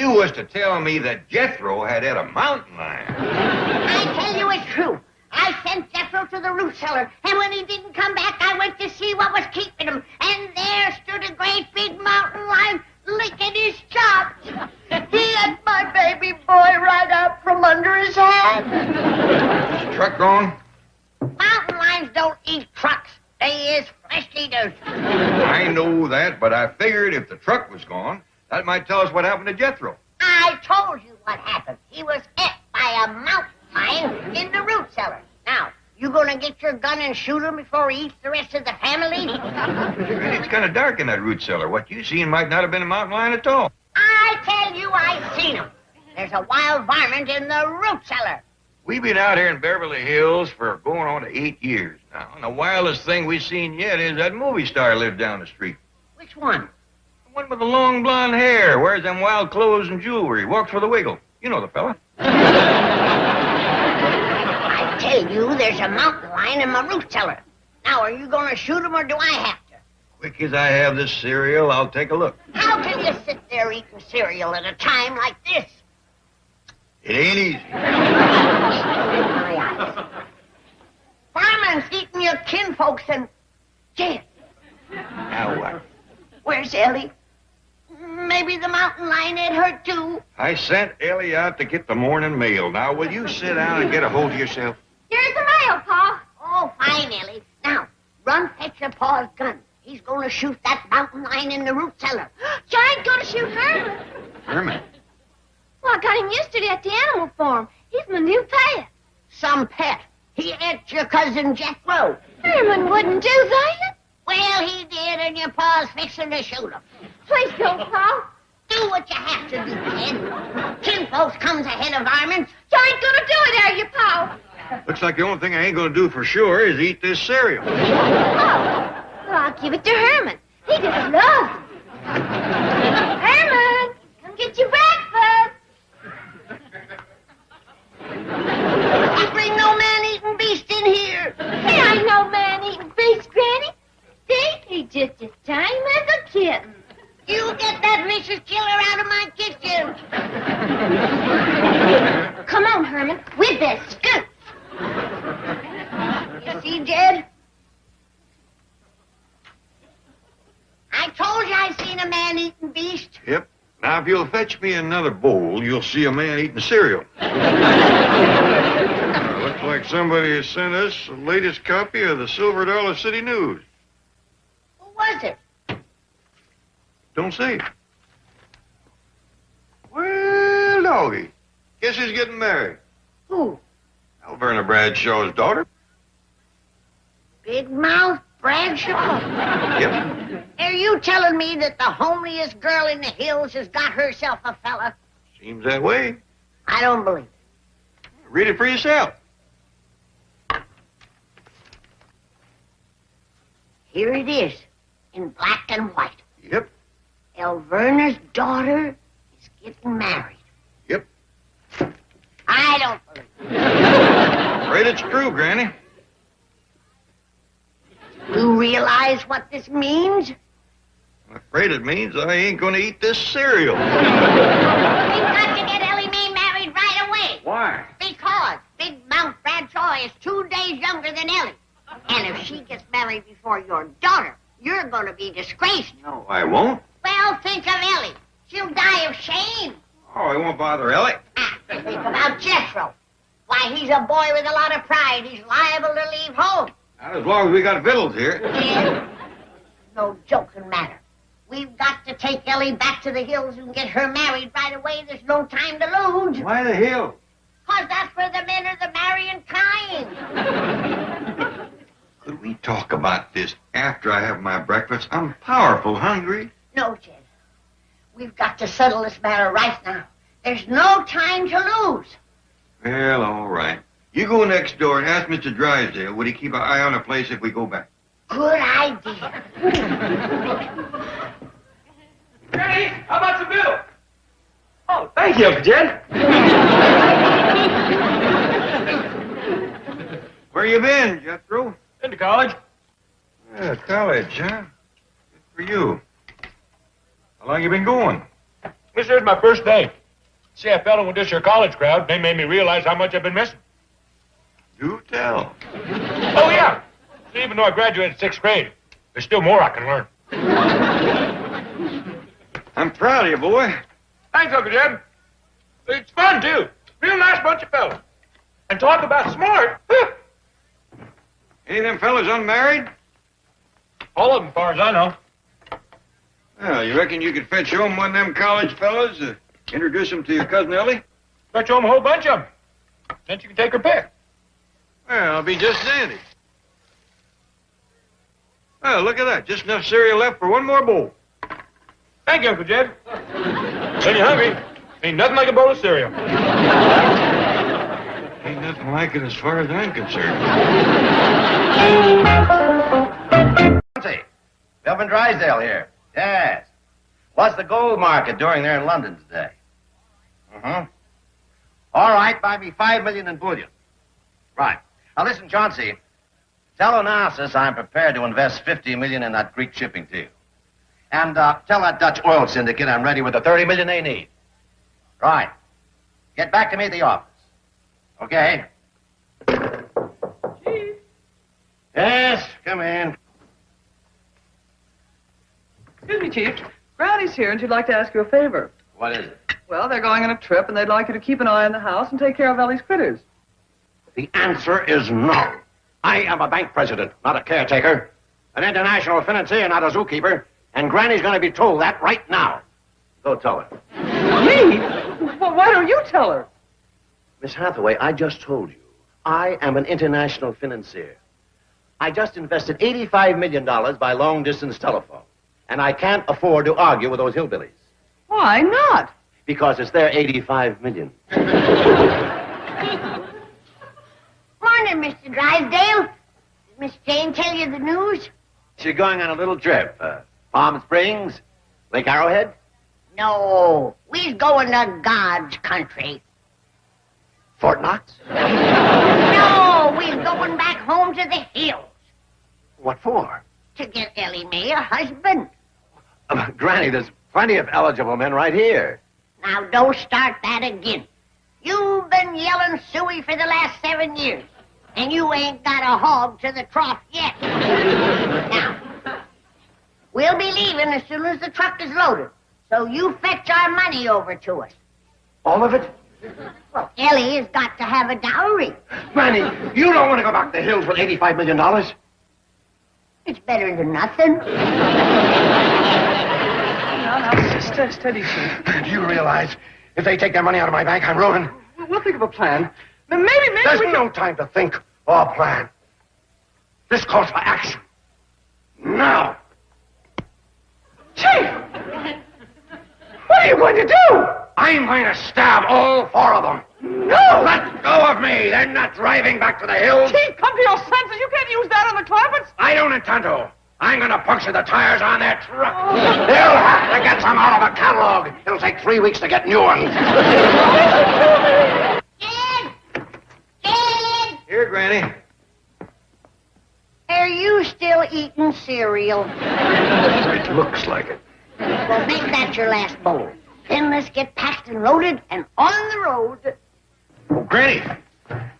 you was to tell me that Jethro had a mountain lion. I tell you it's true. I sent Jethro to the root cellar, and when he didn't come back, I went to see what was keeping him. And there stood a great big mountain lion licking his chops. He had my baby boy right out from under his hat. Is the truck gone? Mountain lions don't eat trucks. They is flesh eaters. I know that, but I figured if the truck was gone, that might tell us what happened to Jethro. I told you what happened. He was ate by a mountain lion in the root cellar. Now, you gonna get your gun and shoot him before he eats the rest of the family? It's kind of dark in that root cellar. What you seen might not have been a mountain lion at all. I tell you, I seen him. There's a wild varmint in the root cellar. We've been out here in Beverly Hills for going on to 8 years now, and the wildest thing we've seen yet is that movie star lives down the street. Which one? The one with the long blonde hair, wears them wild clothes and jewelry, walks with a wiggle. You know the fella. I tell you, there's a mountain lion in my root cellar. Now, are you gonna shoot him or do I have to? Quick as I have this cereal, I'll take a look. How can you sit there eating cereal at a time like this? It ain't easy. My eyes. Fireman's eating your kinfolks and... Jed, Now what? where's Ellie? Maybe the mountain lion ate her too. I sent Ellie out to get the morning mail. Now, will you sit down and get a hold of yourself? Here's the mail, Pa. Oh, fine, Ellie. Now, run fetch your pa's gun. He's gonna shoot that mountain lion in the root cellar. Giant gonna shoot Herman. Herman? Well, I got him yesterday at the animal farm. He's my new pet. Some pet. He ate your cousin Jethro. Herman wouldn't do that. Well, he did, and your pa's fixing to shoot him. Please don't, Pa. Do what you have to do, kid. Kinfolks comes ahead of varmints. Giant gonna do it, are you, Pa? Looks like the only thing I ain't gonna do for sure is eat this cereal. Oh, well, I'll give it to Herman. He just loves it. Herman, come get your breakfast. You bring no man-eating beast in here. He ain't no man-eating beast, Granny. See, he's just as tame as a kitten. You get that vicious killer out of my kitchen. Come on, Herman, with this scoop. You see, Jed? I told you I seen a man-eating beast. Yep. Now, if you'll fetch me another bowl, you'll see a man eating cereal. Looks like somebody has sent us the latest copy of the Silver Dollar City News. Who was it? Don't say. Well, doggy. Guess who's getting married? Who? Alverna Bradshaw's daughter. Big Mouth Bradshaw? Yep. Are you telling me that the homeliest girl in the hills has got herself a fella? Seems that way. I don't believe it. Read it for yourself. Here it is, in black and white. Yep. Alverna's daughter is getting married. Yep. I don't believe it. Afraid it's true, Granny. You realize what this means? I'm afraid it means I ain't gonna eat this cereal. We've got to get Ellie Mae married right away. Why? Because Big Mouth Bradshaw is 2 days younger than Ellie. And if she gets married before your daughter, you're going to be disgraced. No, I won't. Well, think of Ellie. She'll die of shame. Oh, I won't bother Ellie. Think about Jethro. Why, he's a boy with a lot of pride. He's liable to leave home. Not as long as we got victuals here. Yeah. No joking matter. We've got to take Ellie back to the hills and get her married right away. There's no time to lose. Why the hill? 'Cause that's where the men are the marrying kind. Could we talk about this after I have my breakfast? I'm powerful hungry. No, Jed. We've got to settle this matter right now. There's no time to lose. Well, all right. You go next door and ask Mr. Drysdale, would he keep an eye on the place if we go back? Good idea. Granny, how about the bill? Oh, thank you, Uncle Jed. Where you been, Jethro? Been to college. Yeah, college, huh? Good for you. How long you been going? This is my first day. See, I fell in with this here college crowd. They made me realize how much I've been missing. Do tell. Oh, yeah. See, even though I graduated 6th grade, there's still more I can learn. I'm proud of you, boy. Thanks, Uncle Jeb. It's fun, too. Real nice bunch of fellas. And talk about smart. Any of them fellas unmarried? All of them, as far as I know. Well, you reckon you could fetch home one of them college fellas, introduce them to your cousin Ellie? Fetch home a whole bunch of them. Then you can take her pick. Well, I'll be just dandy. Well, look at that. Just enough cereal left for one more bowl. Thank you, Uncle Jed. When you're hungry, ain't nothing like a bowl of cereal. Ain't nothing like it as far as I'm concerned. Bill from Drysdale here. Yes. What's the gold market doing there in London today? Uh-huh. All right, buy me $5 million in bullion. Right. Now listen, Chauncey. Tell Onassis I'm prepared to invest $50 million in that Greek shipping deal. And tell that Dutch oil syndicate I'm ready with the $30 million they need. Right. Get back to me at the office. Okay? Chief. Yes, come in. Excuse me, Chief. Granny's here, and she'd like to ask you a favor. What is it? Well, they're going on a trip, and they'd like you to keep an eye on the house and take care of Ellie's critters. The answer is no. I am a bank president, not a caretaker. An international financier, not a zookeeper. And Granny's going to be told that right now. Go tell her. Me? Well, why don't you tell her? Miss Hathaway, I just told you. I am an international financier. I just invested $85 million by long-distance telephone. And I can't afford to argue with those hillbillies. Why not? Because it's their $85 million. Morning, Mr. Drysdale. Did Miss Jane tell you the news? She's going on a little trip. Palm Springs, Lake Arrowhead. No, we's going to God's country. Fort Knox. No, we's going back home to the hills What for? to get Ellie Mae a husband. Granny, there's plenty of eligible men right here. Now, don't start that again. You've been yelling suey for the last 7 years, and you ain't got a hog to the trough yet. Now, we'll be leaving as soon as the truck is loaded, so you fetch our money over to us. All of it? Well, Ellie has got to have a dowry. Granny, you don't want to go back to the hills with $85 million. It's better than nothing. Now, steady, Chief. Do you realize if they take their money out of my bank, I'm ruined? We'll think of a plan. Maybe There's we no time to think or plan. This calls for action. Now. Chief! What are you going to do? I'm going to stab all 4 of them. No! Let go of me. They're not driving back to the hills. Chief, come to your senses. You can't use that on the Clampetts. I don't intend to. I'm going to puncture the tires on their truck. They'll have to get some out of a catalog. It'll take 3 weeks to get new ones. Ed! Ed! Here, Granny. Are you still eating cereal? It looks like it. Well, make that your last bowl. Then let's get packed and loaded and on the road. Oh, Granny,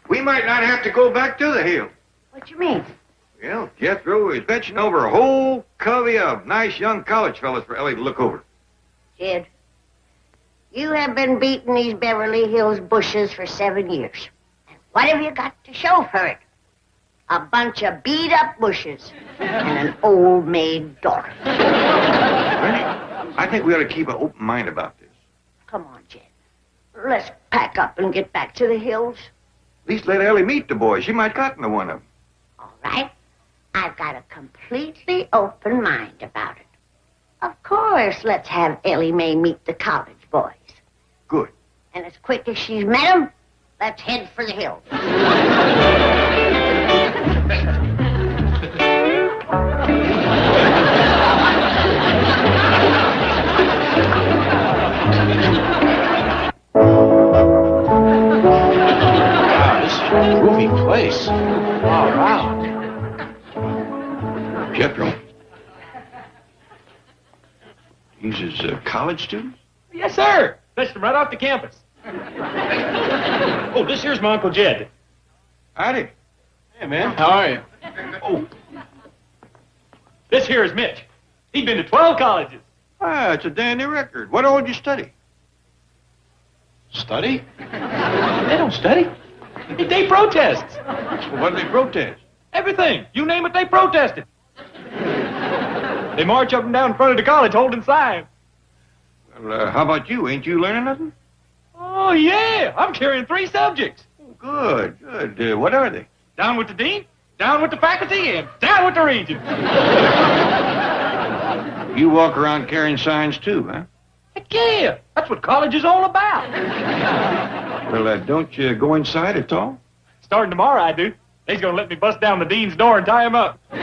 we might not have to go back to the hill. What you mean? Well, Jethro is fetching over a whole covey of nice young college fellas for Ellie to look over. Jed, you have been beating these Beverly Hills bushes for 7 years. What have you got to show for it? A bunch of beat-up bushes and an old maid daughter. Granny, I think we ought to keep an open mind about this. Come on, Jed. Let's pack up and get back to the hills. At least let Ellie meet the boys. She might cotton to one of them. All right. I've got a completely open mind about it. Of course, let's have Ellie Mae meet the college boys. Good. And as quick as she's met them, let's head for the hills. Groovy place. All right. Jethro. He's his college student? Yes, sir. Fetched him right off the campus. Oh, this here's my Uncle Jed. Howdy. Hey, man. How are you? Oh. This here is Mitch. He's been to 12 colleges. Ah, it's a dandy record. What all did you study? Study? They don't study. They protest. Well, what did they protest? Everything. You name it, they protested. They march up and down in front of the college holding signs. Well, how about you? Ain't you learning nothing? Oh, yeah. I'm carrying 3 subjects. Oh, good, good. What are they? Down with the dean, down with the faculty, and down with the regent. You walk around carrying signs too, huh? Heck yeah. That's what college is all about. Well, don't you go inside at all? Starting tomorrow, I do. They's gonna let me bust down the dean's door and tie him up. Why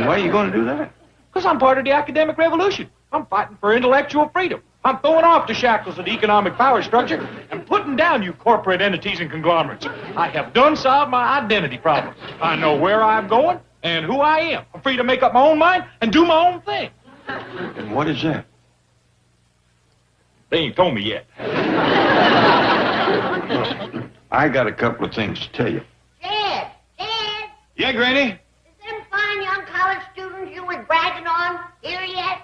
are you going to do that? Because I'm part of the academic revolution. I'm fighting for intellectual freedom. I'm throwing off the shackles of the economic power structure and putting down you corporate entities and conglomerates. I have done solved my identity problem. I know where I'm going and who I am. I'm free to make up my own mind and do my own thing. And what is that? They ain't told me yet. I got a couple of things to tell you. Dad, Yeah, Granny? is them fine young college students you was bragging on here yet?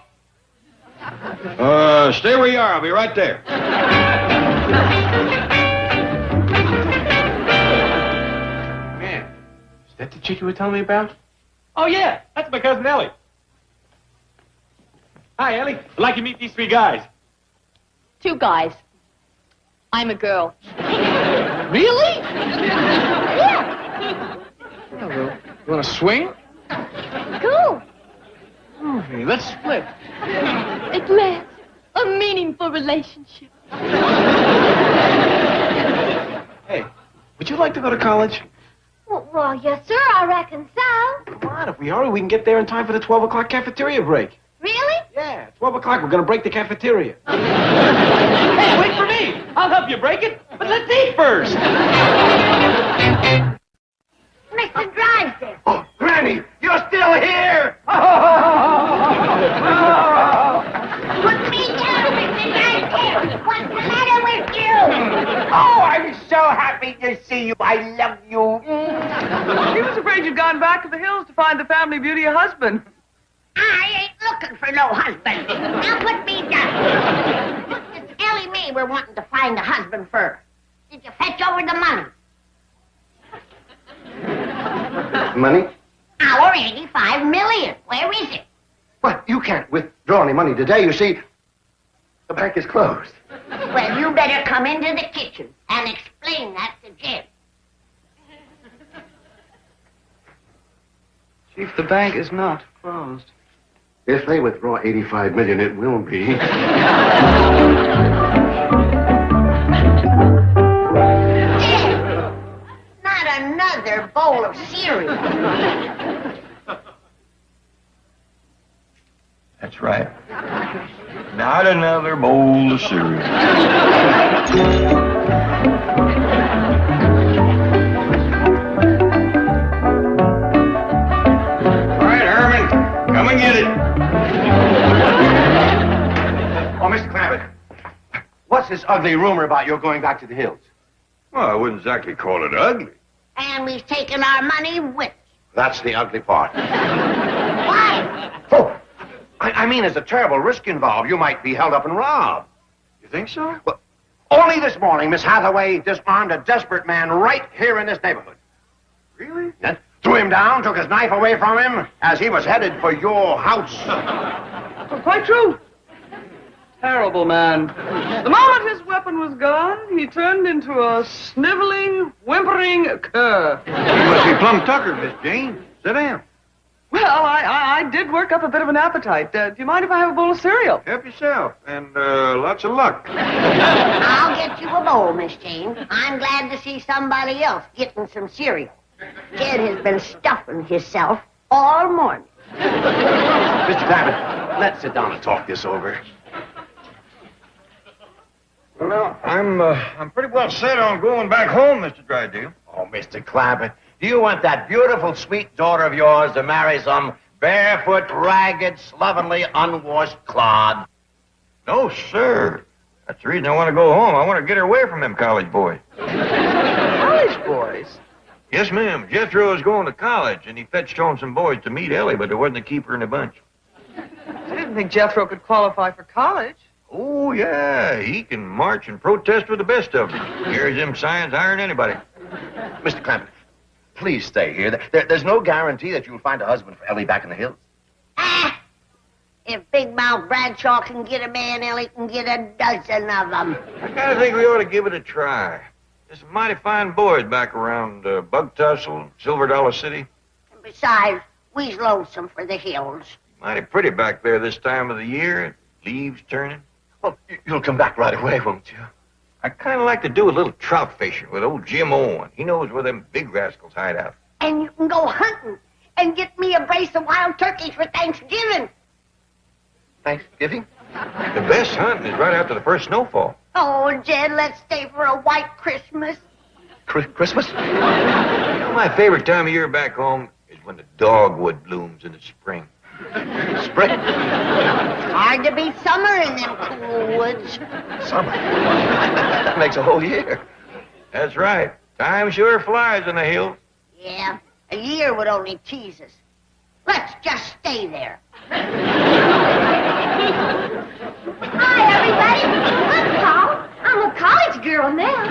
Stay where you are. I'll be right there. Man, is that the chick you were telling me about? Oh, yeah. That's my cousin Ellie. Hi, Ellie. I'd like you to meet these 3 guys. 2 guys. I'm a girl. Really? Yeah. You want to swing? Cool. Okay, let's split. At last, a meaningful relationship. Hey, would you like to go to college? Well, yes, sir. I reckon so. Come on, if we hurry, we can get there in time for the 12 o'clock cafeteria break. Really? Yeah, 12 o'clock, we're going to break the cafeteria. Hey, wait for me. I'll help you break it, but let's eat first. Mr. Drysdale. Oh, Granny, you're still here! Put me down, Mr. Drysdale. What's the matter with you? Oh, I'm so happy to see you. I love you. He was afraid you'd gone back to the hills to find the family beauty a husband. I ain't looking for no husband. Now put me down. It's Ellie Mae we're wanting to find a husband for. Did you fetch over the money? Money? Our 85 million. Where is it? Well, you can't withdraw any money today. You see, the bank is closed. Well, you better come into the kitchen and explain that to Jim. Chief, the bank is not closed. If they withdraw 85 million, it will be. Jim! Not another bowl of cereal. That's right. Not another bowl of cereal. All right, Herman, come and get it. Oh, Mr. Clampett, what's this ugly rumor about your going back to the hills? Well, I wouldn't exactly call it ugly. And we've taken our money with us. That's the ugly part. Why? Oh, I mean, there's a terrible risk involved. You might be held up and robbed. You think so? Well, only this morning, Miss Hathaway disarmed a desperate man right here in this neighborhood. Really? Then threw him down, took his knife away from him as he was headed for your house. Oh, quite true. Terrible man. The moment his weapon was gone, he turned into a sniveling, whimpering cur. You must be plumb tuckered, Miss Jane. Sit down. Well, I did work up a bit of an appetite. Do you mind if I have a bowl of cereal? Help yourself, and lots of luck. I'll get you a bowl, Miss Jane. I'm glad to see somebody else getting some cereal. Jed has been stuffing himself all morning. Mr. Clampett, let's sit down and talk this over. Well, now, I'm pretty well set on going back home, Mr. Drydale. Oh, Mr. Clampett, do you want that beautiful, sweet daughter of yours to marry some barefoot, ragged, slovenly, unwashed clod? No, sir. That's the reason I want to go home. I want to get her away from them college boys. College boys? Yes, ma'am. Jethro is going to college, and he fetched home some boys to meet Ellie, but there wasn't a keeper in the bunch. I didn't think Jethro could qualify for college. Oh, yeah. He can march and protest with the best of them. Carries them signs higher than anybody. Mr. Clampett, please stay here. There's no guarantee that you'll find a husband for Ellie back in the hills. Ah! If Big Mouth Bradshaw can get a man, Ellie can get a dozen of them. I kind of think we ought to give it a try. There's some mighty fine boys back around Bug Tussle, Silver Dollar City. And besides, we's lonesome for the hills. Mighty pretty back there this time of the year. Leaves turning. Well, you'll come back right away, won't you? I kind of like to do a little trout fishing with old Jim Owen. He knows where them big rascals hide out. And you can go hunting and get me a brace of wild turkeys for Thanksgiving. Thanksgiving? The best hunting is right after the first snowfall. Oh, Jed, let's stay for a white Christmas. Christmas? You know, my favorite time of year back home is when the dogwood blooms in the spring. Spring? Hard to beat summer in them cool woods. Summer? That makes a whole year. That's right. Time sure flies in the hills. Yeah, a year would only tease us. Let's just stay there. Hi, everybody. I'm Paul. I'm a college girl now.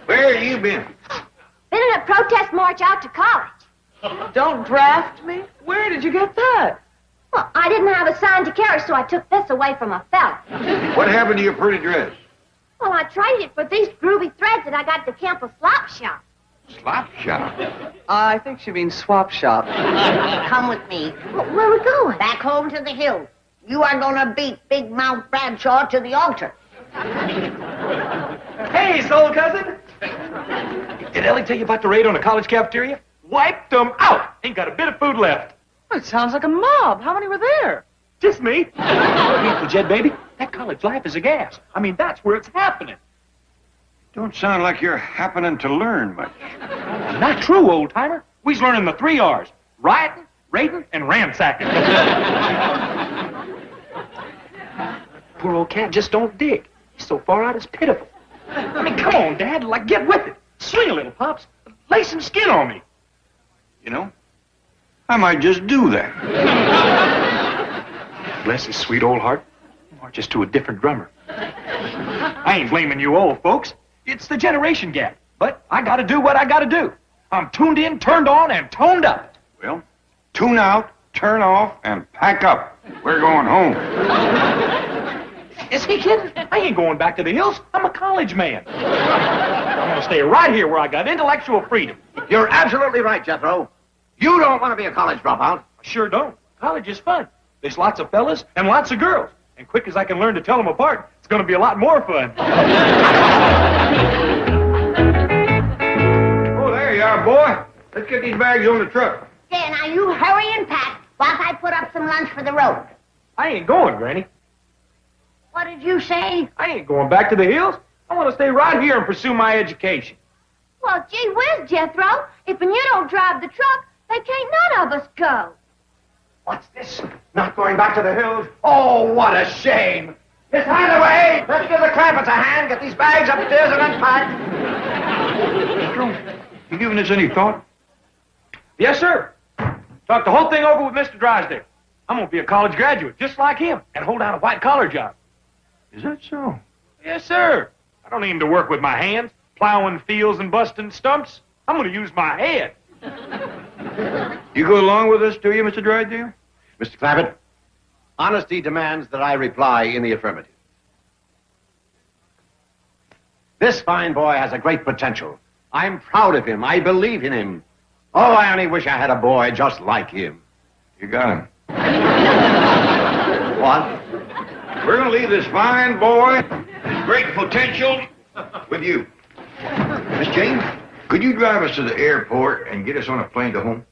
Where have you been? Been in a protest march out to college. Don't draft me? Where did you get that? Well, I didn't have a sign to carry, so I took this away from a fella. What happened to your pretty dress? Well, I traded it for these groovy threads that I got at the Campbell Slop Shop. Slop shop. I think she means swap shop. Come with me. Where are we going? Back home to the hills. You are gonna beat Big Mouth Bradshaw to the altar. Hey, soul cousin. Did Ellie tell you about the raid on the college cafeteria? Wiped them out. Ain't got a bit of food left. It sounds like a mob. How many were there? Just me. Uncle Jed, baby, that college life is a gas. I mean, that's where it's happening. Don't sound like you're happening to learn much. Not true, old-timer. We's learning the 3 R's. Rioting, raiding, and ransacking. Poor old cat just don't dig. He's so far out, it's pitiful. I mean, come on, Dad. Like, get with it. Swing a little, Pops. Lay some skin on me. You know, I might just do that. Bless his sweet old heart. Marches to a different drummer. I ain't blaming you old folks. It's the generation gap. But I gotta do what I gotta do. I'm tuned in, turned on, and toned up. Well, tune out, turn off, and pack up. We're going home. Is he kidding? I ain't going back to the hills. I'm a college man. I'm gonna stay right here where I got intellectual freedom. You're absolutely right, Jethro. You don't want to be a college dropout. I sure don't. College is fun. There's lots of fellas and lots of girls. And quick as I can learn to tell them apart, it's gonna be a lot more fun. Oh, there you are, boy. Let's get these bags on the truck. There, now you hurry and pack while I put up some lunch for the road. I ain't going, Granny. What did you say? I ain't going back to the hills. I want to stay right here and pursue my education. Well, gee whiz, Jethro. If you don't drive the truck, they can't none of us go. What's this? Not going back to the hills? Oh, what a shame. Miss Hideaway, let's give the Clampetts a hand. Get these bags upstairs and unpacked. You giving this any thought? Yes, sir. Talked the whole thing over with Mr. Drysdale. I'm going to be a college graduate, just like him, and hold down a white-collar job. Is that so? Yes, sir. I don't aim to work with my hands, plowing fields and busting stumps. I'm going to use my head. You go along with us, do you, Mr. Drysdale? Mr. Clampett, honesty demands that I reply in the affirmative. This fine boy has a great potential. I'm proud of him. I believe in him. Oh, I only wish I had a boy just like him. You got him. What? We're going to leave this fine boy, his great potential, with you. Miss Jane, could you drive us to the airport and get us on a plane to home?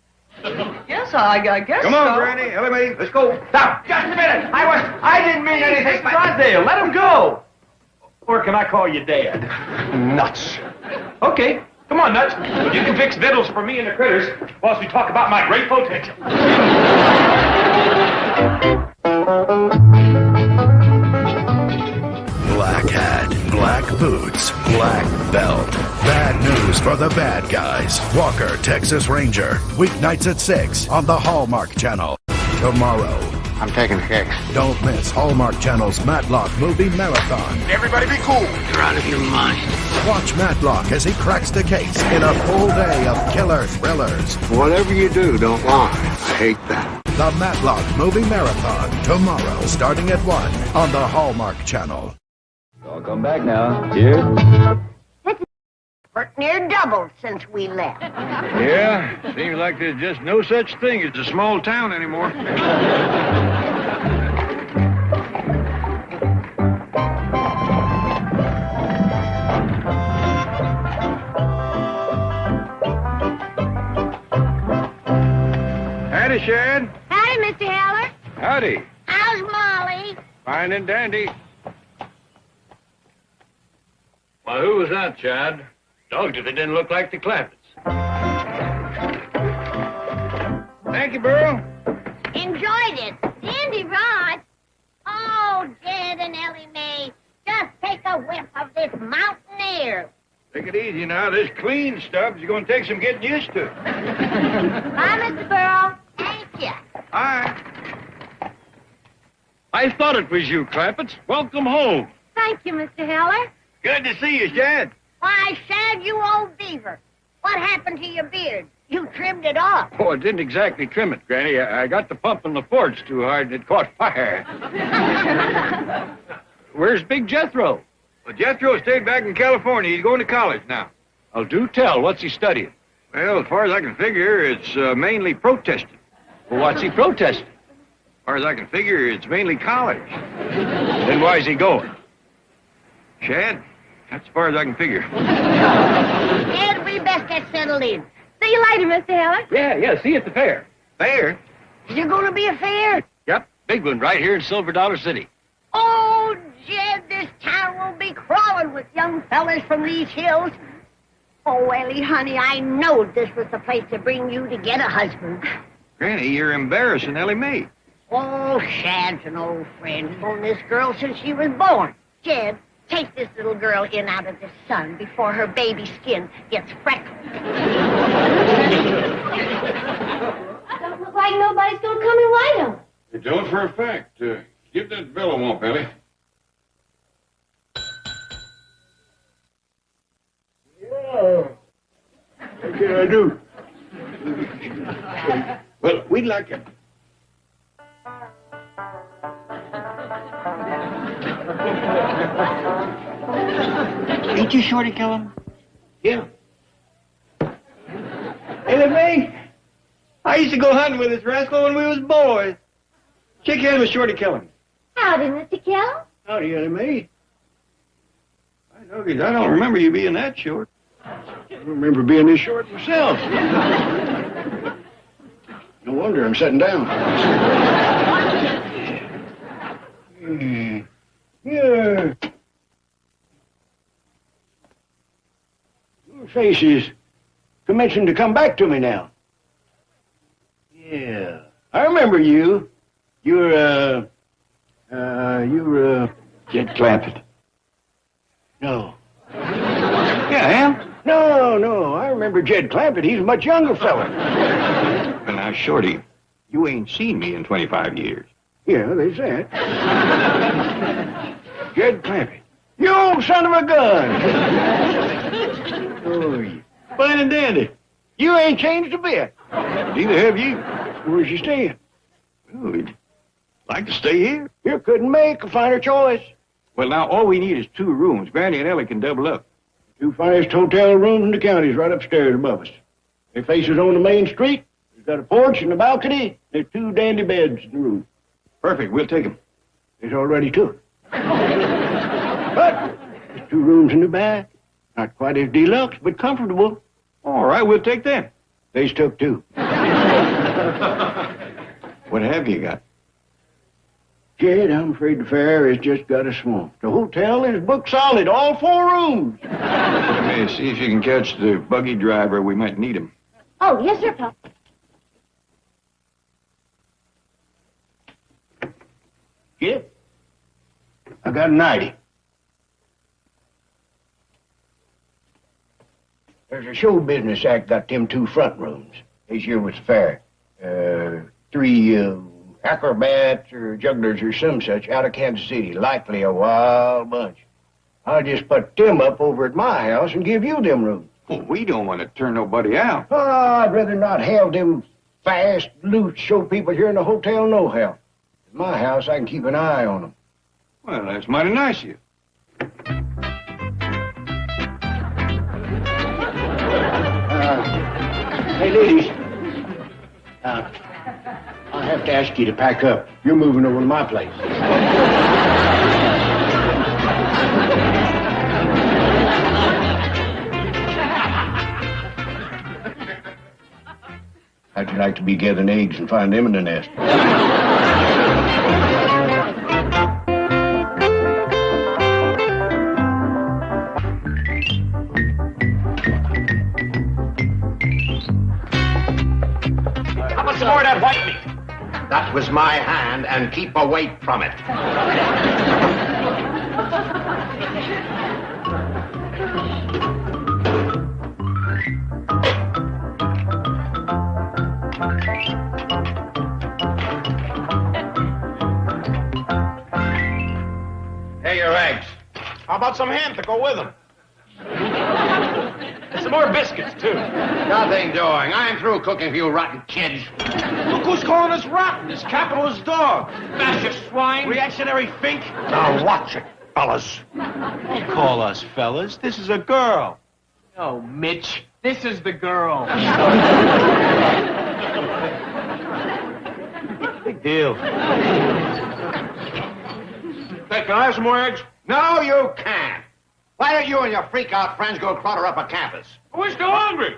Yes, I guess Come on, so. Granny. Ellie, let's go. Now, just a minute. I didn't mean anything. Mr. Drysdale, let him go. Or can I call you Dad? Nuts. Okay. Come on, Nuts. You can fix victuals for me and the critters whilst we talk about my great potential. Black hat, black boots, black belt. Bad news for the bad guys. Walker, Texas Ranger. Weeknights at 6 on the Hallmark Channel. Tomorrow. I'm taking kicks. Don't miss Hallmark Channel's Matlock Movie Marathon. Everybody be cool. You're out of your mind. Watch Matlock as he cracks the case in a full day of killer thrillers. Whatever you do, don't lie. I hate that. The Matlock Movie Marathon. Tomorrow, starting at 1 on the Hallmark Channel. I'll come back now. Cheers. Worked near doubled since we left. Yeah, seems like there's just no such thing as a small town anymore. Howdy, Shad. Howdy, Mr. Heller. Howdy. How's Molly? Fine and dandy. Well, who was that, Chad? Dogged if it didn't look like the Clampetts. Thank you, Burl. Enjoyed it. Dandy ride. Oh, Jed and Ellie Mae, just take a whiff of this mountain air. Take it easy now. This clean stuff is going to take some getting used to. Bye, Mr. Burrow. Thank you. All right. I thought it was you, Clampetts. Welcome home. Thank you, Mr. Heller. Good to see you, Shad. Why, Shad, you old beaver. What happened to your beard? You trimmed it off. Oh, I didn't exactly trim it, Granny. I got the pump in the forge too hard and it caught fire. Where's Big Jethro? Well, Jethro stayed back in California. He's going to college now. Oh, do tell. What's he studying? Well, as far as I can figure, it's mainly protesting. Well, what's he protesting? As far as I can figure, it's mainly college. Then why's he going? Shad, that's as far as I can figure. Jed, we best get settled in. See you later, Mr. Heller. Yeah, see you at the fair. Fair? Is there going to be a fair? Yep, big one right here in Silver Dollar City. Oh, Jed, this town will be crawling with young fellas from these hills. Oh, Ellie, honey, I knowed this was the place to bring you to get a husband. Granny, you're embarrassing Ellie Mae. Oh, Shad's an old friend. He's known this girl since she was born. Jed, take this little girl in out of the sun before her baby skin gets freckled. Don't look like nobody's gonna come and wait on. It don't for a fact. Give that bell a whomp, Ellie. Yeah. What can I do? Well, we'd like it. Ain't you Shorty Killen? Yeah. Ellie Mae, I used to go hunting with this rascal when we was boys. Shake hands with Shorty Killen. Howdy, Mr. Keller. Howdy, Ellie Mae. I don't remember you being that short. I remember being this short myself. No wonder I'm sitting down. Yeah. Your face is commencing to come back to me now. Yeah. I remember you. You're Jed Clampett. No. Yeah, I am. No. I remember Jed Clampett. He's a much younger fella. Well, now, Shorty, you ain't seen me in 25 years. Yeah, they said. Jed Clampett. You old son of a gun. Oh, you fine and dandy. You ain't changed a bit. Neither have you. Where's you staying? Oh, we'd like to stay here. You couldn't make a finer choice. Well, now, all we need is 2 rooms. Granny and Ellie can double up. 2 finest hotel rooms in the county's right upstairs above us. They faces on the main street. There's got a porch and a balcony. There's 2 dandy beds in the room. Perfect. We'll take them. There's already 2. But there's 2 rooms in the back. Not quite as deluxe, but comfortable. All right, we'll take them. They's took 2. What have you got? Jed, I'm afraid the fair has just got a swamp. The hotel is booked solid, all 4 rooms. Let me see if you can catch the buggy driver. We might need him. Oh, yes, sir, Pop. Skip, I got an idea. There's a show business act got them 2 front rooms. This year was fair. 3 acrobats or jugglers or some such out of Kansas City. Likely a wild bunch. I'll just put them up over at my house and give you them rooms. Well, we don't want to turn nobody out. Oh, I'd rather not have them fast, loose show people here in the hotel nohow. At my house, I can keep an eye on them. Well, that's mighty nice of you. Hey, ladies. I'll have to ask you to pack up. You're moving over to my place. How'd you like to be gathering eggs and find them in the nest? How much more of that white meat? That was my hand, and keep away from it. Here are your eggs. How about some ham to go with them? And some more biscuits, too. Nothing doing. I'm through cooking for you rotten kids. Look who's calling us rotten. It's capitalist dog. Fascist swine. Reactionary fink. Now watch it, fellas. Don't call us fellas. This is a girl. No, Mitch. This is the girl. Big deal. Hey, can I have some more eggs? No, you can't. Why don't you and your freak-out friends go clutter up a campus? We're still hungry.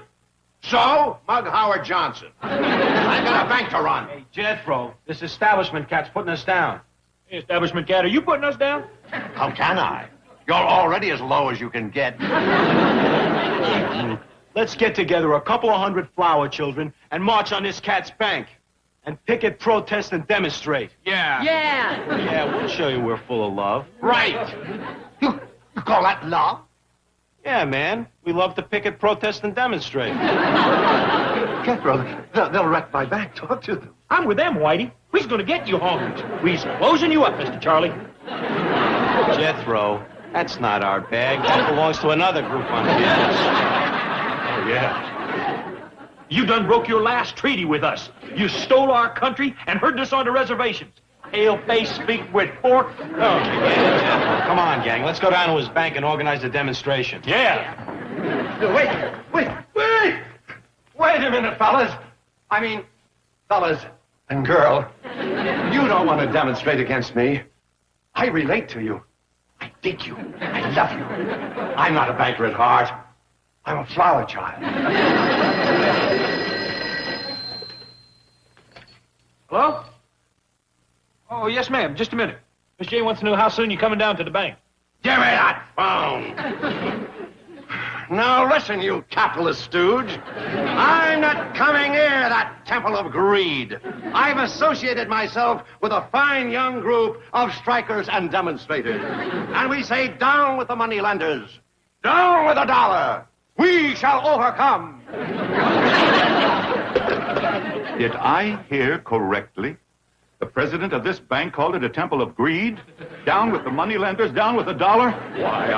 So, mug Howard Johnson. I got a bank to run. Hey, Jethro, this establishment cat's putting us down. Hey, establishment cat, are you putting us down? How can I? You're already as low as you can get. Let's get together a couple of 100 flower children and march on this cat's bank. And picket, protest, and demonstrate. Yeah. Yeah. Yeah, we'll show you we're full of love. Right. You call that love? Yeah, man. We love to picket, protest, and demonstrate. Jethro, they'll wreck my bank. Talk to them. I'm with them, Whitey. We's gonna get you honkers. We's closing you up, Mr. Charlie. Jethro, that's not our bag. That belongs to another group on campus. Oh, yeah. You done broke your last treaty with us. You stole our country and herded us on the reservations. Pale-face, speak with fork. Oh, yeah. Come on, gang. Let's go down to his bank and organize a demonstration. Yeah. Wait a minute, fellas. I mean, fellas and girl. You don't want to demonstrate against me. I relate to you. I dig you. I love you. I'm not a banker at heart. I'm a flower child. Hello? Oh, yes, ma'am. Just a minute. Miss Jane wants to know how soon you're coming down to the bank. Give me that phone. Now listen, you capitalist stooge. I'm not coming near that temple of greed. I've associated myself with a fine young group of strikers and demonstrators. And we say down with the moneylenders. Down with the dollar. We shall overcome. Did I hear correctly? The president of this bank called it a temple of greed? Down with the moneylenders, down with the dollar? Why,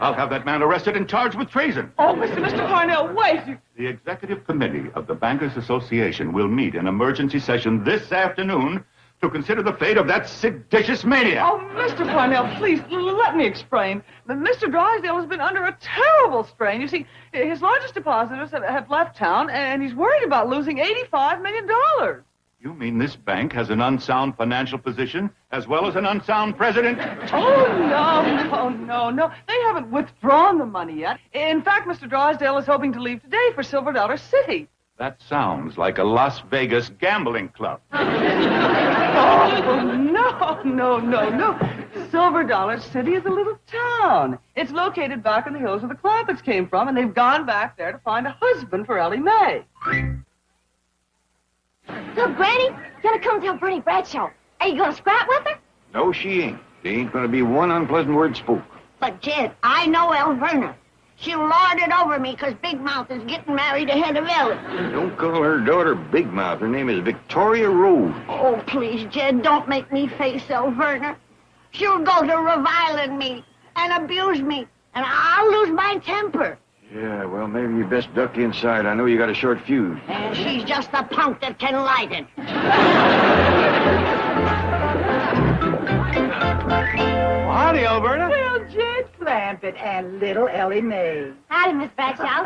I'll have that man arrested and charged with treason. Oh, Mr. Parnell, wait. The executive committee of the Bankers Association will meet in emergency session this afternoon to consider the fate of that seditious maniac. Oh, Mr. Parnell, please, let me explain. Mr. Drysdale has been under a terrible strain. You see, his largest depositors have left town, and he's worried about losing $85 million. You mean this bank has an unsound financial position as well as an unsound president? Oh, no. They haven't withdrawn the money yet. In fact, Mr. Drysdale is hoping to leave today for Silver Dollar City. That sounds like a Las Vegas gambling club. Oh, no. Silver Dollar City is a little town. It's located back in the hills where the Clampetts came from, and they've gone back there to find a husband for Ellie Mae. So, Granny, you gotta come tell Bernie Bradshaw. Are you gonna scrap with her? No, she ain't. There ain't gonna be one unpleasant word spoke. But, Jed, I know Elverna. She'll lord it over me because Big Mouth is getting married ahead of Ellie. Don't call her daughter Big Mouth. Her name is Victoria Rose. Oh, please, Jed, don't make me face Elverna. She'll go to reviling me and abuse me, and I'll lose my temper. Yeah, well, maybe you best duck inside. I know you got a short fuse. And she's just the punk that can light it. Howdy, Alberta. Well, Jed Clampett and little Ellie Mae. Howdy, Miss Bradshaw.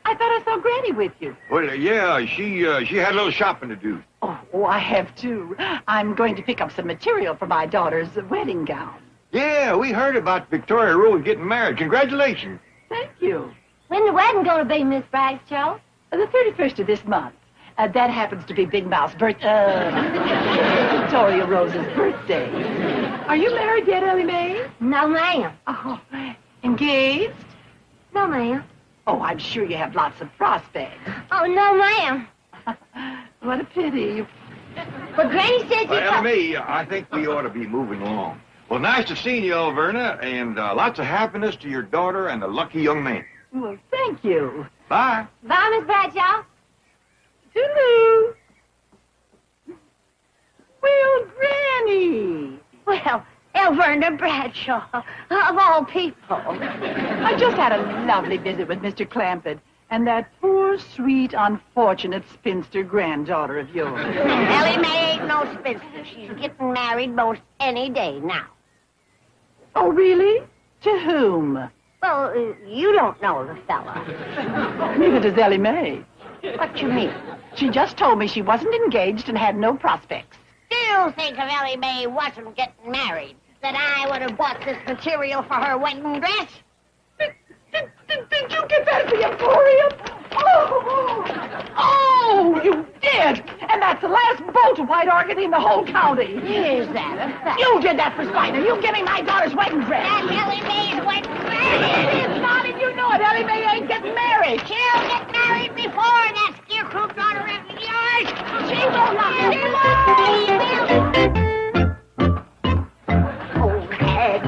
I thought I saw Granny with you. Well, yeah, she had a little shopping to do. Oh, I have too. I'm going to pick up some material for my daughter's wedding gown. Yeah, we heard about Victoria Rose getting married. Congratulations. Thank you. When the wedding gonna be, Miss Bradshaw? The 31st of this month. That happens to be Big Mouth's Victoria Rose's birthday. Are you married yet, Ellie Mae? No, ma'am. Oh, engaged? No, ma'am. Oh, I'm sure you have lots of prospects. Oh, no, ma'am. What a pity. But Granny says you... Ellie, I think we ought to be moving along. Well, nice to see you, Alverna, and lots of happiness to your daughter and the lucky young man. Well, thank you. Bye. Bye, Miss Bradshaw. Toodaloo. Well, Granny. Well, Elverna Bradshaw, of all people. I just had a lovely visit with Mr. Clampett and that poor, sweet, unfortunate spinster granddaughter of yours. Ellie Mae ain't no spinster. She's getting married most any day now. Oh, really? To whom? Well, you don't know the fella. Neither does Ellie Mae. What you mean? She just told me she wasn't engaged and had no prospects. Still think if Ellie Mae wasn't getting married, that I would have bought this material for her wedding dress? Did you get that at the Emporium? Oh, you did! And that's the last bolt of white orchid in the whole county. Is that a fact? You did that for spite. Are you getting my daughter's wedding dress? That's Ellie Mae's wedding dress. It's not, and you know it. Ellie Mae ain't getting married. She'll get married before that scarecrow daughter of yours. She will not. She will. Oh, heck.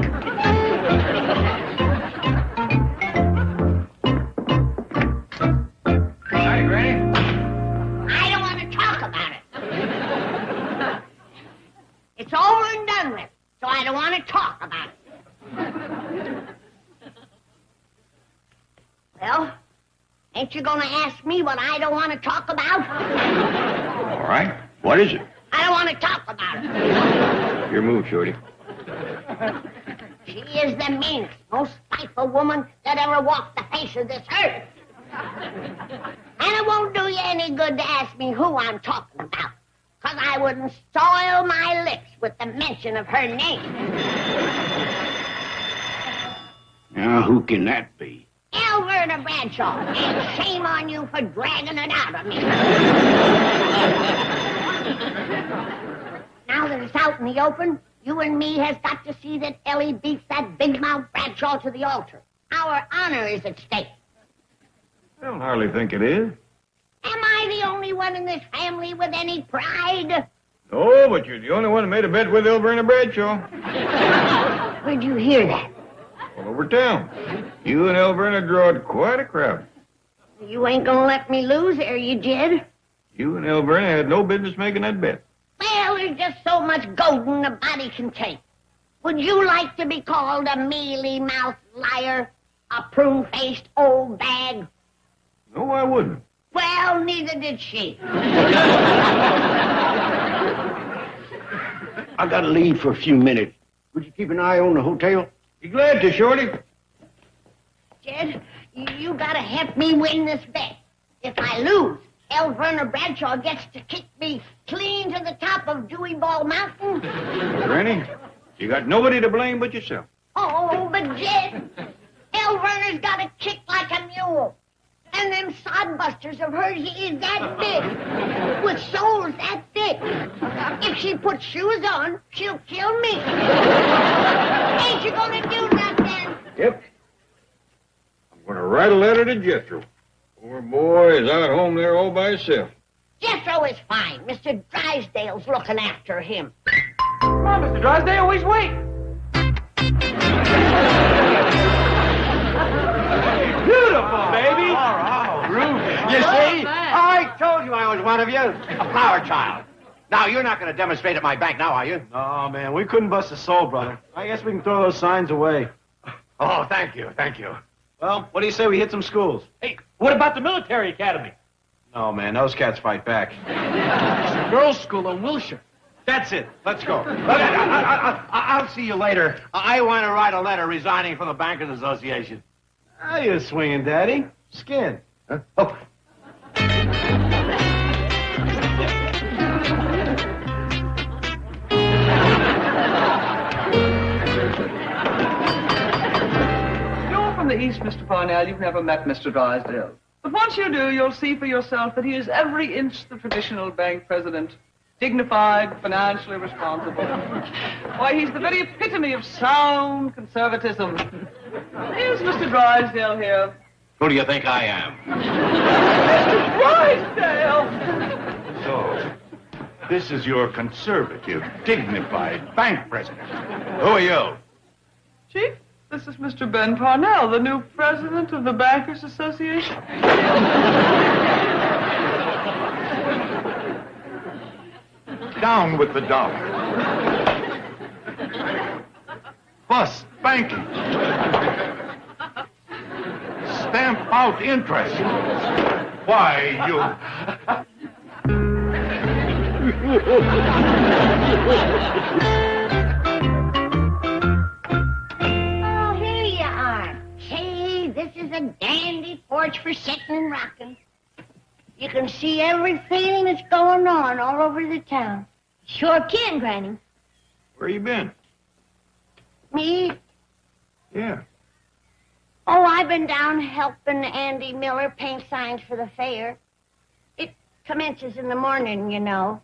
Hi, Granny. I don't want to talk about it. It's over and done with, so I don't want to talk about it. Well, ain't you gonna ask me what I don't want to talk about? All right. What is it? I don't want to talk about it. Your move, Shorty. She is the meanest, most spiteful woman that ever walked the face of this earth. And it won't do you any good to ask me who I'm talking about, because I wouldn't soil my lips with the mention of her name. Now, who can that be? Elverna Bradshaw, and shame on you for dragging it out of me. Now that it's out in the open, you and me has got to see that Ellie beats that big mouth Bradshaw to the altar. Our honor is at stake. I don't hardly think it is. Am I the only one in this family with any pride? No, but you're the only one that made a bet with Elverna Bradshaw. Where'd you hear that? All over town. You and Elverna drawed quite a crowd. You ain't gonna let me lose, are you, Jed? You and Elverna had no business making that bet. Well, there's just so much golden a body can take. Would you like to be called a mealy-mouthed liar? A prune-faced old bag? No, I wouldn't. Well, neither did she. I got to leave for a few minutes. Would you keep an eye on the hotel? Be glad to, Shorty. Jed, you gotta help me win this bet. If I lose, Elverna Bradshaw gets to kick me clean to the top of Dewey Ball Mountain. Granny, you got nobody to blame but yourself. Oh, but Jed, Elverna's got a kick like a mule. And them sodbusters of hers is that big, with soles that thick. If she puts shoes on, she'll kill me. Ain't you gonna do nothing? Yep. I'm going to write a letter to Jethro. Poor boy is out home there all by himself. Jethro is fine. Mr. Drysdale's looking after him. Come on, Mr. Drysdale, always wait. Beautiful, baby. You see? I told you I was one of you. A flower child. Now, you're not going to demonstrate at my bank now, are you? No, man, we couldn't bust a soul, brother. I guess we can throw those signs away. Oh, thank you, thank you. Well, what do you say we hit some schools? Hey, what about the military academy? No, man, those cats fight back. It's a girls' school in Wilshire. That's it. Let's go. I'll see you later. I want to write a letter resigning from the Bankers Association. How you swinging, Daddy? Skin. Huh? Oh. You're from the East, Mr. Parnell. You've never met Mr. Drysdale. But once you do, you'll see for yourself that he is every inch the traditional bank president. Dignified, financially responsible. Why, he's the very epitome of sound conservatism. Here's Mr. Drysdale here. Who do you think I am? Mr. Drysdale! So, this is your conservative, dignified bank president. Who are you? Chief, this is Mr. Ben Parnell, the new president of the Bankers Association. Down with the dollar. Bust banking. Stamp out interest. Why, you... Oh, here you are. Say, this is a dandy porch for sitting and rocking. You can see everything that's going on all over the town. Sure can, Granny. Where you been? Me? Yeah. Oh, I've been down helping Andy Miller paint signs for the fair. It commences in the morning, you know.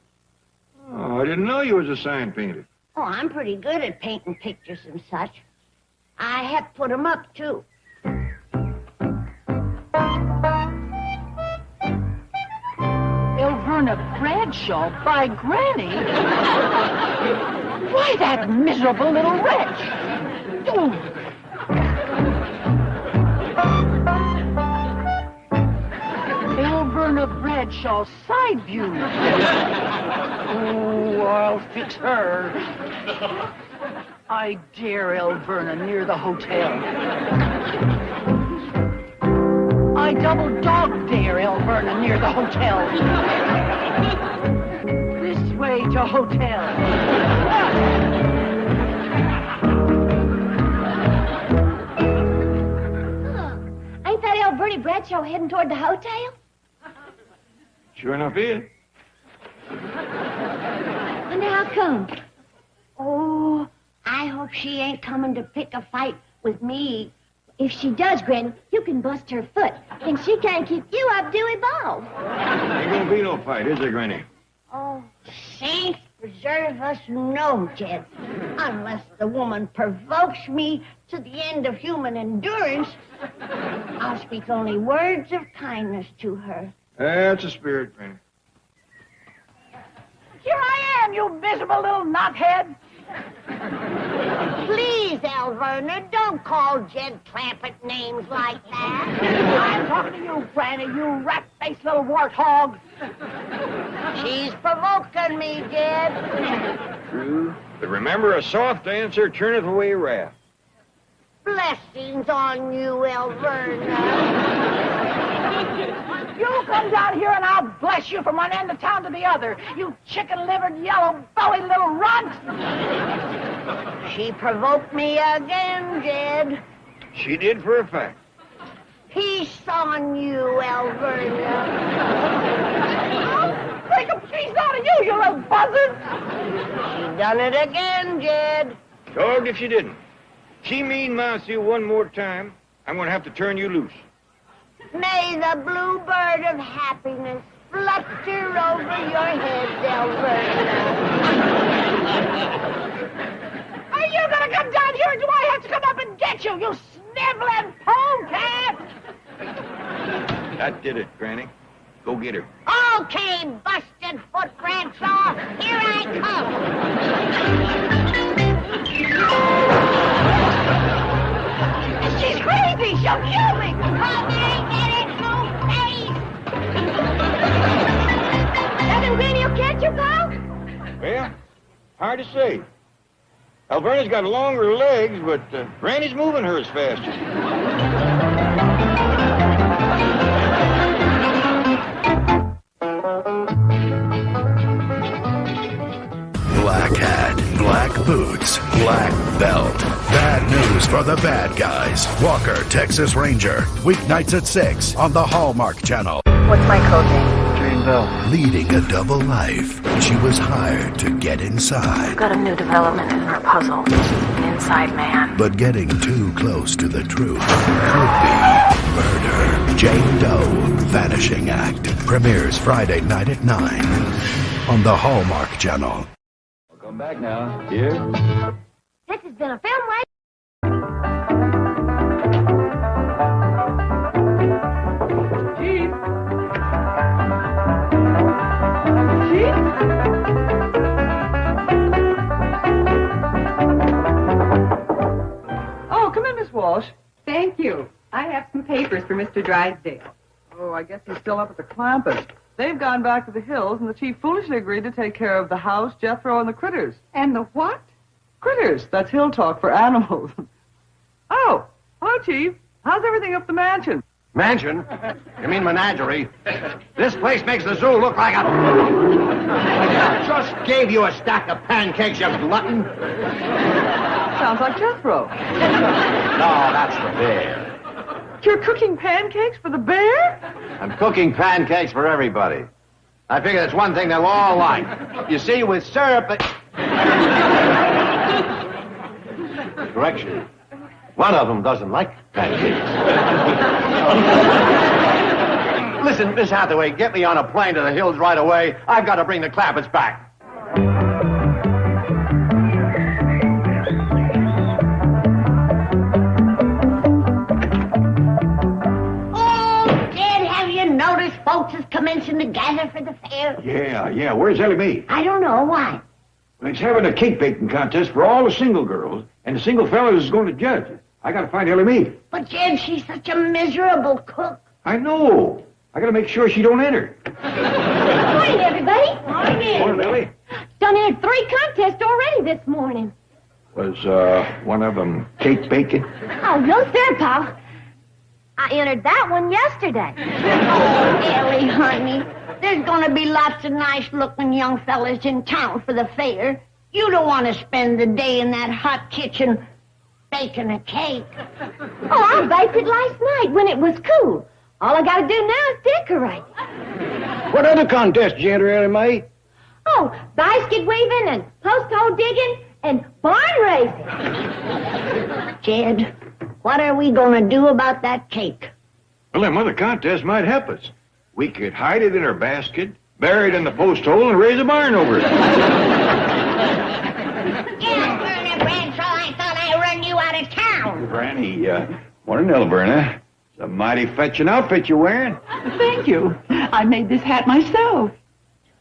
Oh, I didn't know you was a sign painter. Oh, I'm pretty good at painting pictures and such. I have put 'em up, too. Elverna Bradshaw by Granny? Why, that miserable little wretch! Oh. Elverna Bradshaw side view. Oh, I'll fix her. I dare Elverna near the hotel. I double dog dare Elverna near the hotel. This way to hotel. Ain't that Alberti Bradshaw heading toward the hotel? Sure enough is. And how come? Oh, I hope she ain't coming to pick a fight with me. If she does, Granny, you can bust her foot. And she can't keep you up, Dewey Ball. Ain't gonna be no fight, is there, Granny? Oh, saints preserve us, no, Jed. Unless the woman provokes me to the end of human endurance, I'll speak only words of kindness to her. That's a spirit, Granny. Here I am, you miserable little knothead. Please, Alverna, don't call Jed Clampett names like that. I'm talking to you, Granny, you rat-faced little warthog. She's provoking me, Jed. True. But remember, a soft answer turneth away wrath. Blessings on you, Alverna. You come down here and I'll bless you from one end of town to the other. You chicken-livered, yellow-bellied little runt. She provoked me again, Jed. She did for a fact. Peace on you, Alverna. Take a piece out of you, you little buzzard. She done it again, Jed. Dogged if she didn't. She mean-mouths you one more time, I'm gonna have to turn you loose. May the bluebird of happiness flutter over your head, Alverna. Are you gonna come down here or do I have to come up and get you, you sniveling polecat? That did it, Granny. Go get her. Okay, busted 10-foot Bradshaw. Here I come. She's crazy. She'll kill me. Come and get it, two-face. Doesn't Granny will catch you, Paul? Well, hard to say. Alverna's got longer legs, but Granny's moving hers faster. Black hat, black boots, black belt. Bad news for the bad guys. Walker, Texas Ranger. Weeknights at 6 on the Hallmark Channel. What's my code name? Jane Bell. Leading a double life, she was hired to get inside. I've got a new development in our puzzle. An inside man. But getting too close to the truth could be murder. Jane Doe, Vanishing Act. Premieres Friday night at 9 on the Hallmark Channel. Come back now, dear. This has been a film right. Chief? Chief? Oh, come in, Miss Walsh. Thank you. I have some papers for Mr. Drysdale. Oh, I guess he's still up at the Clampett. They've gone back to the hills, and the chief foolishly agreed to take care of the house, Jethro, and the critters. And the what? Critters. That's hill talk for animals. Oh, hello, Chief. How's everything up the mansion? Mansion? You mean menagerie? This place makes the zoo look like a... Just gave you a stack of pancakes, you glutton. Sounds like Jethro. No, that's the bear. You're cooking pancakes for the bear? I'm cooking pancakes for everybody. I figure that's one thing they'll all like. You see, with syrup... Correction. One of them doesn't like pancakes. Listen, Miss Hathaway, get me on a plane to the hills right away. I've got to bring the Clampetts back. Notice folks is commencing to gather for the fair. Yeah. Where's Ellie Mae? I don't know why. Well, it's having a cake baking contest for all the single girls, and the single fellas is going to judge. I got to find Ellie Mae. But, Jed, she's such a miserable cook. I know. I got to make sure she don't enter. Morning, everybody. Morning. Morning, Ellie. Done entered 3 contests already this morning. Was one of them cake baking? Oh, no, sir, Paul. I entered that one yesterday. Oh, Ellie, honey, there's going to be lots of nice-looking young fellas in town for the fair. You don't want to spend the day in that hot kitchen baking a cake. Oh, I baked it last night when it was cool. All I got to do now is decorate. What other contest did you enter, Ellie Mae? Oh, basket weaving and post hole digging and barn raising. Jed, what are we going to do about that cake? Well, them other contests might help us. We could hide it in our basket, bury it in the post hole, and raise a barn over it. Yeah, Verna Bradshaw, I thought I run you out of town. Granny, morning, Elverna. It's a mighty fetching outfit you're wearing. Thank you. I made this hat myself.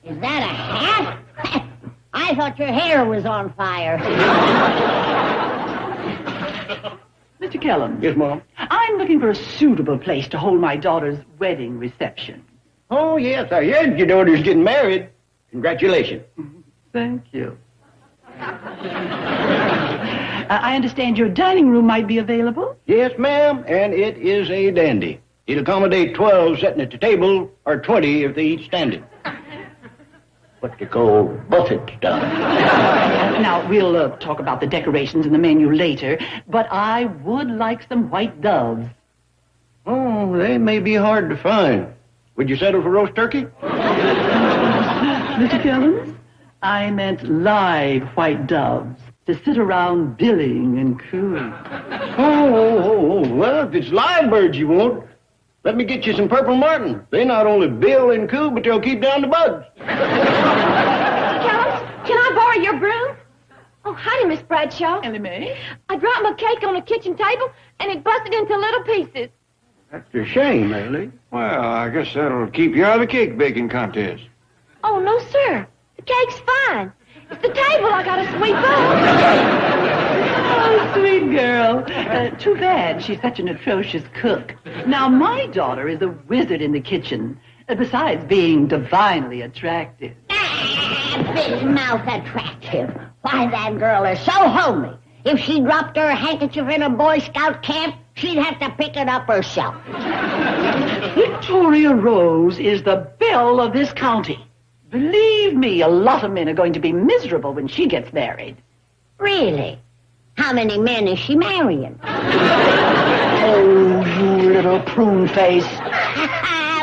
Is that a hat? I thought your hair was on fire. Mr. Kellum. Yes, Mom? I'm looking for a suitable place to hold my daughter's wedding reception. Oh, yes, I heard your daughter's getting married. Congratulations. Thank you. I understand your dining room might be available? Yes, ma'am, and it is a dandy. It'll accommodate 12 sitting at the table, or 20 if they each standing. What they call buffet style. Now, we'll talk about the decorations and the menu later, but I would like some white doves. Oh, they may be hard to find. Would you settle for roast turkey? Mr. Kellums, I meant live white doves to sit around billing and cooing. Oh, well, if it's live birds you want, let me get you some purple martin. They not only bill and coo, but they'll keep down the bugs. Kellums, can I borrow your broom? Oh, howdy, Miss Bradshaw. Ellie Mae? I dropped my cake on the kitchen table, and it busted into little pieces. That's a shame, Ellie. Well, I guess that'll keep you out of the cake baking contest. Oh, no, sir. The cake's fine. It's the table I gotta sweep up. Oh, sweet girl. Too bad she's such an atrocious cook. Now, my daughter is a wizard in the kitchen, besides being divinely attractive. Big mouth attractive. Why, that girl is so homely. If she dropped her handkerchief in a Boy Scout camp, she'd have to pick it up herself. Victoria Rose is the belle of this county. Believe me, a lot of men are going to be miserable when she gets married. Really? How many men is she marrying? Oh, you little prune face.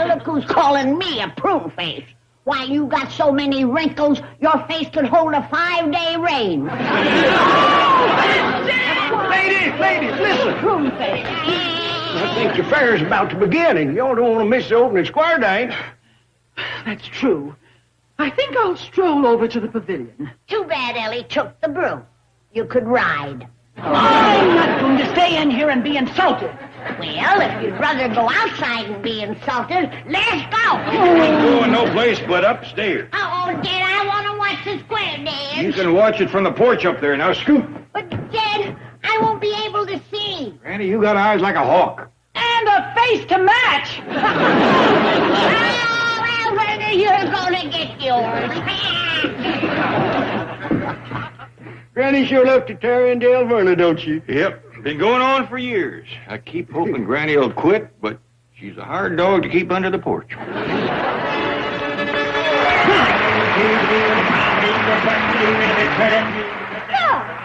Look who's calling me a prune face. Why, you got so many wrinkles, your face could hold a 5-day rain. Ladies, listen. Prune face. I think the fair's about to begin, and y'all don't want to miss the opening square dance. That's true. I think I'll stroll over to the pavilion. Too bad Ellie took the broom. You could ride. I'm not going to stay in here and be insulted. Well, if you'd rather go outside and be insulted, let's go. Ain't going no place but upstairs. Oh, Dad, I want to watch the square dance. You can watch it from the porch up there. Now scoot. But, Dad, I won't be able to see. Granny, you got eyes like a hawk. And a face to match. Well, Werner, you're going to get yours. Granny sure love to Terry and Dale Verna, don't you? Yep. Been going on for years. I keep hoping Granny will quit, but she's a hard dog to keep under the porch. So,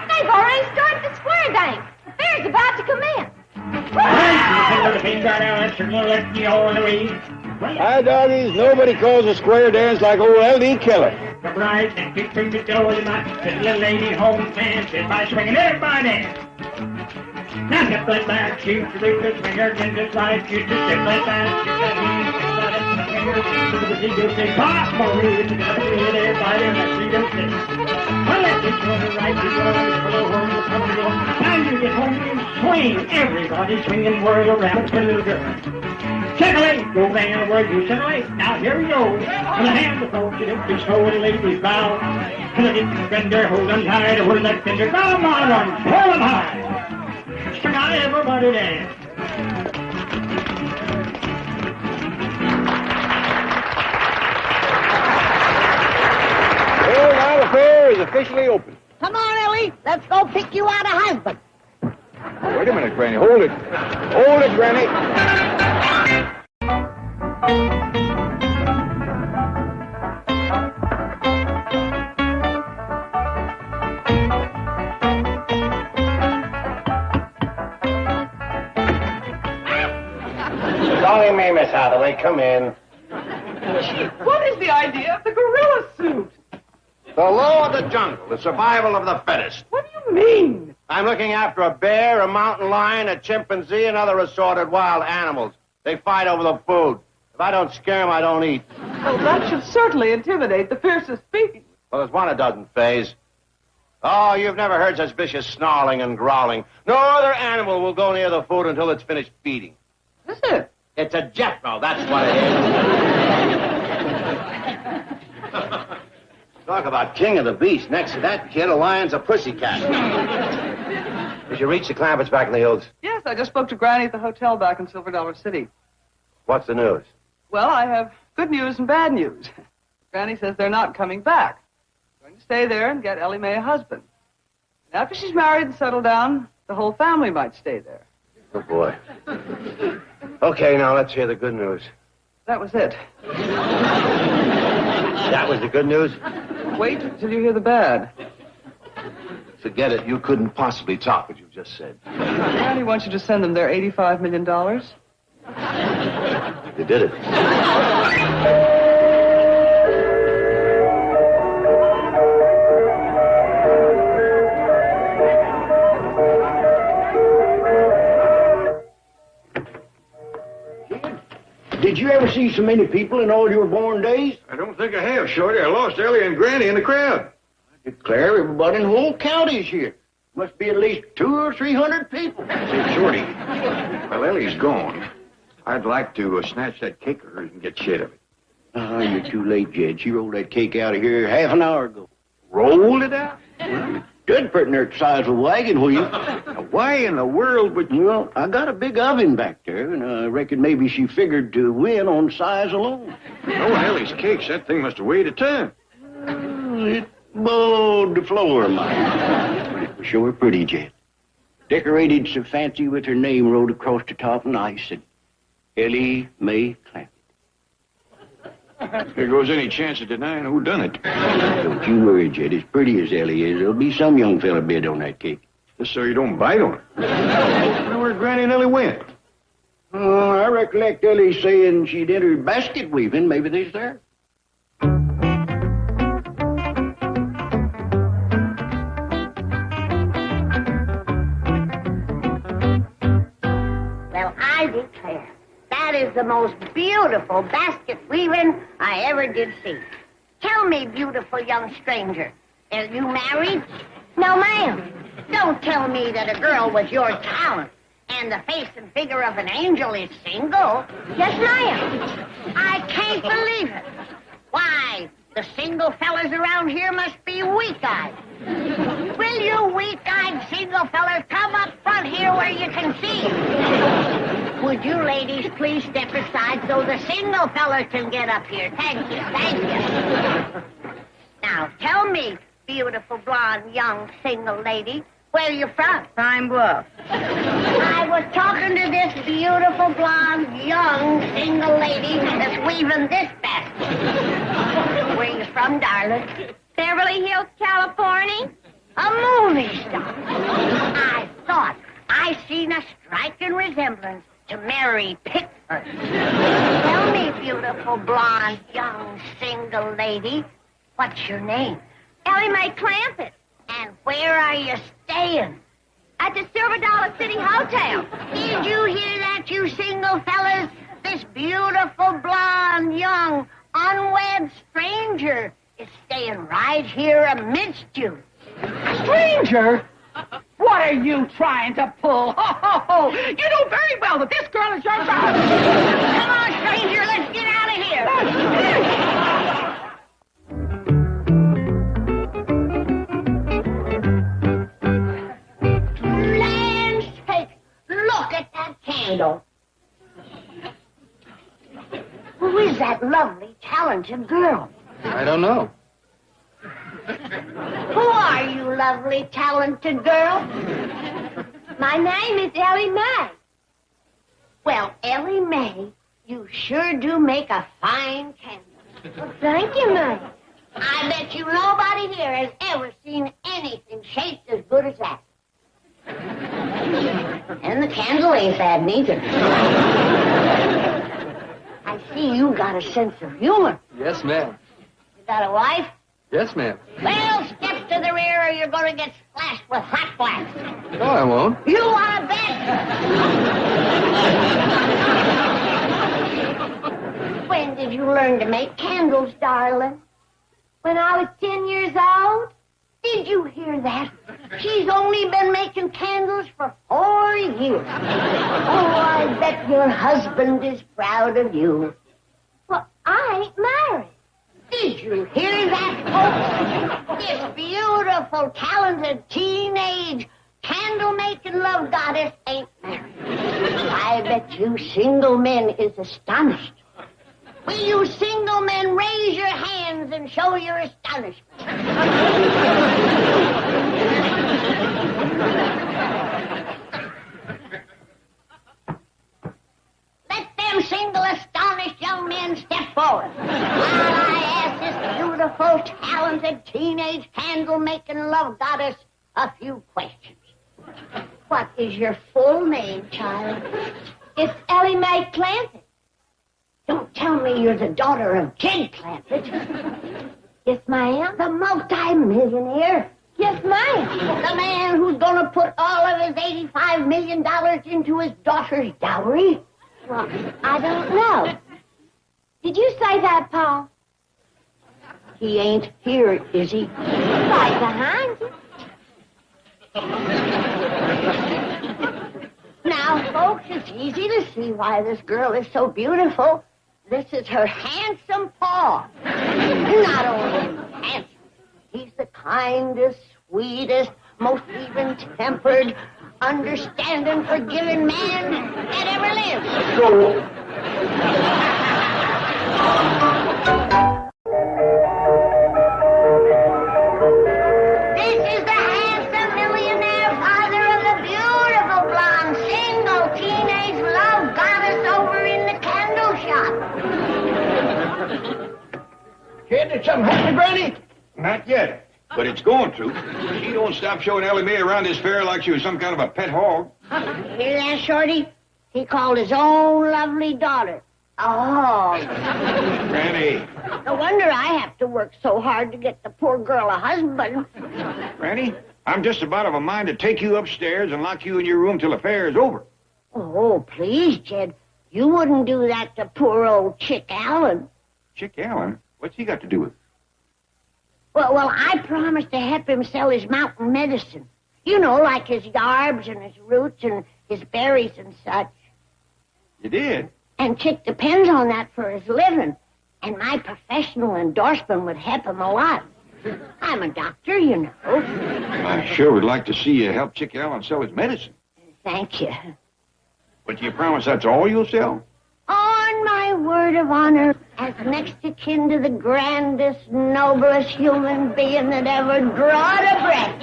they've already started the square dance. The fair's about to commence. Hi, doggies. Nobody calls a square dance like old L.D. Keller. Surprise and keep the door of the night. The little lady home dance by swinging everybody. Now step like that, shoot the roof, swinger, and just like you to step like that. Pop, Marie, everybody, and I see them sit. Well, let's get on the right, you go, now you get home and swing. Everybody swinging, whirl around for the little girl. Circulate, go bang, word you circulate. Now here we go. With a hand to hold it up, be slow and ladies bow. And the fender, hold on tight, hold that fender, come on, hold them high. So now everybody dance. Well, now the fair is officially open. Come on, Ellie. Let's go pick you out a husband. Oh, wait a minute, Granny. Hold it. Hold it, Granny. Only me, Miss Hathaway. Come in. What is the idea of the gorilla suit? The law of the jungle, the survival of the fittest. What do you mean? I'm looking after a bear, a mountain lion, a chimpanzee, and other assorted wild animals. They fight over the food. If I don't scare them, I don't eat. Well, that should certainly intimidate the fiercest beast. Well, there's one a dozen, Faze. Oh, you've never heard such vicious snarling and growling. No other animal will go near the food until it's finished feeding. Is it? It's a Jethro, that's what it is. Talk about king of the beast. Next to that kid, a lion's a pussycat. Did you reach the Clampetts back in the hills? Yes, I just spoke to Granny at the hotel back in Silver Dollar City. What's the news? Well, I have good news and bad news. Granny says they're not coming back. They're going to stay there and get Ellie Mae a husband. And after she's married and settled down, the whole family might stay there. Oh, boy. Okay, now let's hear the good news. That was it. That was the good news? Wait till you hear the bad. Forget it. You couldn't possibly top what you just said. Granny wants you to send them their $85 million. You did it. Did you ever see so many people in all your born days? I don't think I have, Shorty. I lost Ellie and Granny in the crowd. I declare everybody in the whole county is here. Must be at least 200 or 300 people. Say, Shorty, while Ellie's gone, I'd like to snatch that cake of hers and get shit of it. Oh, you're too late, Jed. She rolled that cake out of here half an hour ago. Rolled it out? Well, good putting her the size of a wagon wheel. Now, why in the world would... Well, I got a big oven back there, and I reckon maybe she figured to win on size alone. Knowing Ellie's cakes, that thing must have weighed a ton. It bowled the floor, mine. But it was sure pretty, Jed. Decorated so fancy with her name wrote across the top in ice and Ellie Mae Clampett. There goes any chance of denying who done it. Don't you worry, Jed. As pretty as Ellie is, there'll be some young fella bid on that cake. Just so you don't bite on it. I wonder where Granny and Ellie went. Oh, I recollect Ellie saying she'd entered basket weaving. Maybe they's there. Well, I declare, that is the most beautiful basket weaving I ever did see. Tell me, beautiful young stranger, are you married? No, ma'am. Don't tell me that a girl with your talent and the face and figure of an angel is single. Yes, ma'am. I can't believe it. Why, the single fellas around here must be weak-eyed. Will you weak-eyed single fellas come up front here where you can see? Would you ladies please step aside so the single fellas can get up here? Thank you, thank you. Now, tell me, beautiful blonde young single lady, where you from? Pine Bluff. I was talking to this beautiful blonde young single lady that's weaving this basket. Where you from, darling? Beverly Hills, California. A movie star. I thought I seen a striking resemblance to Mary Pickford. Tell me, beautiful blonde young single lady, what's your name? Ellie Mae Clampett. And where are you staying? At the Silver Dollar City Hotel. Did you hear that, you single fellas? This beautiful, blonde, young, unwed stranger is staying right here amidst you. Stranger? What are you trying to pull? Ho, ho, ho! You know very well that this girl is your daughter. Come on, stranger, let's get out of here. Land's sake, look at that candle. Who is that lovely, talented girl? I don't know. Who are you, lovely, talented girl? My name is Ellie Mae. Well, Ellie Mae, you sure do make a fine candle. Well, thank you, Mae. I bet you nobody here has ever seen anything shaped as good as that. And the candle ain't bad neither. I see you got a sense of humor. Yes, ma'am. You got a wife? Yes, ma'am. Well, step to the rear or you're going to get splashed with hot wax. No, I won't. You want to bet? When did you learn to make candles, darling? When I was 10 years old. Did you hear that? She's only been making candles for 4 years. Oh, I bet your husband is proud of you. Well, I ain't married. Did you hear that, folks? This beautiful, talented, teenage, candle-making love goddess ain't married. I bet you single men is astonished. Will you single men raise your hands and show your astonishment? Let them single, astonished young men step forward while I ask this beautiful, talented, teenage, candle-making love goddess a few questions. What is your full name, child? It's Ellie Mae Clampett. Don't tell me you're the daughter of Jed Clampett. Yes, ma'am. The multi-millionaire? Yes, ma'am. The man who's going to put all of his $85 million into his daughter's dowry? Well, I don't know. Did you say that, Paul? He ain't here, is he? Right behind you. Now, folks, it's easy to see why this girl is so beautiful. This is her handsome paw. Not only handsome, he's the kindest, sweetest, most even-tempered, understanding, forgiving man that ever lived. This is the handsome millionaire father of the beautiful blonde single teenage love goddess over in the candle shop. Kid, did something happen, Granny? Not yet, but it's going to. She don't stop showing Ellie Mae around this fair like she was some kind of a pet hog. Hear that, Shorty? He called his own lovely daughter a hog. Granny. No wonder I have to work so hard to get the poor girl a husband. Granny, I'm just about of a mind to take you upstairs and lock you in your room till the fair is over. Oh, please, Jed. You wouldn't do that to poor old Chick Allen. Chick Allen? What's he got to do with it? Well, I promised to help him sell his mountain medicine. You know, like his yarbs and his roots and his berries and such. You did? And Chick depends on that for his living. And my professional endorsement would help him a lot. I'm a doctor, you know. I sure would like to see you help Chick Allen sell his medicine. Thank you. But you promise that's all you'll sell? On my word of honor, as next to kin to the grandest, noblest human being that ever drawed a breath,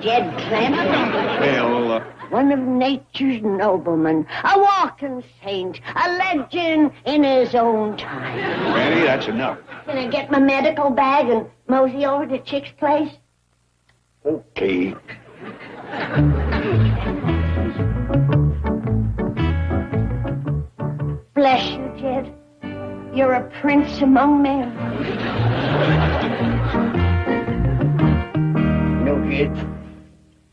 Jed Clampett. Well, One of nature's noblemen, a walking saint, a legend in his own time. Granny, that's enough. Can I get my medical bag and mosey over to Chick's place? Okay. Bless you, Jed. You're a prince among men. No, kid.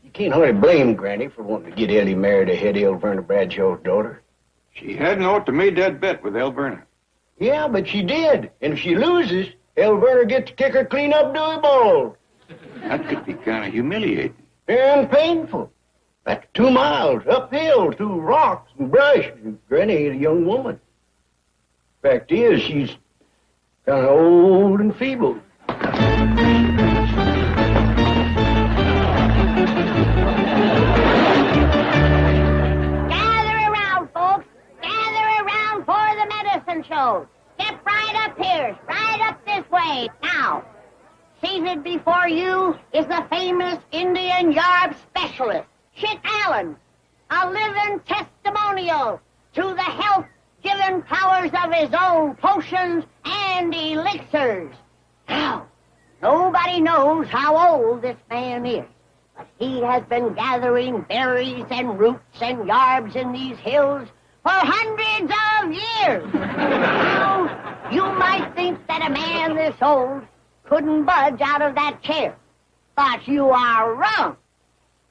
You can't hardly blame Granny for wanting to get Ellie married to head El Verna Bradshaw's daughter. She hadn't ought to made that bet with El Verna. Yeah, but she did. And if she loses, El Verna gets to kick her clean up Dewey Bald. That could be kind of humiliating. And painful. That's 2 miles uphill through rocks and brush. Granny ain't a young woman. Fact is, she's kind of old and feeble. Gather around, folks. Gather around for the medicine show. Step right up here. Right up this way. Now, seated before you is the famous Indian yarb specialist, Chick Allen, a living testimonial to the health-giving powers of his own potions and elixirs. Now, nobody knows how old this man is, but he has been gathering berries and roots and yarbs in these hills for hundreds of years. Now, you might think that a man this old couldn't budge out of that chair, but you are wrong.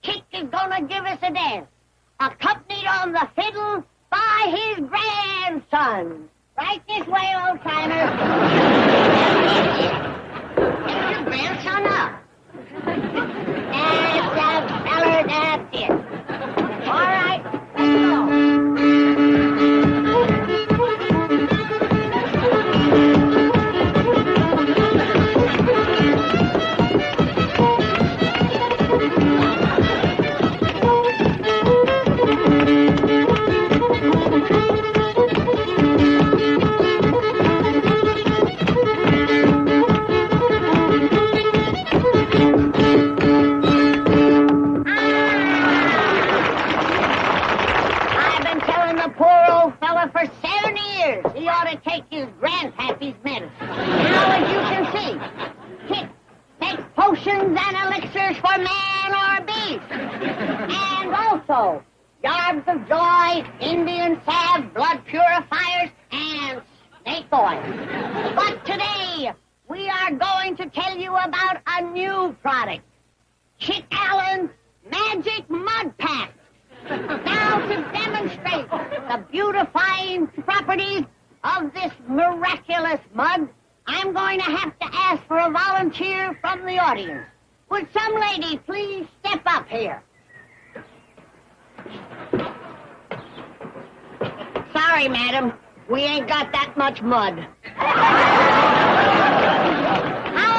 Chick is gonna give us a dance, accompanied on the fiddle by his grandson. Right this way, old timer. Get your grandson up. That's the feller, that's it. All right, let's go. For 70 years, he ought to take his grandpappy's medicine. Now, as you can see, Chick takes potions and elixirs for man or beast. And also, yarbs of joy, Indian salve, blood purifiers, and snake oil. But today, we are going to tell you about a new product, Chick Allen's Magic Mud Pack. Now, to demonstrate the beautifying properties of this miraculous mud, I'm going to have to ask for a volunteer from the audience. Would some lady please step up here? Sorry, madam. We ain't got that much mud. How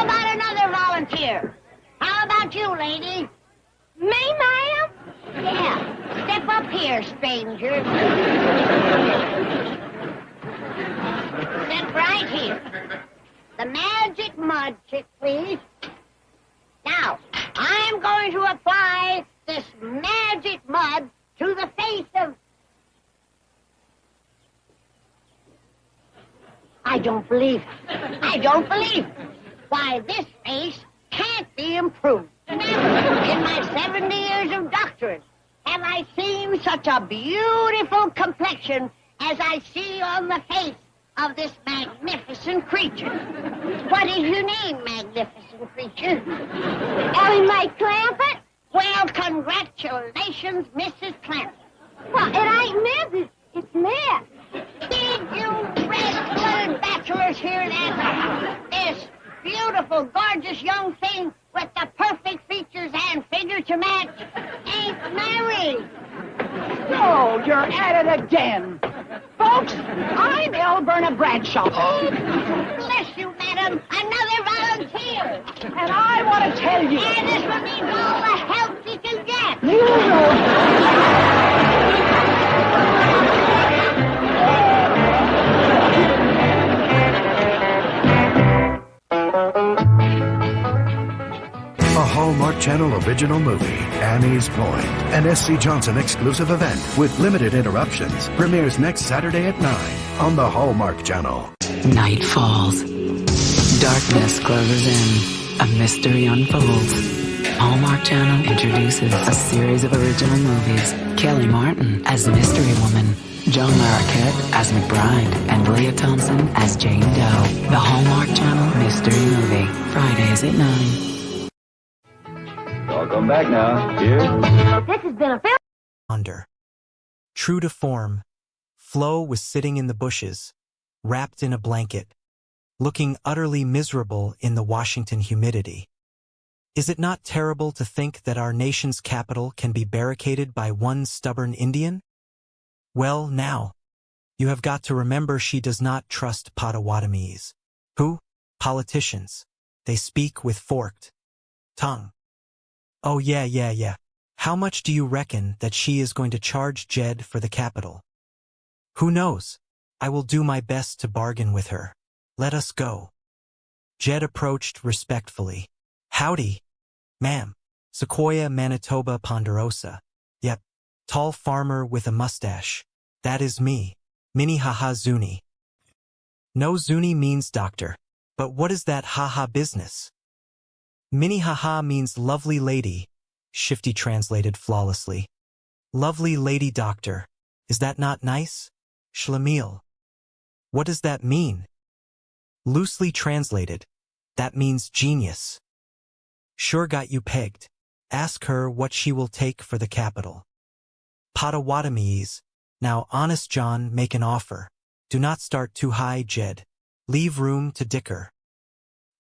about another volunteer? How about you, lady? Me, ma'am? Yeah. Step up here, stranger. Sit right here. The magic mud trick, please. Now, I'm going to apply this magic mud to the face of... I don't believe it. I don't believe it. Why, this face can't be improved. Never in my 70 years of doctorate have I seen such a beautiful complexion as I see on the face of this magnificent creature. What is your name, magnificent creature? Ellie Mae Clampett? Well, congratulations, Mrs. Clampett. Well, it ain't Mrs. It's Miss. Did you red-blooded bachelors hear that? This beautiful, gorgeous young thing with the perfect features and figure to match ain't married. Oh, you're at it again. Folks, I'm Elberna Bradshaw. Oh, bless you, madam. Another volunteer. And I want to tell you... And this one needs all the help he can get. A Hallmark Channel original movie, Annie's Point, an S.C. Johnson exclusive event with limited interruptions, premieres next Saturday at 9 on the Hallmark Channel. Night falls. Darkness closes in. A mystery unfolds. Hallmark Channel introduces a series of original movies. Kelly Martin as Mystery Woman, Joan Larroquette as McBride, and Leah Thompson as Jane Doe. The Hallmark Channel Mystery Movie, Fridays at 9. I'll come back now. Here. This has been a film. Under. True to form, Flo was sitting in the bushes, wrapped in a blanket, looking utterly miserable in the Washington humidity. Is it not terrible to think that our nation's capital can be barricaded by one stubborn Indian? Well, now, you have got to remember she does not trust Potawatomis. Who? Politicians. They speak with forked tongue. Oh, yeah. How much do you reckon that she is going to charge Jed for the capital? Who knows? I will do my best to bargain with her. Let us go. Jed approached respectfully. Howdy, ma'am. Sequoia, Manitoba, Ponderosa. Yep, tall farmer with a mustache. That is me, Minnehaha Zuni. No, Zuni means doctor. But what is that haha business? Minnehaha means lovely lady, Shifty translated flawlessly. Lovely lady doctor. Is that not nice? Schlemiel. What does that mean? Loosely translated, that means genius. Sure got you pegged. Ask her what she will take for the capital. Potawatomis. Now, honest John, make an offer. Do not start too high, Jed. Leave room to dicker.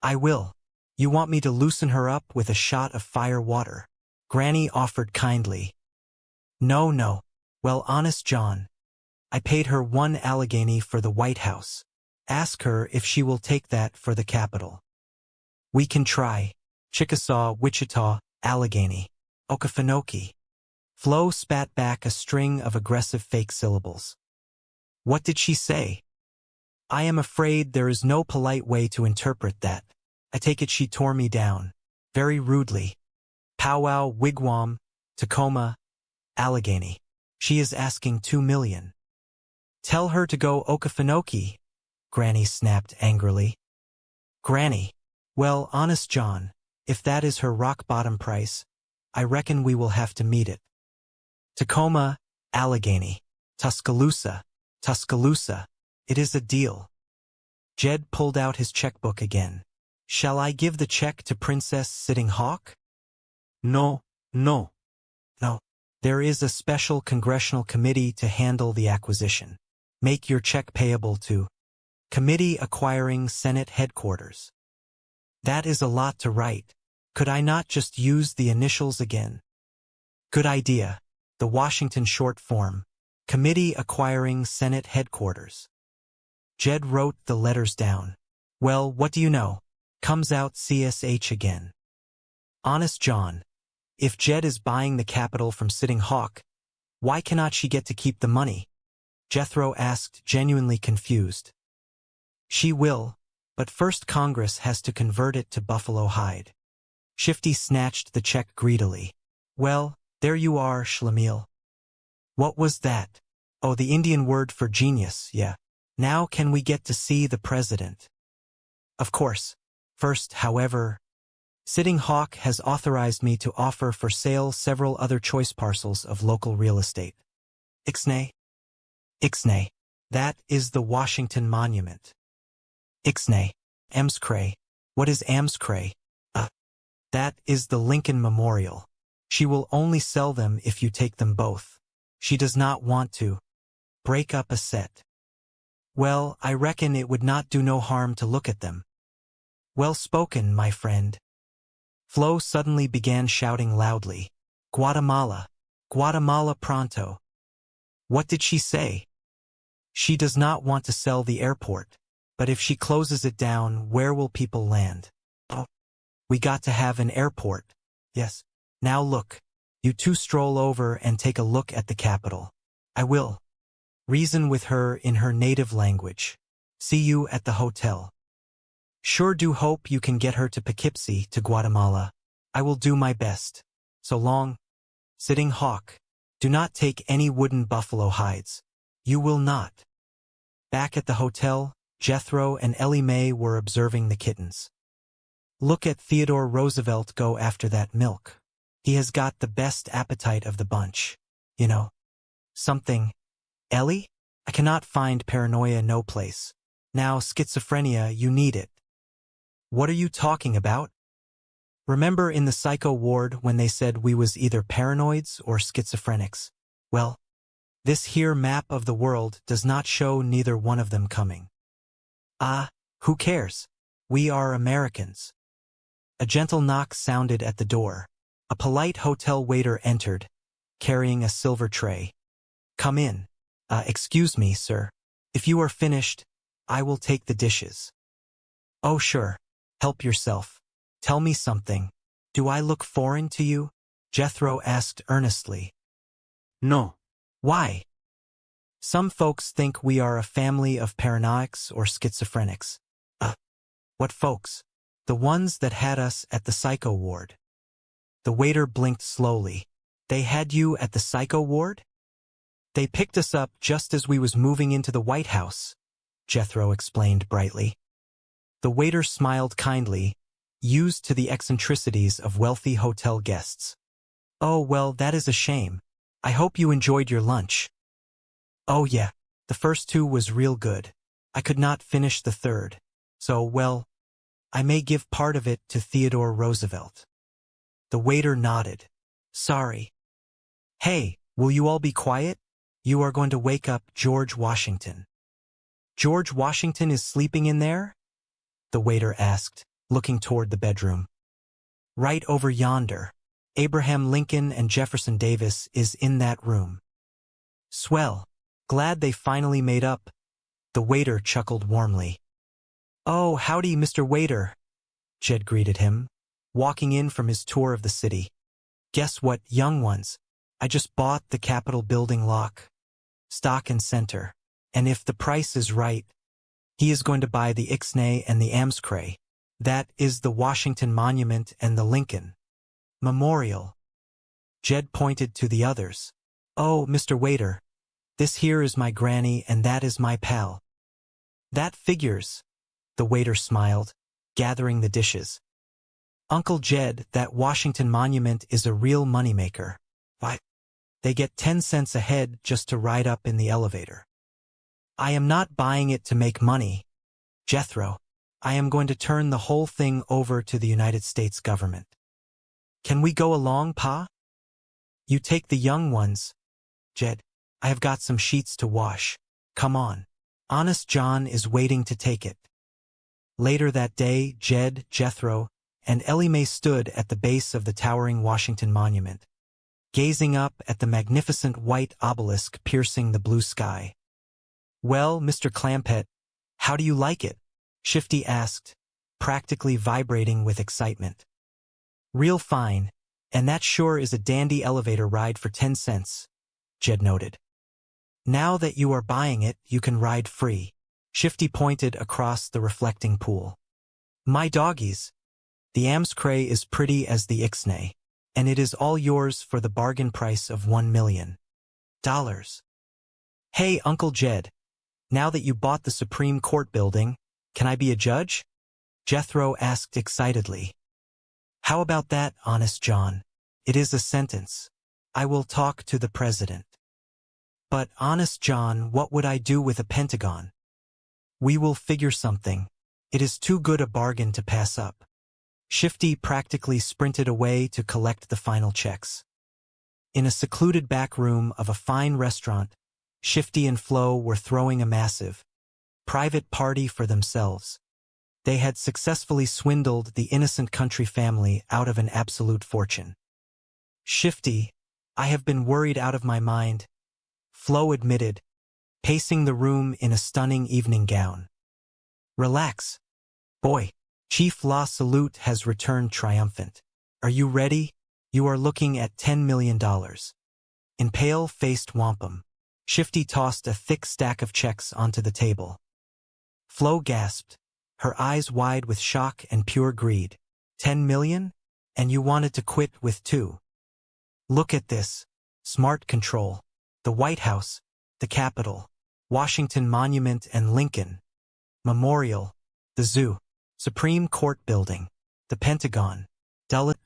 I will. You want me to loosen her up with a shot of fire water? Granny offered kindly. No. Well, honest John. I paid her 1 Allegheny for the White House. Ask her if she will take that for the capital. We can try. Chickasaw, Wichita, Allegheny. Okefenokee. Flo spat back a string of aggressive fake syllables. What did she say? I am afraid there is no polite way to interpret that. I take it she tore me down. Very rudely. Powwow, Wigwam, Tacoma, Allegheny. She is asking $2 million. Tell her to go Okefenokee, Granny snapped angrily. Granny. Well, honest John, if that is her rock-bottom price, I reckon we will have to meet it. Tacoma, Allegheny. Tuscaloosa. It is a deal. Jed pulled out his checkbook again. Shall I give the check to Princess Sitting Hawk? No. There is a special congressional committee to handle the acquisition. Make your check payable to Committee Acquiring Senate Headquarters. That is a lot to write. Could I not just use the initials again? Good idea. The Washington short form. Committee Acquiring Senate Headquarters. Jed wrote the letters down. Well, what do you know? Comes out CSH again. Honest John, if Jed is buying the capital from Sitting Hawk, why cannot she get to keep the money? Jethro asked, genuinely confused. She will, but first Congress has to convert it to buffalo hide. Shifty snatched the check greedily. Well, there you are, Schlemiel. What was that? Oh, the Indian word for genius, yeah. Now can we get to see the president? Of course. First, however, Sitting Hawk has authorized me to offer for sale several other choice parcels of local real estate. Ixnay? Ixnay. That is the Washington Monument. Ixnay. Amscray. What is Amscray? That is the Lincoln Memorial. She will only sell them if you take them both. She does not want to break up a set. Well, I reckon it would not do no harm to look at them. Well spoken, my friend. Flo suddenly began shouting loudly. Guatemala. Guatemala pronto. What did she say? She does not want to sell the airport, but if she closes it down, where will people land? Oh, we got to have an airport. Yes. Now look, you two stroll over and take a look at the capital. I will. Reason with her in her native language. See you at the hotel. Sure do hope you can get her to Poughkeepsie, to Guatemala. I will do my best. So long. Sitting Hawk. Do not take any wooden buffalo hides. You will not. Back at the hotel, Jethro and Ellie Mae were observing the kittens. Look at Theodore Roosevelt go after that milk. He has got the best appetite of the bunch. You know. Something. Ellie? I cannot find paranoia no place. Now schizophrenia, you need it. What are you talking about? Remember in the psycho ward when they said we was either paranoids or schizophrenics? Well, this here map of the world does not show neither one of them coming. Who cares? We are Americans. A gentle knock sounded at the door. A polite hotel waiter entered, carrying a silver tray. Come in. Excuse me, sir. If you are finished, I will take the dishes. Oh, sure. Help yourself. Tell me something. Do I look foreign to you? Jethro asked earnestly. No. Why? Some folks think we are a family of paranoics or schizophrenics. What folks? The ones that had us at the psycho ward. The waiter blinked slowly. They had you at the psycho ward? They picked us up just as we was moving into the White House, Jethro explained brightly. The waiter smiled kindly, used to the eccentricities of wealthy hotel guests. Oh, well, that is a shame. I hope you enjoyed your lunch. Oh, yeah, the first two was real good. I could not finish the third. So, well, I may give part of it to Theodore Roosevelt. The waiter nodded. Sorry. Hey, will you all be quiet? You are going to wake up George Washington. George Washington is sleeping in there? The waiter asked, looking toward the bedroom. Right over yonder. Abraham Lincoln and Jefferson Davis is in that room. Swell. Glad they finally made up. The waiter chuckled warmly. Oh, howdy, Mr. Waiter, Jed greeted him, walking in from his tour of the city. Guess what, young ones? I just bought the Capitol building lock, stock and center, and if the price is right, he is going to buy the Ixnay and the Amscray. That is the Washington Monument and the Lincoln Memorial. Jed pointed to the others. Oh, Mr. Waiter, this here is my granny and that is my pal. That figures, the waiter smiled, gathering the dishes. Uncle Jed, that Washington Monument is a real moneymaker. Why, they get 10 cents a head just to ride up in the elevator. I am not buying it to make money, Jethro. I am going to turn the whole thing over to the United States government. Can we go along, Pa? You take the young ones, Jed. I have got some sheets to wash. Come on. Honest John is waiting to take it. Later that day, Jed, Jethro, and Ellie Mae stood at the base of the towering Washington Monument, gazing up at the magnificent white obelisk piercing the blue sky. Well, Mr. Clampett, How do you like it? Shifty asked, practically vibrating with excitement. Real fine, and that sure is a dandy elevator ride for 10 cents, Jed noted. Now that you are buying it, you can ride free. Shifty pointed across the reflecting pool. My doggies, the Amscray is pretty as the Ixnay, and it is all yours for the bargain price of $1 million. Hey, Uncle Jed, now that you bought the Supreme Court building, can I be a judge? Jethro asked excitedly. How about that, Honest John? It is a sentence. I will talk to the president. But, Honest John, what would I do with a Pentagon? We will figure something. It is too good a bargain to pass up. Shifty practically sprinted away to collect the final checks. In a secluded back room of a fine restaurant, Shifty and Flo were throwing a massive, private party for themselves. They had successfully swindled the innocent country family out of an absolute fortune. Shifty, I have been worried out of my mind, Flo admitted, pacing the room in a stunning evening gown. Relax. Boy, Chief La Salute has returned triumphant. Are you ready? You are looking at $10 million. In pale-faced wampum, Shifty tossed a thick stack of checks onto the table. Flo gasped, her eyes wide with shock and pure greed. 10 million? And you wanted to quit with 2. Look at this. Smart control. The White House, the Capitol, Washington Monument and Lincoln Memorial, the Zoo, Supreme Court Building, the Pentagon.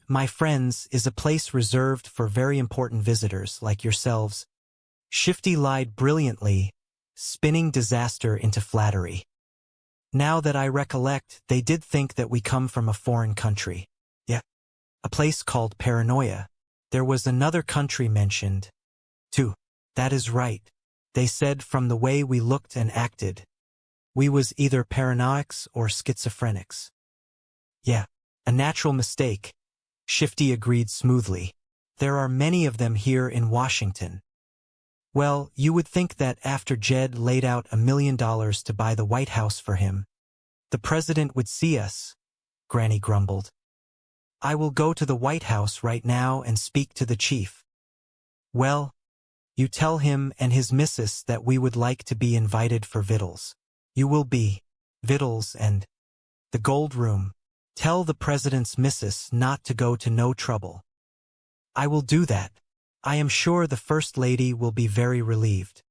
My friends, is a place reserved for very important visitors like yourselves. Shifty lied brilliantly, spinning disaster into flattery. Now that I recollect, they did think that we come from a foreign country. Yeah. A place called Paranoia. There was another country mentioned, too. That is right. They said from the way we looked and acted, we was either paranoics or schizophrenics. Yeah, a natural mistake, Shifty agreed smoothly. There are many of them here in Washington. Well, you would think that after Jed laid out $1 million to buy the White House for him, the president would see us, Granny grumbled. I will go to the White House right now and speak to the chief. Well, you tell him and his missus that we would like to be invited for victuals. You will be, victuals and the gold room. Tell the president's missus not to go to no trouble. I will do that. I am sure the First Lady will be very relieved.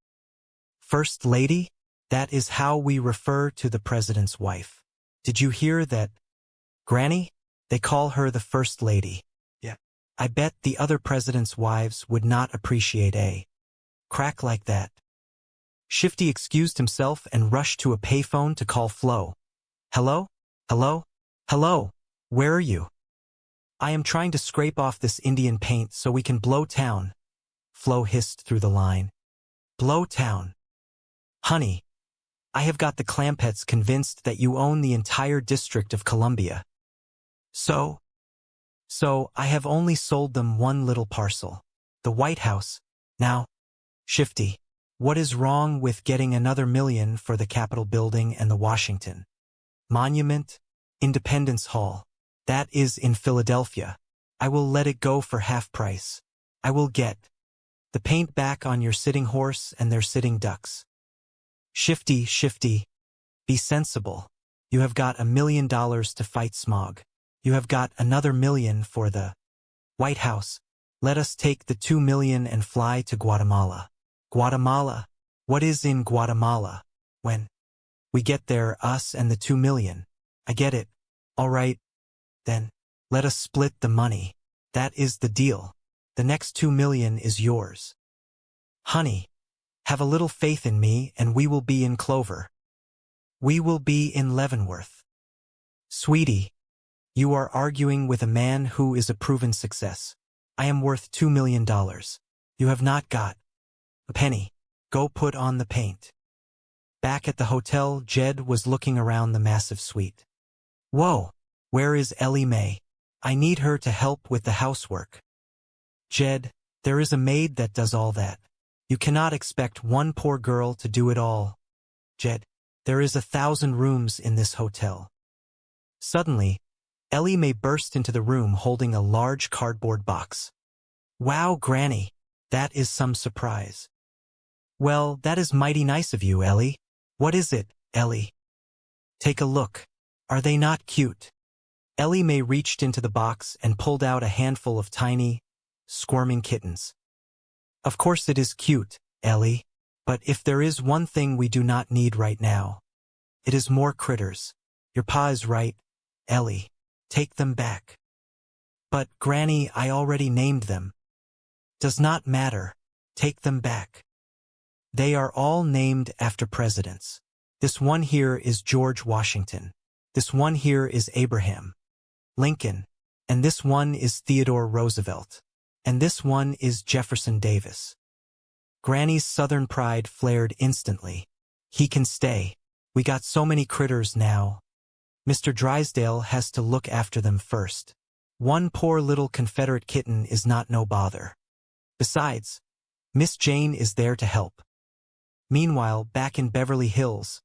First Lady? That is how we refer to the president's wife. Did you hear that? Granny? They call her the First Lady. Yeah. I bet the other president's wives would not appreciate a crack like that. Shifty excused himself and rushed to a payphone to call Flo. Hello? Hello? Hello? Where are you? I am trying to scrape off this Indian paint so we can blow town. Flo hissed through the line. Blow town. Honey, I have got the Clampetts convinced that you own the entire District of Columbia. So I have only sold them one little parcel. The White House. Now, Shifty, what is wrong with getting another $1 million for the Capitol building and the Washington Monument, Independence Hall? That is in Philadelphia. I will let it go for half price. I will get the paint back on your sitting horse and their sitting ducks. Shifty, be sensible. You have got $1 million to fight smog. You have got another $1 million for the White House. Let us take the $2 million and fly to Guatemala. Guatemala? What is in Guatemala? When we get there, us and the $2 million. I get it. All right. Then, let us split the money. That is the deal. The next $2 million is yours. Honey, have a little faith in me and we will be in Clover. We will be in Leavenworth. Sweetie, you are arguing with a man who is a proven success. I am worth $2 million. You have not got a penny. Go put on the paint. Back at the hotel, Jed was looking around the massive suite. Whoa, where is Ellie Mae? I need her to help with the housework. Jed, there is a maid that does all that. You cannot expect one poor girl to do it all. Jed, There is 1,000 rooms in this hotel. Suddenly, Ellie Mae burst into the room holding a large cardboard box. Wow, Granny, that is some surprise. Well, that is mighty nice of you, Ellie. What is it, Ellie? Take a look. Are they not cute? Ellie Mae reached into the box and pulled out a handful of tiny, squirming kittens. Of course it is cute, Ellie, but if there is one thing we do not need right now, it is more critters. Your pa is right, Ellie. Take them back. But, Granny, I already named them. Does not matter. Take them back. They are all named after presidents. This one here is George Washington. This one here is Abraham Lincoln. And this one is Theodore Roosevelt. And this one is Jefferson Davis. Granny's Southern pride flared instantly. He can stay. We got so many critters now. Mr. Drysdale has to look after them first. One poor little Confederate kitten is not no bother. Besides, Miss Jane is there to help. Meanwhile, back in Beverly Hills,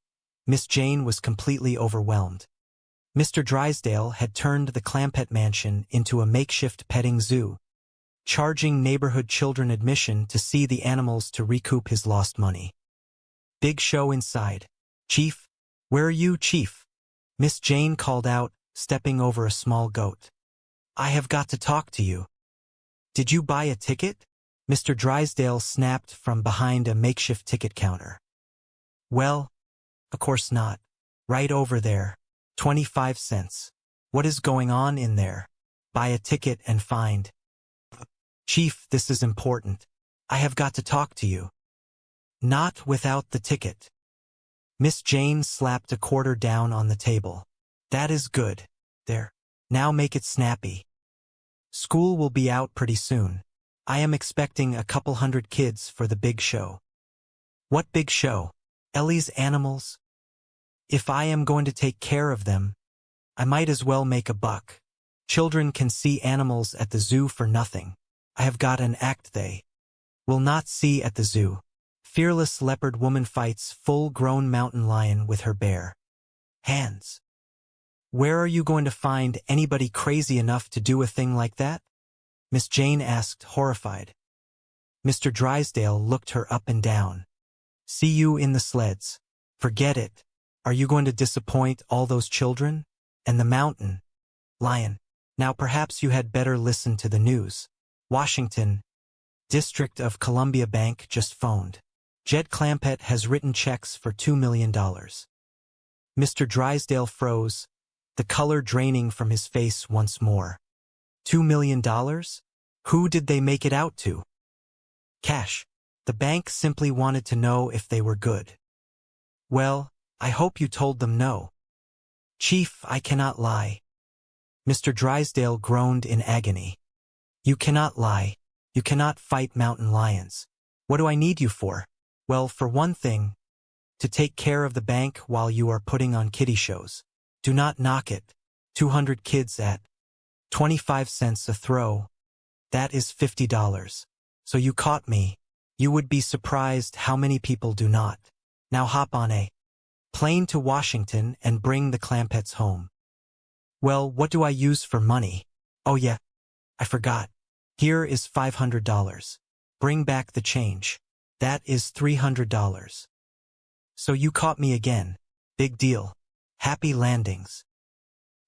Miss Jane was completely overwhelmed. Mr. Drysdale had turned the Clampett mansion into a makeshift petting zoo, charging neighborhood children admission to see the animals to recoup his lost money. Big show inside. Chief, where are you, Chief? Miss Jane called out, stepping over a small goat. I have got to talk to you. Did you buy a ticket? Mr. Drysdale snapped from behind a makeshift ticket counter. Well, of course not. Right over there. 25 cents. What is going on in there? Buy a ticket and find. Chief, this is important. I have got to talk to you. Not without the ticket. Miss Jane slapped a quarter down on the table. That is good. There. Now make it snappy. School will be out pretty soon. I am expecting a couple hundred kids for the big show. What big show? Ellie's animals? If I am going to take care of them, I might as well make a buck. Children can see animals at the zoo for nothing. I have got an act they will not see at the zoo. Fearless leopard woman fights full-grown mountain lion with her bare hands. Where are you going to find anybody crazy enough to do a thing like that? Miss Jane asked, horrified. Mr. Drysdale looked her up and down. See you in the sleds. Forget it. Are you going to disappoint all those children? And the mountain lion. Now perhaps you had better listen to the news. Washington, District of Columbia Bank just phoned. Jed Clampett has written checks for $2 million. Mr. Drysdale froze, the color draining from his face once more. $2 million? Who did they make it out to? Cash. The bank simply wanted to know if they were good. Well, I hope you told them no. Chief, I cannot lie. Mr. Drysdale groaned in agony. You cannot lie. You cannot fight mountain lions. What do I need you for? Well, for one thing, to take care of the bank while you are putting on kiddie shows. Do not knock it. 200 kids at 25 cents a throw. That is $50. So you caught me. You would be surprised how many people do not. Now hop on a plane to Washington and bring the Clampetts home. Well, what do I use for money? Oh yeah, I forgot. Here is $500. Bring back the change. That is $300. So you caught me again. Big deal. Happy landings.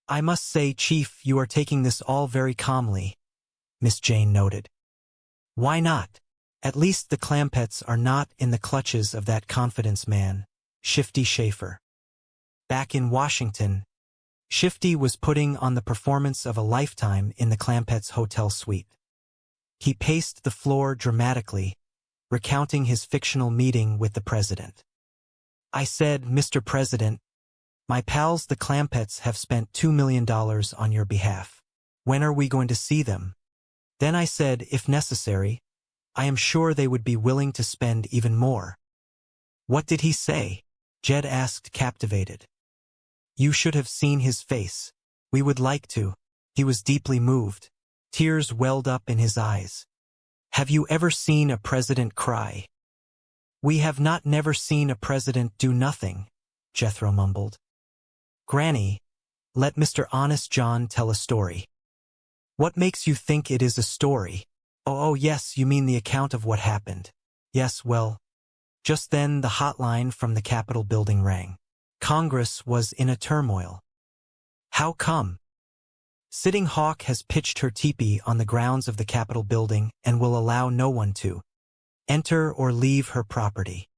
I must say, Chief, you are taking this all very calmly, Miss Jane noted. Why not? At least the Clampetts are not in the clutches of that confidence man, Shifty Schaefer. Back in Washington, Shifty was putting on the performance of a lifetime in the Clampetts' hotel suite. He paced the floor dramatically, recounting his fictional meeting with the president. I said, Mr. President, my pals the Clampetts have spent $2 million on your behalf. When are we going to see them? Then I said, if necessary, I am sure they would be willing to spend even more. What did he say? Jed asked, captivated. You should have seen his face. We would like to. He was deeply moved. Tears welled up in his eyes. Have you ever seen a president cry? We have not never seen a president do nothing. Jethro mumbled. Granny, let Mr. Honest John tell a story. What makes you think it is a story? Oh, yes, you mean the account of what happened. Yes, well, just then the hotline from the Capitol building rang. Congress was in a turmoil. How come? Sitting Hawk has pitched her teepee on the grounds of the Capitol building and will allow no one to enter or leave her property.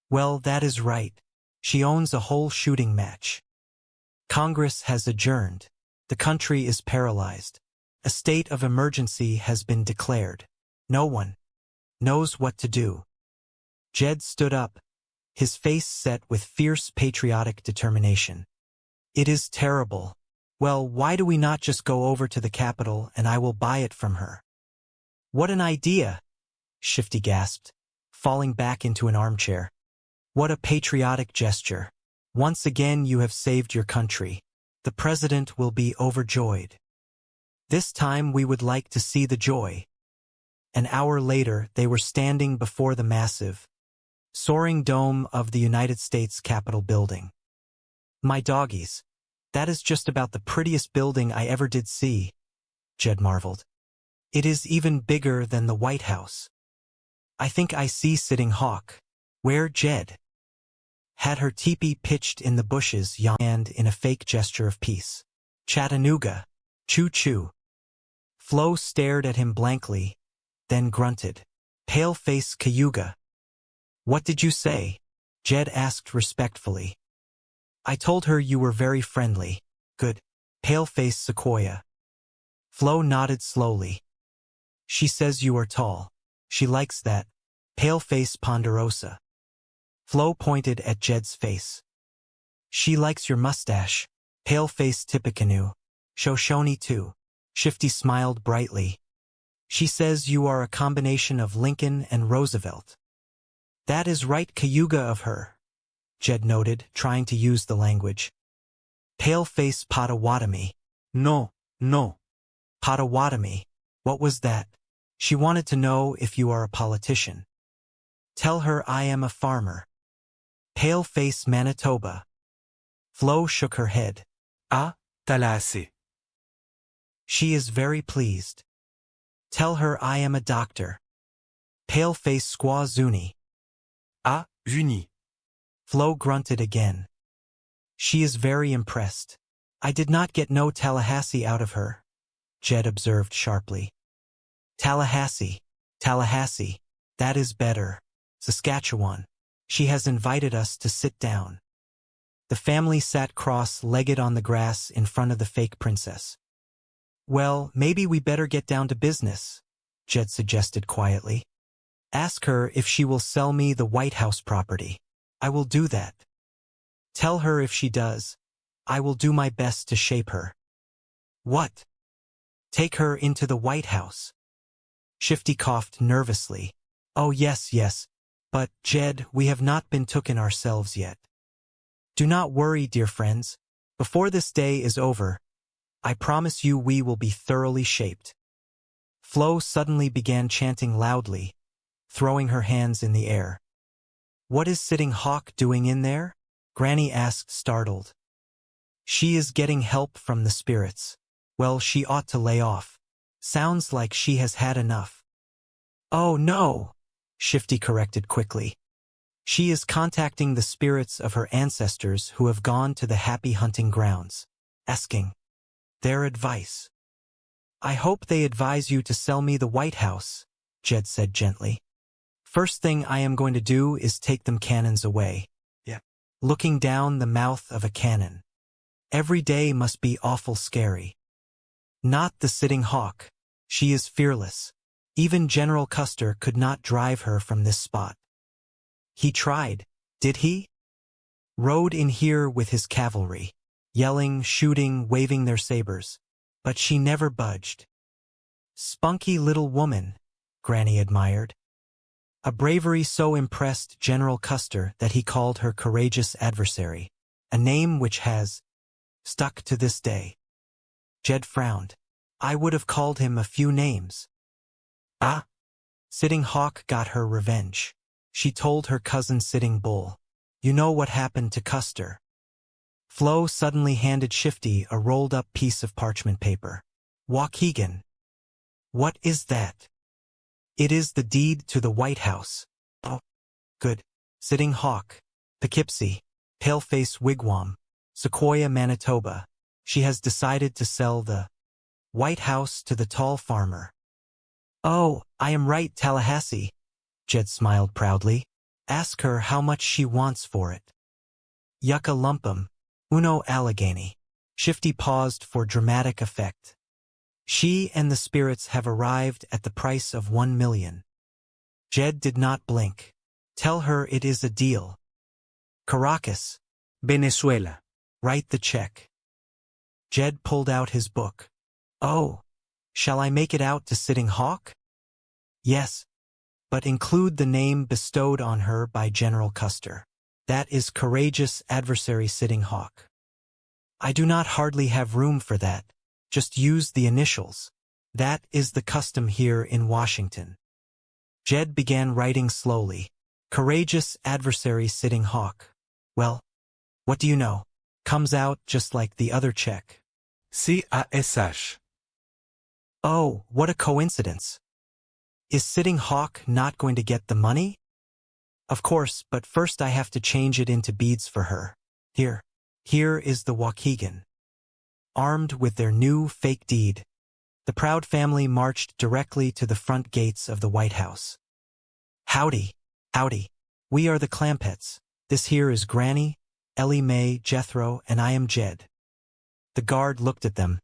Well, that is right. She owns a whole shooting match. Congress has adjourned. The country is paralyzed. A state of emergency has been declared. No one knows what to do. Jed stood up, his face set with fierce patriotic determination. It is terrible. Well, why do we not just go over to the Capitol and I will buy it from her? What an idea, Shifty gasped, falling back into an armchair. What a patriotic gesture. Once again you have saved your country. The president will be overjoyed. This time we would like to see the joy. An hour later they were standing before the massive, soaring dome of the United States Capitol building. My doggies, that is just about the prettiest building I ever did see, Jed marveled. It is even bigger than the White House. I think I see Sitting Hawk. Where, Jed? Had her teepee pitched in the bushes and in a fake gesture of peace. Chattanooga. Choo-choo. Flo stared at him blankly, then grunted. Pale-face Cayuga. What did you say? Jed asked respectfully. I told her you were very friendly. Good. Pale-face Sequoia. Flo nodded slowly. She says you are tall. She likes that. Pale-face Ponderosa. Flo pointed at Jed's face. She likes your mustache. Pale-face Tippecanoe. Shoshone too. Shifty smiled brightly. She says you are a combination of Lincoln and Roosevelt. That is right, Cayuga of her, Jed noted, trying to use the language. Pale-face Potawatomi. No. Potawatomi. What was that? She wanted to know if you are a politician. Tell her I am a farmer. Pale-face Manitoba. Flo shook her head. Ah, Tallahassee. She is very pleased. Tell her I am a doctor. Pale-face Squaw Zuni. Ah, Juni. Flo grunted again. She is very impressed. I did not get no Tallahassee out of her, Jed observed sharply. Tallahassee. That is better. Saskatchewan. She has invited us to sit down. The family sat cross-legged on the grass in front of the fake princess. Well, maybe we better get down to business, Jed suggested quietly. Ask her if she will sell me the White House property. I will do that. Tell her if she does, I will do my best to shape her. What? Take her into the White House. Shifty coughed nervously. Oh, yes. But, Jed, we have not been tooken ourselves yet. Do not worry, dear friends. Before this day is over, I promise you we will be thoroughly shaped. Flo suddenly began chanting loudly, throwing her hands in the air. What is Sitting Hawk doing in there? Granny asked, startled. She is getting help from the spirits. Well, she ought to lay off. Sounds like she has had enough. Oh, no, Shifty corrected quickly. She is contacting the spirits of her ancestors who have gone to the happy hunting grounds, asking their advice. I hope they advise you to sell me the White House, Jed said gently. First thing I am going to do is take them cannons away. Yeah. Looking down the mouth of a cannon. Every day must be awful scary. Not the Sitting Hawk. She is fearless. Even General Custer could not drive her from this spot. He tried, did he? Rode in here with his cavalry, yelling, shooting, waving their sabers. But she never budged. Spunky little woman, Granny admired. A bravery so impressed General Custer that he called her courageous adversary, a name which has stuck to this day. Jed frowned. I would have called him a few names. Ah! Sitting Hawk got her revenge. She told her cousin Sitting Bull. You know what happened to Custer. Flo suddenly handed Shifty a rolled-up piece of parchment paper. Waukegan. What is that? It is the deed to the White House. Oh, good. Sitting Hawk, Poughkeepsie, Paleface Wigwam, Sequoia, Manitoba. She has decided to sell the White House to the tall farmer. Oh, I am right, Tallahassee. Jed smiled proudly. Ask her how much she wants for it. Yucca lumpum, uno Allegheny. Shifty paused for dramatic effect. She and the spirits have arrived at the price of $1 million. Jed did not blink. Tell her it is a deal. Caracas, Venezuela. Write the check. Jed pulled out his book. Oh, shall I make it out to Sitting Hawk? Yes, but include the name bestowed on her by General Custer. That is courageous adversary Sitting Hawk. I do not hardly have room for that. Just use the initials. That is the custom here in Washington. Jed began writing slowly. Courageous adversary Sitting Hawk. Well, what do you know? Comes out just like the other check. CASH. Oh, what a coincidence. Is Sitting Hawk not going to get the money? Of course, but first I have to change it into beads for her. Here is the Waukegan. Armed with their new fake deed, the proud family marched directly to the front gates of the White House. Howdy, howdy. We are the Clampetts. This here is Granny, Ellie Mae, Jethro, and I am Jed. The guard looked at them,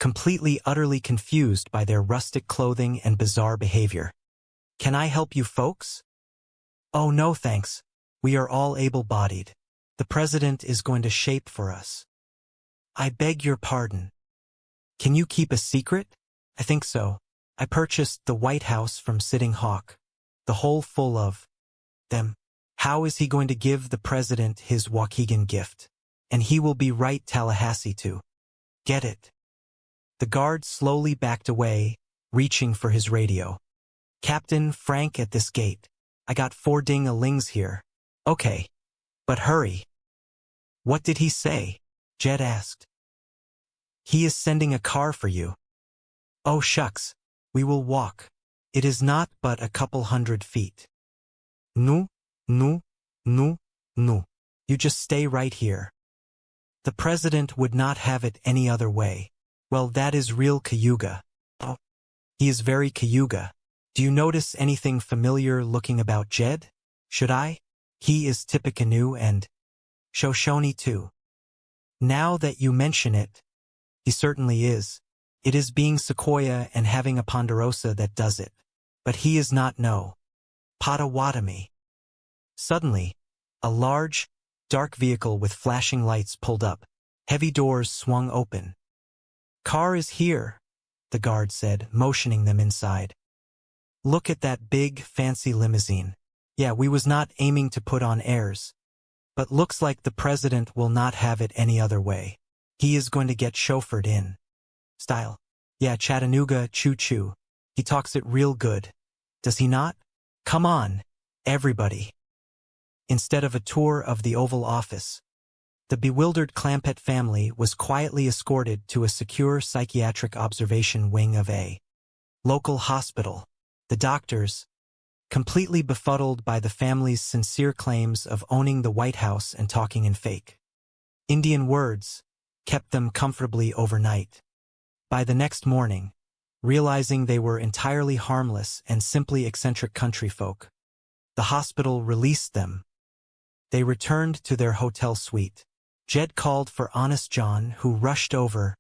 completely utterly confused by their rustic clothing and bizarre behavior. Can I help you folks? Oh no thanks. We are all able-bodied. The president is going to shape for us. I beg your pardon. Can you keep a secret? I think so. I purchased the White House from Sitting Hawk. The hole full of them. How is he going to give the president his Waukegan gift? And he will be right Tallahassee too. Get it? The guard slowly backed away, reaching for his radio. Captain Frank at this gate. I got 4 ding-a-lings here. Okay. But hurry. What did he say? Jed asked. He is sending a car for you. Oh shucks. We will walk. It is not but a couple 100 feet. No. You just stay right here. The president would not have it any other way. Well, that is real Cayuga. Oh, he is very Cayuga. Do you notice anything familiar looking about Jed? Should I? He is Tippecanoe and Shoshone too. Now that you mention it, he certainly is. It is being Sequoia and having a Ponderosa that does it. But he is not no. Potawatomi. Suddenly, a large, dark vehicle with flashing lights pulled up. Heavy doors swung open. Car is here, the guard said, motioning them inside. Look at that big, fancy limousine. Yeah, we was not aiming to put on airs. But looks like the president will not have it any other way. He is going to get chauffeured in. Style. Yeah, Chattanooga, choo-choo. He talks it real good. Does he not? Come on, everybody. Instead of a tour of the Oval Office, the bewildered Clampett family was quietly escorted to a secure psychiatric observation wing of a local hospital. The doctors, completely befuddled by the family's sincere claims of owning the White House and talking in fake Indian words, kept them comfortably overnight. By the next morning, realizing they were entirely harmless and simply eccentric country folk, the hospital released them. They returned to their hotel suite. Jed called for Honest John, who rushed over,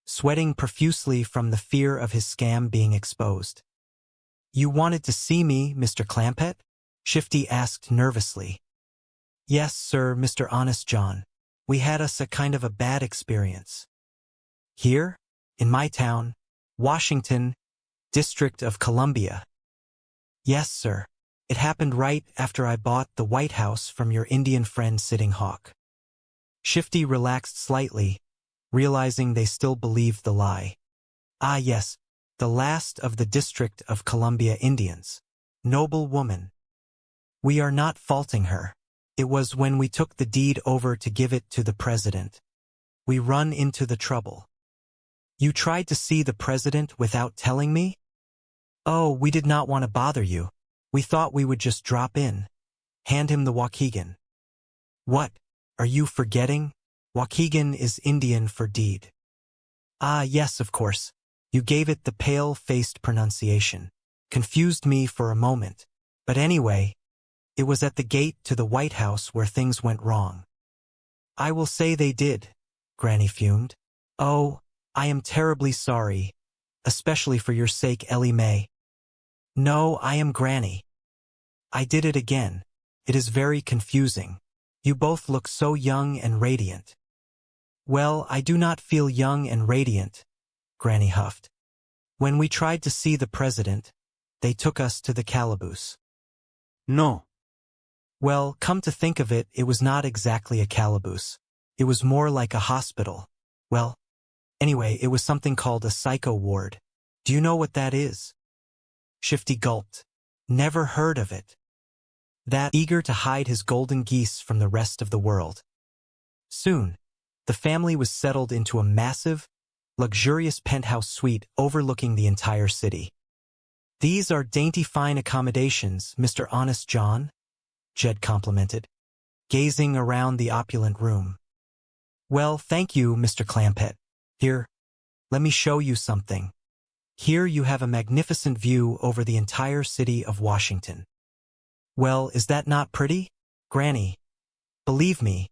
sweating profusely from the fear of his scam being exposed. You wanted to see me, Mr. Clampett? Shifty asked nervously. Yes, sir, Mr. Honest John. We had us a kind of a bad experience. Here? In my town, Washington, District of Columbia. Yes, sir. It happened right after I bought the White House from your Indian friend Sitting Hawk. Shifty relaxed slightly, realizing they still believed the lie. Ah yes, the last of the District of Columbia Indians. Noble woman. We are not faulting her. It was when we took the deed over to give it to the president. We run into the trouble. You tried to see the president without telling me? Oh, we did not want to bother you. We thought we would just drop in. Hand him the Waukegan. What? Are you forgetting? Waukegan is Indian for deed. Ah, yes, of course. You gave it the pale-faced pronunciation. Confused me for a moment. But anyway, it was at the gate to the White House where things went wrong. I will say they did, Granny fumed. Oh, I am terribly sorry, especially for your sake, Ellie Mae. No, I am Granny. I did it again. It is very confusing. You both look so young and radiant. Well, I do not feel young and radiant, Granny huffed. When we tried to see the president, they took us to the calaboose. No. Well, come to think of it, it was not exactly a calaboose. It was more like a hospital. Well, anyway, it was something called a psycho ward. Do you know what that is? Shifty gulped. Never heard of it. That, eager to hide his golden geese from the rest of the world. Soon, the family was settled into a massive, luxurious penthouse suite overlooking the entire city. These are dainty fine accommodations, Mr. Honest John, Jed complimented, gazing around the opulent room. Well, thank you, Mr. Clampett. Here, let me show you something. Here you have a magnificent view over the entire city of Washington. Well, is that not pretty? Granny, believe me,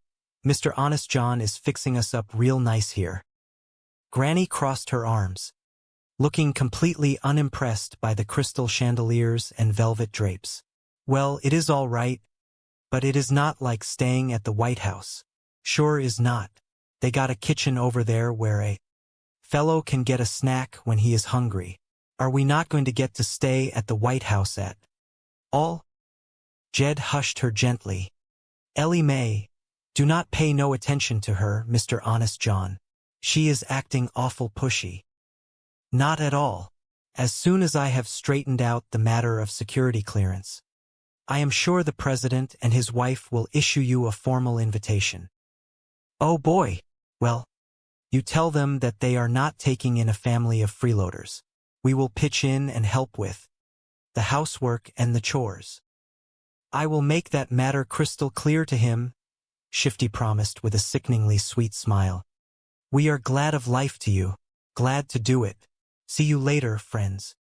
Mr. Honest John is fixing us up real nice here. Granny crossed her arms, looking completely unimpressed by the crystal chandeliers and velvet drapes. Well, it is all right, but it is not like staying at the White House. Sure is not. They got a kitchen over there where a fellow can get a snack when he is hungry. Are we not going to get to stay at the White House at all? Jed hushed her gently. Ellie Mae, do not pay no attention to her, Mr. Honest John. She is acting awful pushy. Not at all. As soon as I have straightened out the matter of security clearance, I am sure the president and his wife will issue you a formal invitation. Oh boy, well, you tell them that they are not taking in a family of freeloaders. We will pitch in and help with the housework and the chores. I will make that matter crystal clear to him, Shifty promised with a sickeningly sweet smile. We are glad of life to you, glad to do it. See you later, friends.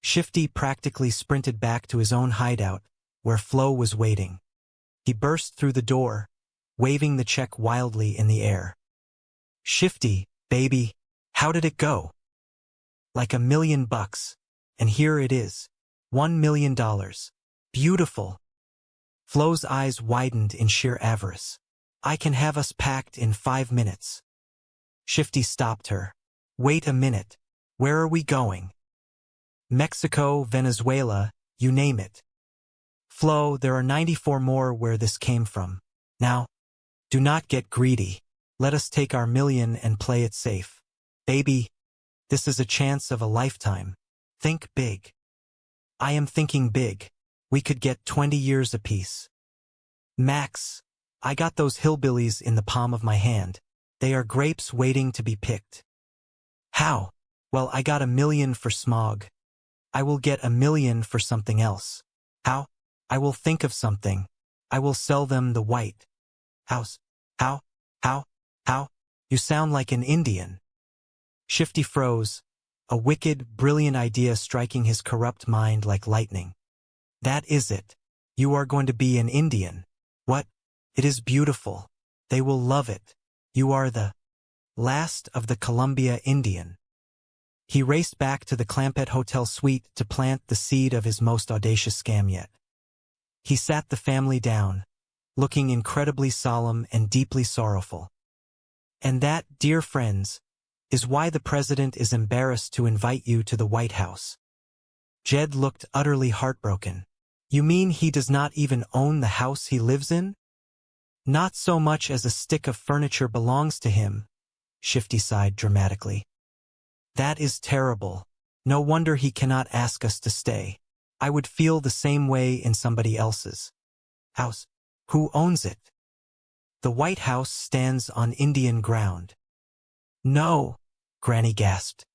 Shifty practically sprinted back to his own hideout, where Flo was waiting. He burst through the door, waving the check wildly in the air. Shifty, baby, how did it go? Like $1 million, and here it is. $1 million. Beautiful. Flo's eyes widened in sheer avarice. I can have us packed in 5 minutes. Shifty stopped her. Wait a minute. Where are we going? Mexico, Venezuela, you name it. Flo, there are 94 more where this came from. Now, do not get greedy. Let us take our $1 million and play it safe. Baby, this is a chance of a lifetime. Think big. I am thinking big. We could get 20 years apiece. Max, I got those hillbillies in the palm of my hand. They are grapes waiting to be picked. How? Well, I got $1 million for smog. I will get $1 million for something else. How? I will think of something. I will sell them the White House. How? You sound like an Indian. Shifty froze, a wicked, brilliant idea striking his corrupt mind like lightning. That is it. You are going to be an Indian. What? It is beautiful. They will love it. You are the last of the Columbia Indian. He raced back to the Clampett Hotel suite to plant the seed of his most audacious scam yet. He sat the family down, looking incredibly solemn and deeply sorrowful. And that, dear friends, is why the president is embarrassed to invite you to the White House. Jed looked utterly heartbroken. You mean he does not even own the house he lives in? Not so much as a stick of furniture belongs to him, Shifty sighed dramatically. That is terrible. No wonder he cannot ask us to stay. I would feel the same way in somebody else's house. Who owns it? The White House stands on Indian ground. No, Granny gasped.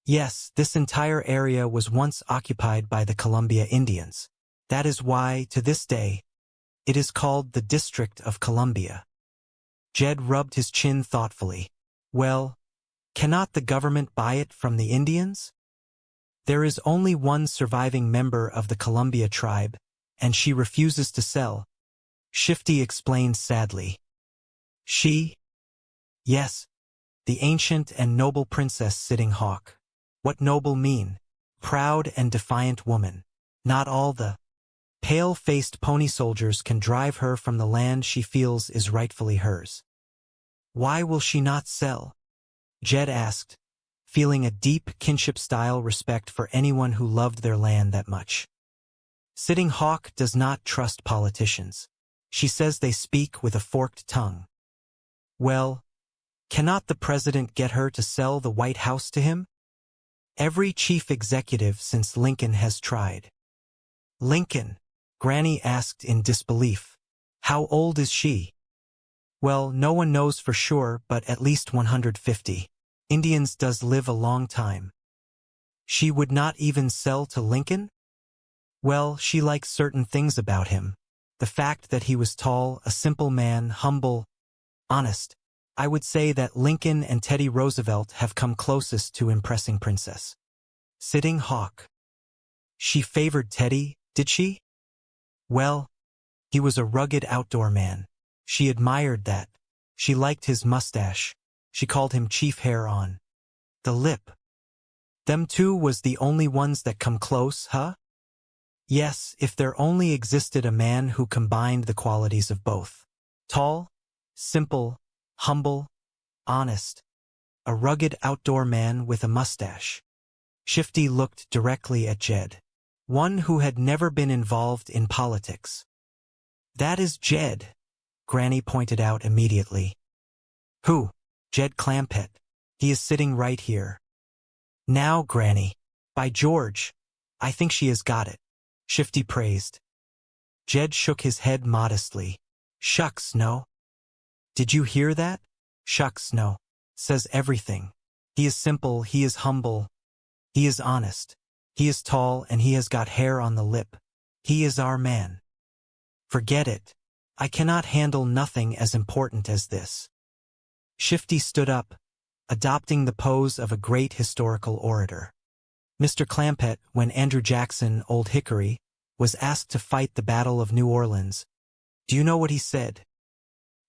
Yes, this entire area was once occupied by the Columbia Indians. That is why, to this day, it is called the District of Columbia. Jed rubbed his chin thoughtfully. Well, cannot the government buy it from the Indians? There is only one surviving member of the Columbia tribe, and she refuses to sell. Shifty explained sadly. She? Yes, the ancient and noble Princess Sitting Hawk. What noble mean? Proud and defiant woman. Not all the pale-faced pony soldiers can drive her from the land she feels is rightfully hers. Why will she not sell? Jed asked, feeling a deep kinship-style respect for anyone who loved their land that much. Sitting Hawk does not trust politicians. She says they speak with a forked tongue. Well, cannot the president get her to sell the White House to him? Every chief executive since Lincoln has tried. Lincoln? Granny asked in disbelief. How old is she? Well, no one knows for sure, but at least 150. Indians does live a long time. She would not even sell to Lincoln? Well, she likes certain things about him. The fact that he was tall, a simple man, humble, honest. I would say that Lincoln and Teddy Roosevelt have come closest to impressing Princess Sitting Hawk. She favored Teddy, did she? Well, he was a rugged outdoor man. She admired that. She liked his mustache. She called him Chief Hair on the lip. Them two was the only ones that come close, huh? Yes, if there only existed a man who combined the qualities of both. Tall, simple, humble, honest. A rugged outdoor man with a mustache. Shifty looked directly at Jed. One who had never been involved in politics. That is Jed, Granny pointed out immediately. Who? Jed Clampett. He is sitting right here. Now, Granny. By George. I think she has got it. Shifty praised. Jed shook his head modestly. Shucks, no. Did you hear that? Shucks, no. Says everything. He is simple, he is humble. He is honest. He is tall and he has got hair on the lip. He is our man. Forget it. I cannot handle nothing as important as this. Shifty stood up, adopting the pose of a great historical orator. Mr. Clampett, when Andrew Jackson, Old Hickory, was asked to fight the Battle of New Orleans, do you know what he said?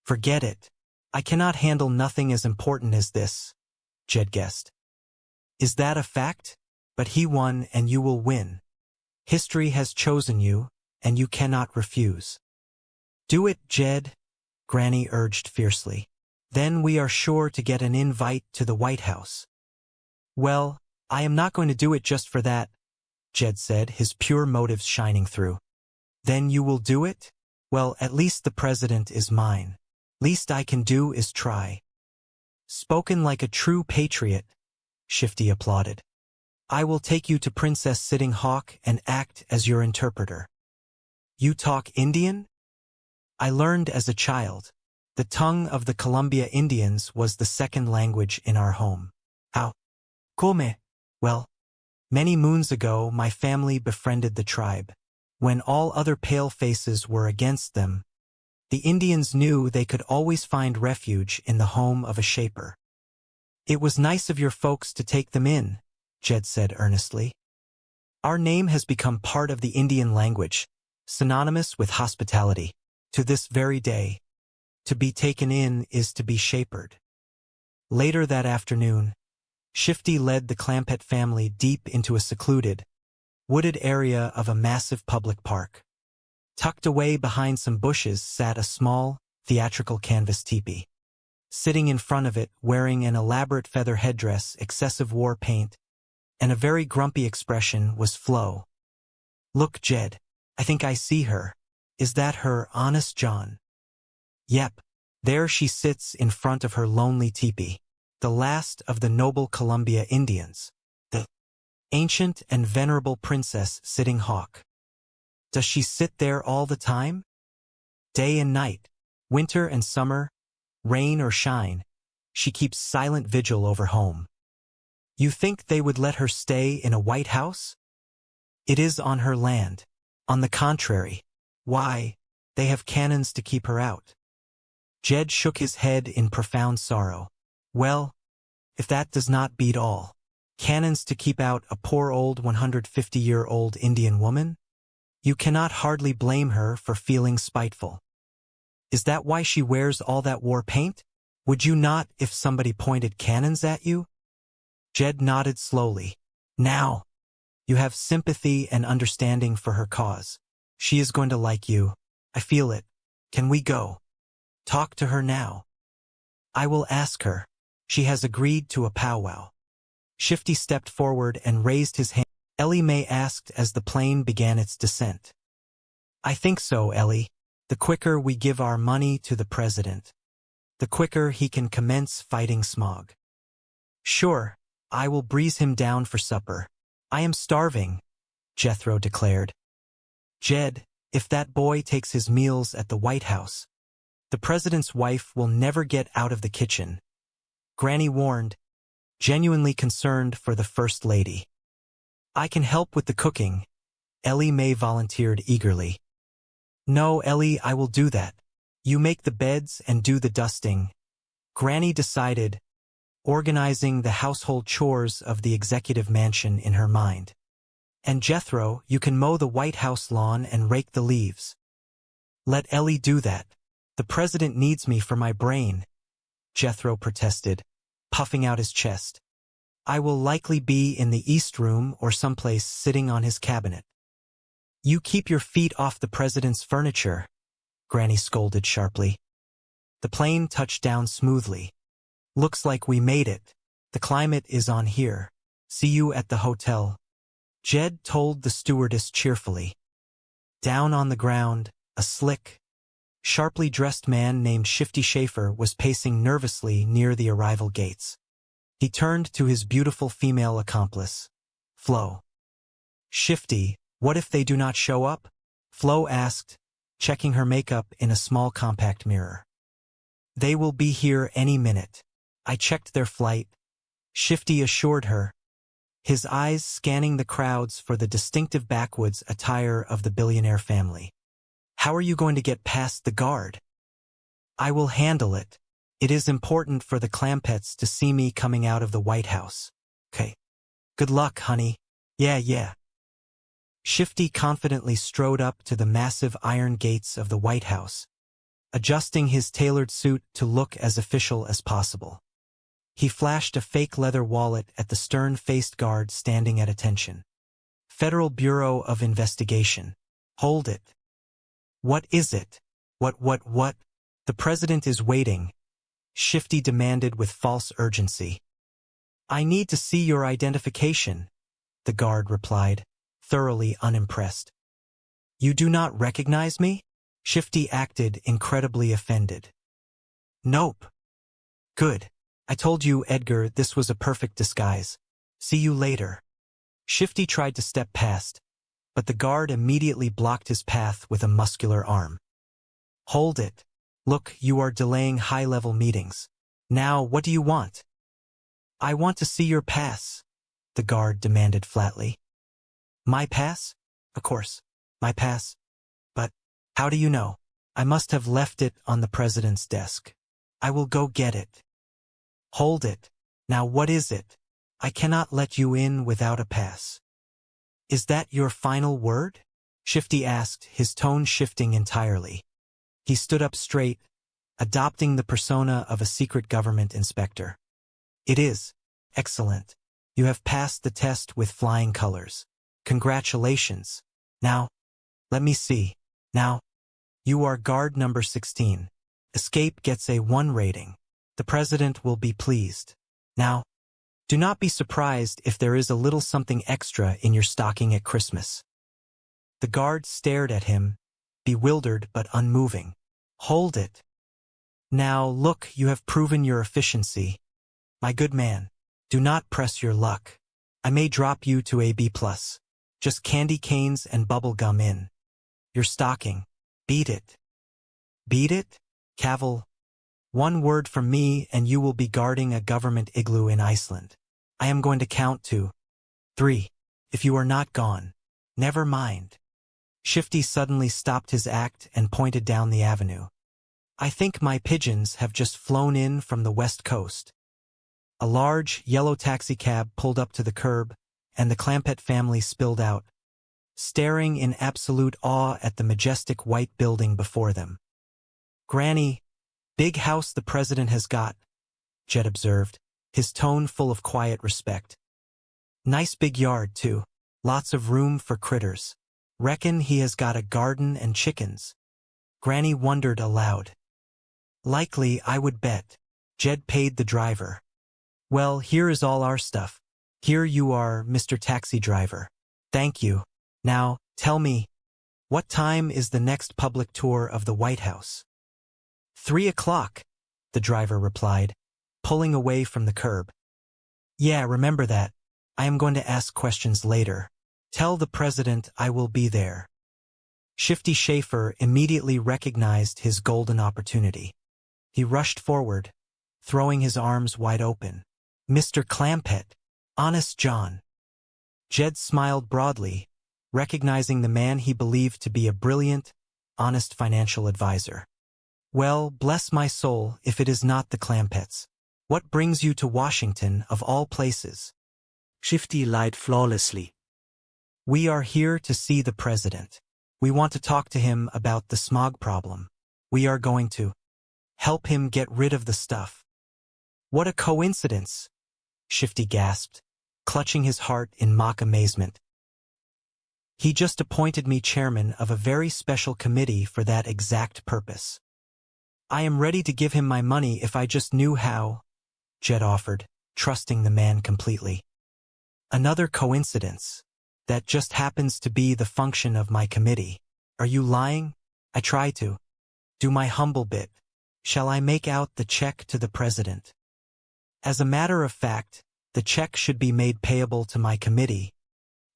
Forget it. I cannot handle nothing as important as this, Jed guessed. Is that a fact? But he won and you will win. History has chosen you, and you cannot refuse. Do it, Jed, Granny urged fiercely. Then we are sure to get an invite to the White House. Well, I am not going to do it just for that, Jed said, his pure motives shining through. Then you will do it? Well, at least the president is mine. Least I can do is try. Spoken like a true patriot, Shifty applauded. I will take you to Princess Sitting Hawk and act as your interpreter. You talk Indian? I learned as a child. The tongue of the Columbia Indians was the second language in our home. How? Come? Well, many moons ago my family befriended the tribe. When all other pale faces were against them, the Indians knew they could always find refuge in the home of a shaper. It was nice of your folks to take them in, Jed said earnestly. Our name has become part of the Indian language, synonymous with hospitality, to this very day. To be taken in is to be shapered. Later that afternoon, Shifty led the Clampett family deep into a secluded, wooded area of a massive public park. Tucked away behind some bushes sat a small, theatrical canvas teepee. Sitting in front of it, wearing an elaborate feather headdress, excessive war paint, and a very grumpy expression, was Flo. Look, Jed, I think I see her. Is that her, Honest John? Yep, there she sits in front of her lonely teepee, the last of the noble Columbia Indians, the ancient and venerable Princess Sitting Hawk. Does she sit there all the time? Day and night, winter and summer, rain or shine, she keeps silent vigil over home. You think they would let her stay in a White House? It is on her land. On the contrary, why, they have cannons to keep her out. Jed shook his head in profound sorrow. Well, if that does not beat all. Cannons to keep out a poor old 150-year-old Indian woman? You cannot hardly blame her for feeling spiteful. Is that why she wears all that war paint? Would you not if somebody pointed cannons at you? Jed nodded slowly. Now, you have sympathy and understanding for her cause. She is going to like you. I feel it. Can we go? Talk to her now. I will ask her. She has agreed to a powwow. Shifty stepped forward and raised his hand. Ellie Mae asked as the plane began its descent. I think so, Ellie. The quicker we give our money to the president, the quicker he can commence fighting smog. Sure, I will breeze him down for supper. I am starving, Jethro declared. Jed, if that boy takes his meals at the White House, the president's wife will never get out of the kitchen. Granny warned, genuinely concerned for the First Lady. I can help with the cooking, Ellie Mae volunteered eagerly. No, Ellie, I will do that. You make the beds and do the dusting. Granny decided, organizing the household chores of the executive mansion in her mind. And Jethro, you can mow the White House lawn and rake the leaves. Let Ellie do that. The president needs me for my brain, Jethro protested, puffing out his chest. I will likely be in the East Room or someplace sitting on his cabinet. You keep your feet off the president's furniture, Granny scolded sharply. The plane touched down smoothly. Looks like we made it. The climate is on here. See you at the hotel. Jed told the stewardess cheerfully. Down on the ground, a slick, sharply dressed man named Shifty Schaefer was pacing nervously near the arrival gates. He turned to his beautiful female accomplice, Flo. Shifty, what if they do not show up? Flo asked, checking her makeup in a small compact mirror. They will be here any minute. I checked their flight, Shifty assured her, his eyes scanning the crowds for the distinctive backwoods attire of the billionaire family. How are you going to get past the guard? I will handle it. It is important for the Clampetts to see me coming out of the White House. Okay. Good luck, honey. Yeah. Shifty confidently strode up to the massive iron gates of the White House, adjusting his tailored suit to look as official as possible. He flashed a fake leather wallet at the stern-faced guard standing at attention. Federal Bureau of Investigation. Hold it. What is it? What? The president is waiting, Shifty demanded with false urgency. I need to see your identification, the guard replied, thoroughly unimpressed. You do not recognize me? Shifty acted incredibly offended. Nope. Good. I told you, Edgar, this was a perfect disguise. See you later. Shifty tried to step past, but the guard immediately blocked his path with a muscular arm. Hold it. Look, you are delaying high-level meetings. Now, what do you want? I want to see your pass, the guard demanded flatly. My pass? Of course, my pass. But, how do you know? I must have left it on the president's desk. I will go get it. Hold it. Now what is it? I cannot let you in without a pass. Is that your final word? Shifty asked, his tone shifting entirely. He stood up straight, adopting the persona of a secret government inspector. It is. Excellent. You have passed the test with flying colors. Congratulations. Now, let me see. Now, you are guard number 16. Escape gets a 1 rating. The president will be pleased. Now, do not be surprised if there is a little something extra in your stocking at Christmas. The guard stared at him, bewildered but unmoving. Hold it. Now, look, you have proven your efficiency. My good man, do not press your luck. I may drop you to a B+. Just candy canes and bubble gum in. Your stocking. Beat it. Beat it? Cavil. One word from me and you will be guarding a government igloo in Iceland. I am going to count to 3. If you are not gone. Never mind. Shifty suddenly stopped his act and pointed down the avenue. I think my pigeons have just flown in from the west coast. A large, yellow taxicab pulled up to the curb, and the Clampett family spilled out, staring in absolute awe at the majestic white building before them. Granny, big house the president has got, Jed observed, his tone full of quiet respect. Nice big yard, too. Lots of room for critters. Reckon he has got a garden and chickens. Granny wondered aloud. Likely, I would bet. Jed paid the driver. Well, here is all our stuff. Here you are, Mr. Taxi Driver. Thank you. Now, tell me, what time is the next public tour of the White House? 3 o'clock, the driver replied, pulling away from the curb. Yeah, remember that. I am going to ask questions later. Tell the president I will be there. Shifty Schaefer immediately recognized his golden opportunity. He rushed forward, throwing his arms wide open. Mr. Clampett, Honest John. Jed smiled broadly, recognizing the man he believed to be a brilliant, honest financial advisor. Well, bless my soul if it is not the Clampetts. What brings you to Washington, of all places? Shifty lied flawlessly. We are here to see the president. We want to talk to him about the smog problem. We are going to help him get rid of the stuff. What a coincidence, Shifty gasped, clutching his heart in mock amazement. He just appointed me chairman of a very special committee for that exact purpose. I am ready to give him my money if I just knew how, Jed offered, trusting the man completely. Another coincidence. That just happens to be the function of my committee. Are you lying? I try to. Do my humble bit. Shall I make out the check to the president? As a matter of fact, the check should be made payable to my committee.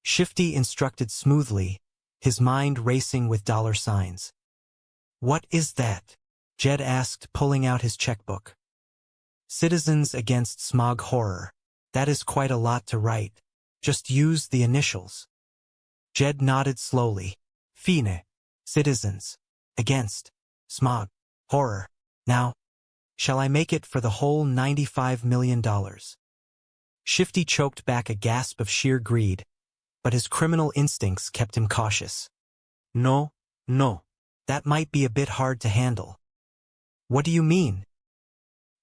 Shifty instructed smoothly, his mind racing with dollar signs. What is that? Jed asked, pulling out his checkbook. Citizens Against Smog Horror. That is quite a lot to write. Just use the initials. Jed nodded slowly. Fine. Citizens. Against. Smog. Horror. Now, shall I make it for the whole $95 million? Shifty choked back a gasp of sheer greed, but his criminal instincts kept him cautious. No, no. That might be a bit hard to handle. What do you mean?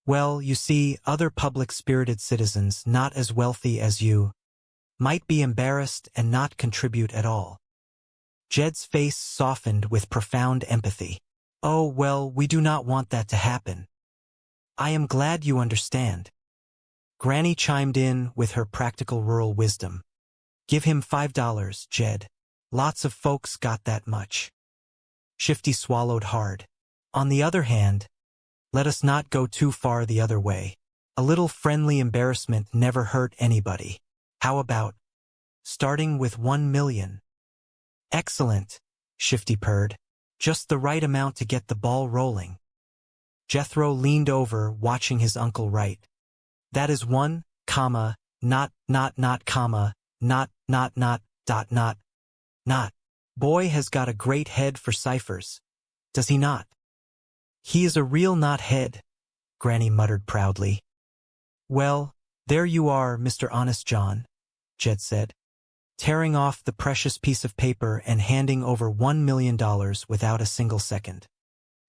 Well, you see, other public-spirited citizens not as wealthy as you might be embarrassed and not contribute at all. Jed's face softened with profound empathy. Oh, well, we do not want that to happen. I am glad you understand. Granny chimed in with her practical rural wisdom. Give him $5, Jed. Lots of folks got that much. Shifty swallowed hard. On the other hand, let us not go too far the other way. A little friendly embarrassment never hurt anybody. How about starting with 1 million? Excellent, Shifty purred. Just the right amount to get the ball rolling. Jethro leaned over, watching his uncle write. That is 1, comma, not, comma, not, not. Boy has got a great head for ciphers. Does he not? He is a real knothead, Granny muttered proudly. Well, there you are, Mr. Honest John, Jed said, tearing off the precious piece of paper and handing over $1 million without a single second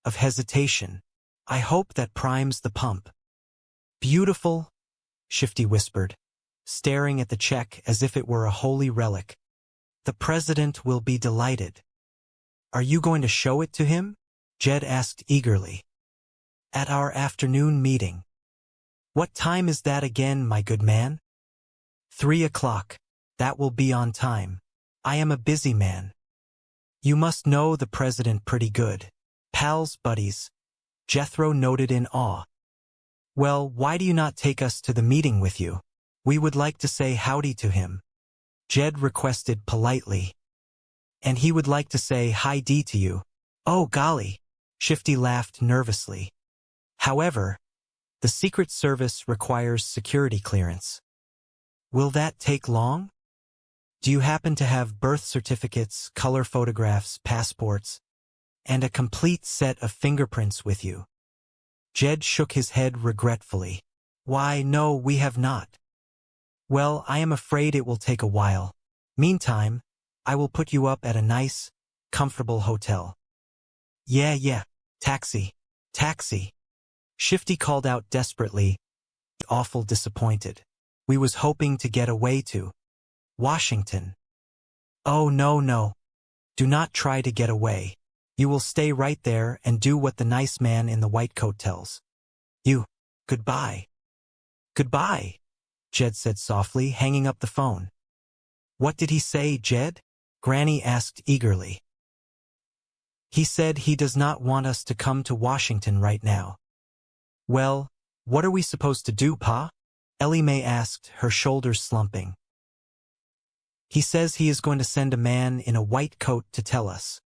of hesitation. I hope that primes the pump. Beautiful, Shifty whispered, staring at the check as if it were a holy relic. The president will be delighted. Are you going to show it to him? Jed asked eagerly. At our afternoon meeting. What time is that again, my good man? 3 o'clock. That will be on time. I am a busy man. You must know the president pretty good. Pals, buddies. Jethro noted in awe. Well, why do you not take us to the meeting with you? We would like to say howdy to him. Jed requested politely. And he would like to say hi-dee to you. Oh, golly. Shifty laughed nervously. However, the Secret Service requires security clearance. Will that take long? Do you happen to have birth certificates, color photographs, passports, and a complete set of fingerprints with you? Jed shook his head regretfully. Why, no, we have not. Well, I am afraid it will take a while. Meantime, I will put you up at a nice, comfortable hotel. Yeah, taxi, taxi. Shifty called out desperately, awful disappointed. We was hoping to get away to Washington. Oh, no. Do not try to get away. You will stay right there and do what the nice man in the white coat tells you. Goodbye. Goodbye, Jed said softly, hanging up the phone. What did he say, Jed? Granny asked eagerly. He said he does not want us to come to Washington right now. Well, what are we supposed to do, Pa? Ellie Mae asked, her shoulders slumping. He says he is going to send a man in a white coat to tell us.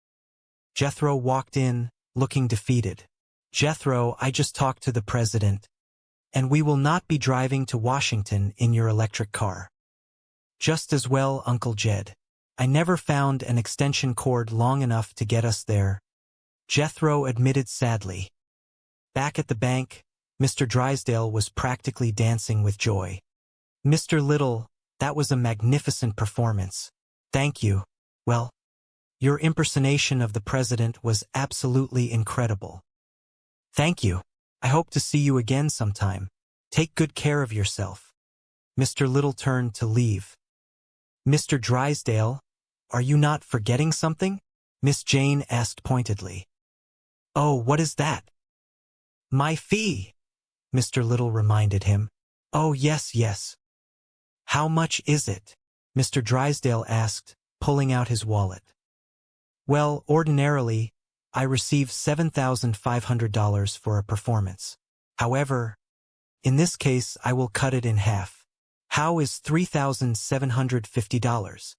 Jethro walked in, looking defeated. Jethro, I just talked to the president, and we will not be driving to Washington in your electric car. Just as well, Uncle Jed. I never found an extension cord long enough to get us there, Jethro admitted sadly. Back at the bank, Mr. Drysdale was practically dancing with joy. Mr. Little, that was a magnificent performance. Thank you. Well, your impersonation of the president was absolutely incredible. Thank you. I hope to see you again sometime. Take good care of yourself. Mr. Little turned to leave. Mr. Drysdale, are you not forgetting something? Miss Jane asked pointedly. Oh, what is that? My fee, Mr. Little reminded him. Oh, yes. How much is it? Mr. Drysdale asked, pulling out his wallet. Well, ordinarily, I receive $7,500 for a performance. However, in this case, I will cut it in half. How is $3,750?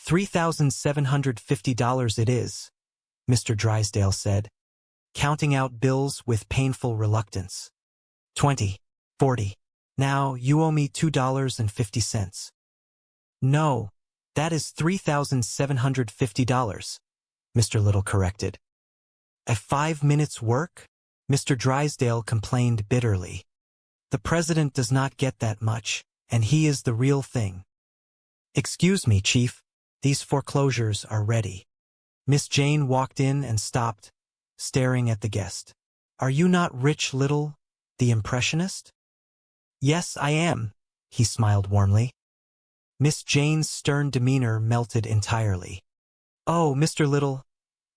$3,750 it is, Mr. Drysdale said, counting out bills with painful reluctance. 20, 40. Now, you owe me $2.50. No, that is $3,750, Mr. Little corrected. A 5 minutes' work? Mr. Drysdale complained bitterly. The president does not get that much, and he is the real thing. Excuse me, Chief, these foreclosures are ready. Miss Jane walked in and stopped, staring at the guest. Are you not Rich Little, the impressionist? Yes, I am, he smiled warmly. Miss Jane's stern demeanor melted entirely. Oh, Mr. Little,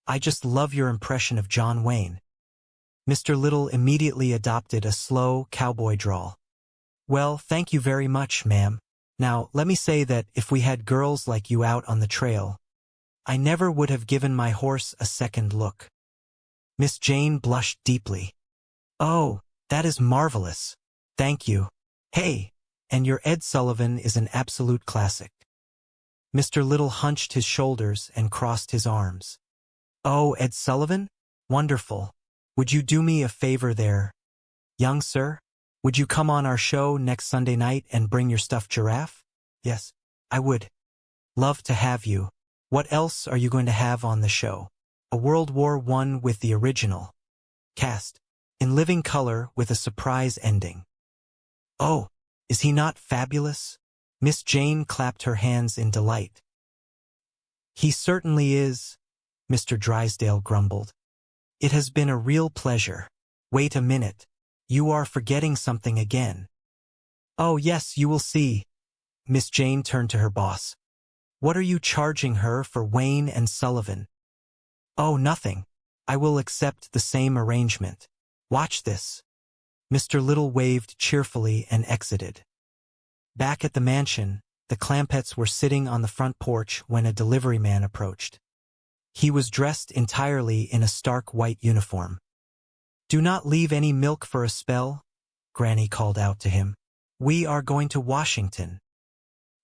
I just love your impression of John Wayne. Mr. Little immediately adopted a slow cowboy drawl. Well, thank you very much, ma'am. Now, let me say that if we had girls like you out on the trail, I never would have given my horse a second look. Miss Jane blushed deeply. Oh, that is marvelous. Thank you. Hey, and your Ed Sullivan is an absolute classic. Mr. Little hunched his shoulders and crossed his arms. Oh, Ed Sullivan? Wonderful. Would you do me a favor there, young sir? Would you come on our show next Sunday night and bring your stuffed giraffe? Yes, I would. Love to have you. What else are you going to have on the show? A World War I with the original cast, in living color with a surprise ending. Oh, is he not fabulous? Miss Jane clapped her hands in delight. He certainly is, Mr. Drysdale grumbled. It has been a real pleasure. Wait a minute. You are forgetting something again. Oh, yes, you will see. Miss Jane turned to her boss. What are you charging her for Wayne and Sullivan? Oh, nothing. I will accept the same arrangement. Watch this. Mr. Little waved cheerfully and exited. Back at the mansion, the Clampetts were sitting on the front porch when a delivery man approached. He was dressed entirely in a stark white uniform. Do not leave any milk for a spell, Granny called out to him. We are going to Washington.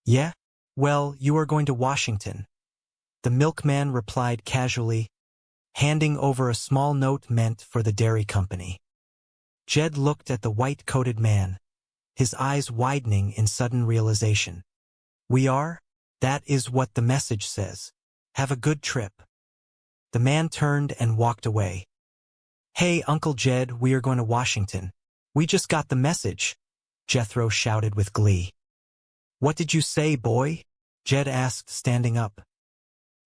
Yeah? Well, you are going to Washington. The milkman replied casually. handing over a small note meant for the dairy company. Jed looked at the white-coated man, his eyes widening in sudden realization. We are? That is what the message says. Have a good trip. The man turned and walked away. Hey, Uncle Jed, we are going to Washington. We just got the message, Jethro shouted with glee. What did you say, boy? Jed asked, standing up.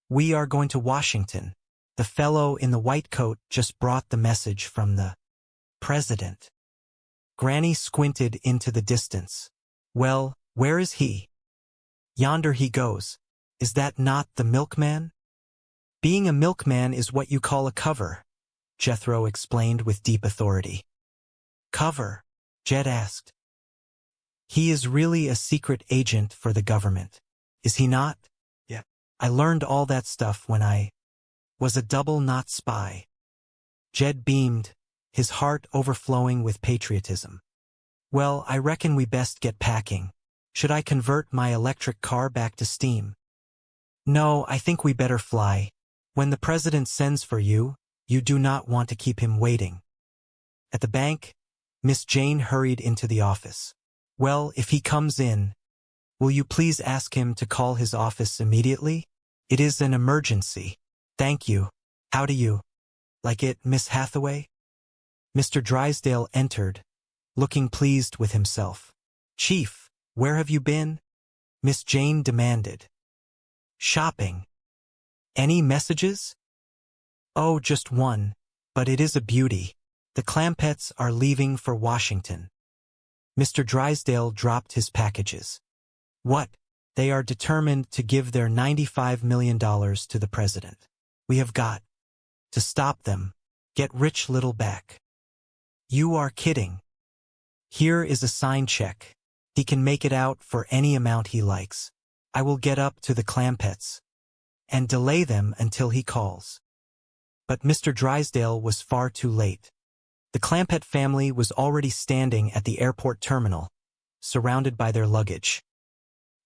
We are going to Washington. The fellow in the white coat just brought the message from the president. Granny squinted into the distance. Well, where is he? Yonder he goes. Is that not the milkman? Being a milkman is what you call a cover, Jethro explained with deep authority. Cover? Jed asked. He is really a secret agent for the government, is he not? Yeah. I learned all that stuff when I was a double-knot spy. Jed beamed, his heart overflowing with patriotism. Well, I reckon we best get packing. Should I convert my electric car back to steam? No, I think we better fly. When the president sends for you, you do not want to keep him waiting. At the bank, Miss Jane hurried into the office. Well, if he comes in, will you please ask him to call his office immediately? It is an emergency. Thank you. How do you like it, Miss Hathaway? Mr. Drysdale entered, looking pleased with himself. Chief, where have you been? Miss Jane demanded. Shopping. Any messages? Oh, just one, but it is a beauty. The Clampetts are leaving for Washington. Mr. Drysdale dropped his packages. What? They are determined to give their $95 million to the president. We have got to stop them. Get rich little back. You are kidding. Here is a signed check. He can make it out for any amount he likes. I will get up to the Clampetts and delay them until he calls. But Mr. Drysdale was far too late. The Clampett family was already standing at the airport terminal, surrounded by their luggage.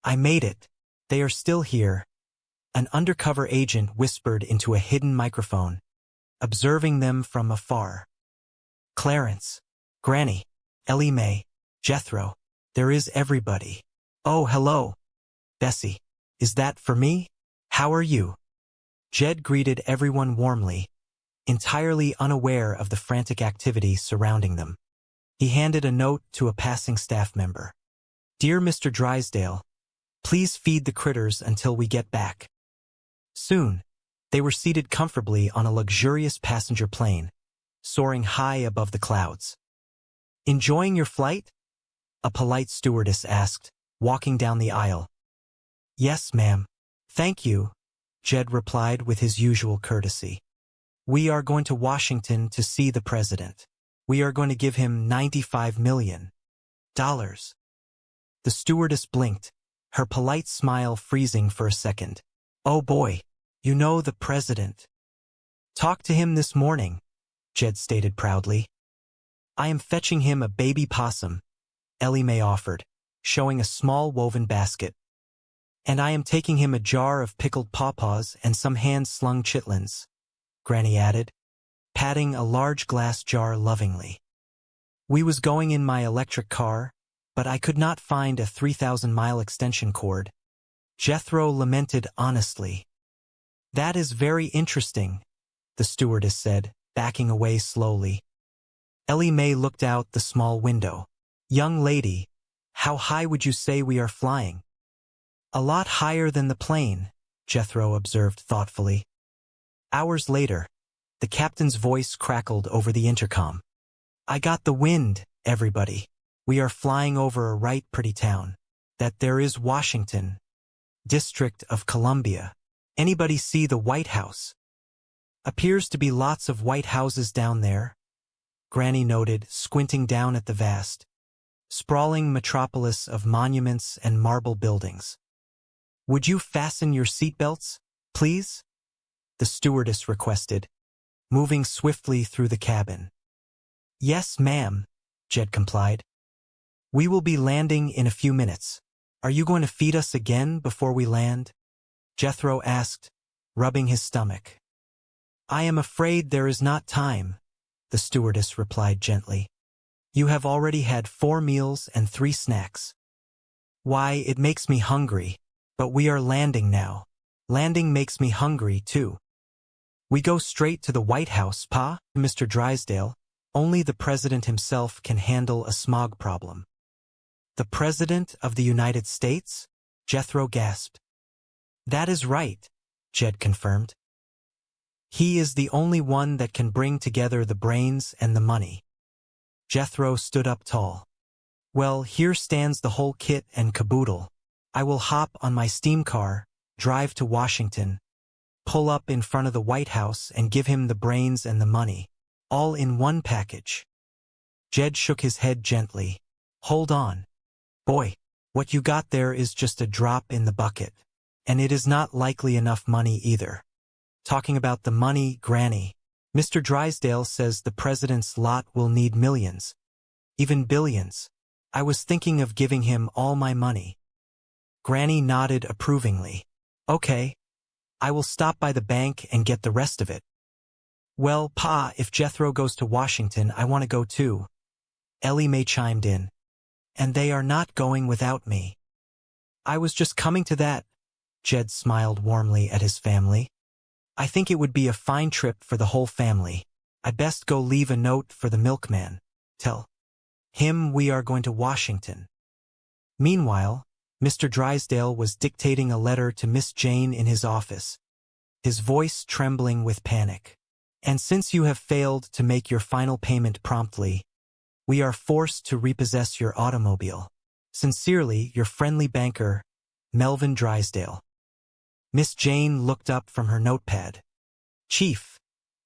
I made it. They are still here. An undercover agent whispered into a hidden microphone, observing them from afar. Clarence, Granny, Ellie Mae, Jethro, there is everybody. Oh, hello. Bessie, is that for me? How are you? Jed greeted everyone warmly, entirely unaware of the frantic activity surrounding them. He handed a note to a passing staff member. Dear Mr. Drysdale, please feed the critters until we get back. Soon, they were seated comfortably on a luxurious passenger plane, soaring high above the clouds. Enjoying your flight? A polite stewardess asked, walking down the aisle. Yes, ma'am. Thank you, Jed replied with his usual courtesy. We are going to Washington to see the president. We are going to give him $95 million. The stewardess blinked, her polite smile freezing for a second. Oh boy, you know the president. Talked to him this morning, Jed stated proudly. I am fetching him a baby possum, Ellie Mae offered, showing a small woven basket. And I am taking him a jar of pickled pawpaws and some hand-slung chitlins, Granny added, patting a large glass jar lovingly. We was going in my electric car, but I could not find a 3,000-mile extension cord. Jethro lamented honestly. That is very interesting, the stewardess said, backing away slowly. Ellie Mae looked out the small window. Young lady, how high would you say we are flying? A lot higher than the plane, Jethro observed thoughtfully. Hours later, the captain's voice crackled over the intercom. I got the wind, everybody. We are flying over a right pretty town. That there is Washington, District of Columbia. Anybody see the White House? Appears to be lots of white houses down there, Granny noted, squinting down at the vast, sprawling metropolis of monuments and marble buildings. Would you fasten your seatbelts, please? The stewardess requested, moving swiftly through the cabin. Yes, ma'am, Jed complied. We will be landing in a few minutes. Are you going to feed us again before we land? Jethro asked, rubbing his stomach. I am afraid there is not time, the stewardess replied gently. You have already had 4 meals and 3 snacks. Why, it makes me hungry, but we are landing now. Landing makes me hungry, too. We go straight to the White House, Pa, Mr. Drysdale. Only the president himself can handle a smog problem. The President of the United States? Jethro gasped. That is right, Jed confirmed. He is the only one that can bring together the brains and the money. Jethro stood up tall. Well, here stands the whole kit and caboodle. I will hop on my steam car, drive to Washington, pull up in front of the White House and give him the brains and the money, all in one package. Jed shook his head gently. Hold on. Boy, what you got there is just a drop in the bucket. And it is not likely enough money either. Talking about the money, Granny, Mr. Drysdale says the president's lot will need millions, even billions. I was thinking of giving him all my money. Granny nodded approvingly. Okay, I will stop by the bank and get the rest of it. Well, Pa, if Jethro goes to Washington, I want to go too. Ellie Mae chimed in. And they are not going without me. I was just coming to that. Jed smiled warmly at his family. I think it would be a fine trip for the whole family. I'd best go leave a note for the milkman. Tell him we are going to Washington. Meanwhile, Mr. Drysdale was dictating a letter to Miss Jane in his office, his voice trembling with panic. And since you have failed to make your final payment promptly, we are forced to repossess your automobile. Sincerely, your friendly banker, Melvin Drysdale. Miss Jane looked up from her notepad. Chief,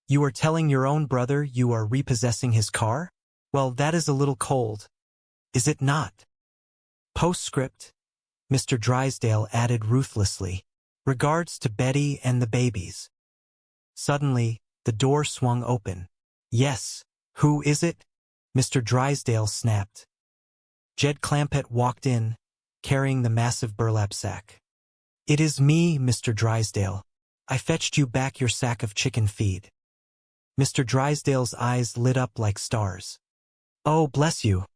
you are telling your own brother you are repossessing his car? Well, that is a little cold. Is it not? Postscript, Mr. Drysdale added ruthlessly. Regards to Betty and the babies. Suddenly, the door swung open. Yes, who is it? Mr. Drysdale snapped. Jed Clampett walked in, carrying the massive burlap sack. It is me, Mr. Drysdale. I fetched you back your sack of chicken feed. Mr. Drysdale's eyes lit up like stars. Oh, bless you.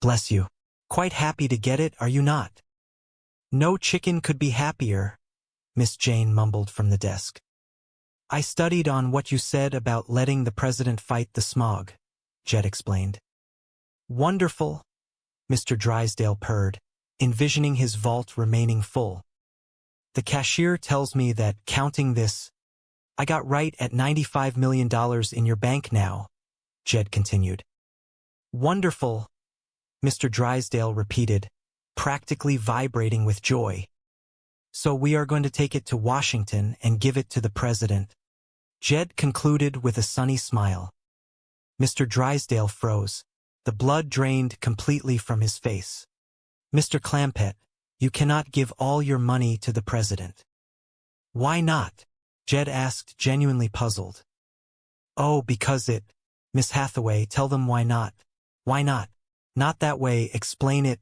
Bless you. Quite happy to get it, are you not? No chicken could be happier, Miss Jane mumbled from the desk. I studied on what you said about letting the president fight the smog, Jed explained. Wonderful, Mr. Drysdale purred, envisioning his vault remaining full. The cashier tells me that, counting this, I got right at $95 million in your bank now, Jed continued. Wonderful, Mr. Drysdale repeated, practically vibrating with joy. So we are going to take it to Washington and give it to the president. Jed concluded with a sunny smile. Mr. Drysdale froze. The blood drained completely from his face. Mr. Clampett, you cannot give all your money to the president. Why not? Jed asked, genuinely puzzled. Oh, because it... Miss Hathaway, tell them why not. Why not? Not that way, explain it.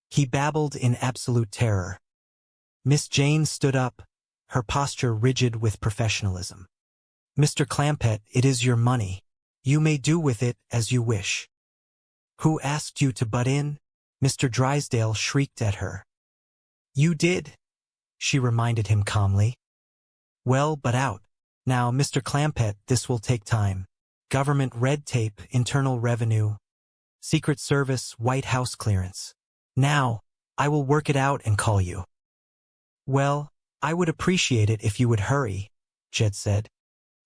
He babbled in absolute terror. Miss Jane stood up, her posture rigid with professionalism. Mr. Clampett, it is your money. You may do with it as you wish. Who asked you to butt in? Mr. Drysdale shrieked at her. You did, she reminded him calmly. Well, but out. Now, Mr. Clampett, this will take time. Government red tape, internal revenue, Secret Service, White House clearance. Now, I will work it out and call you. Well, I would appreciate it if you would hurry, Jed said.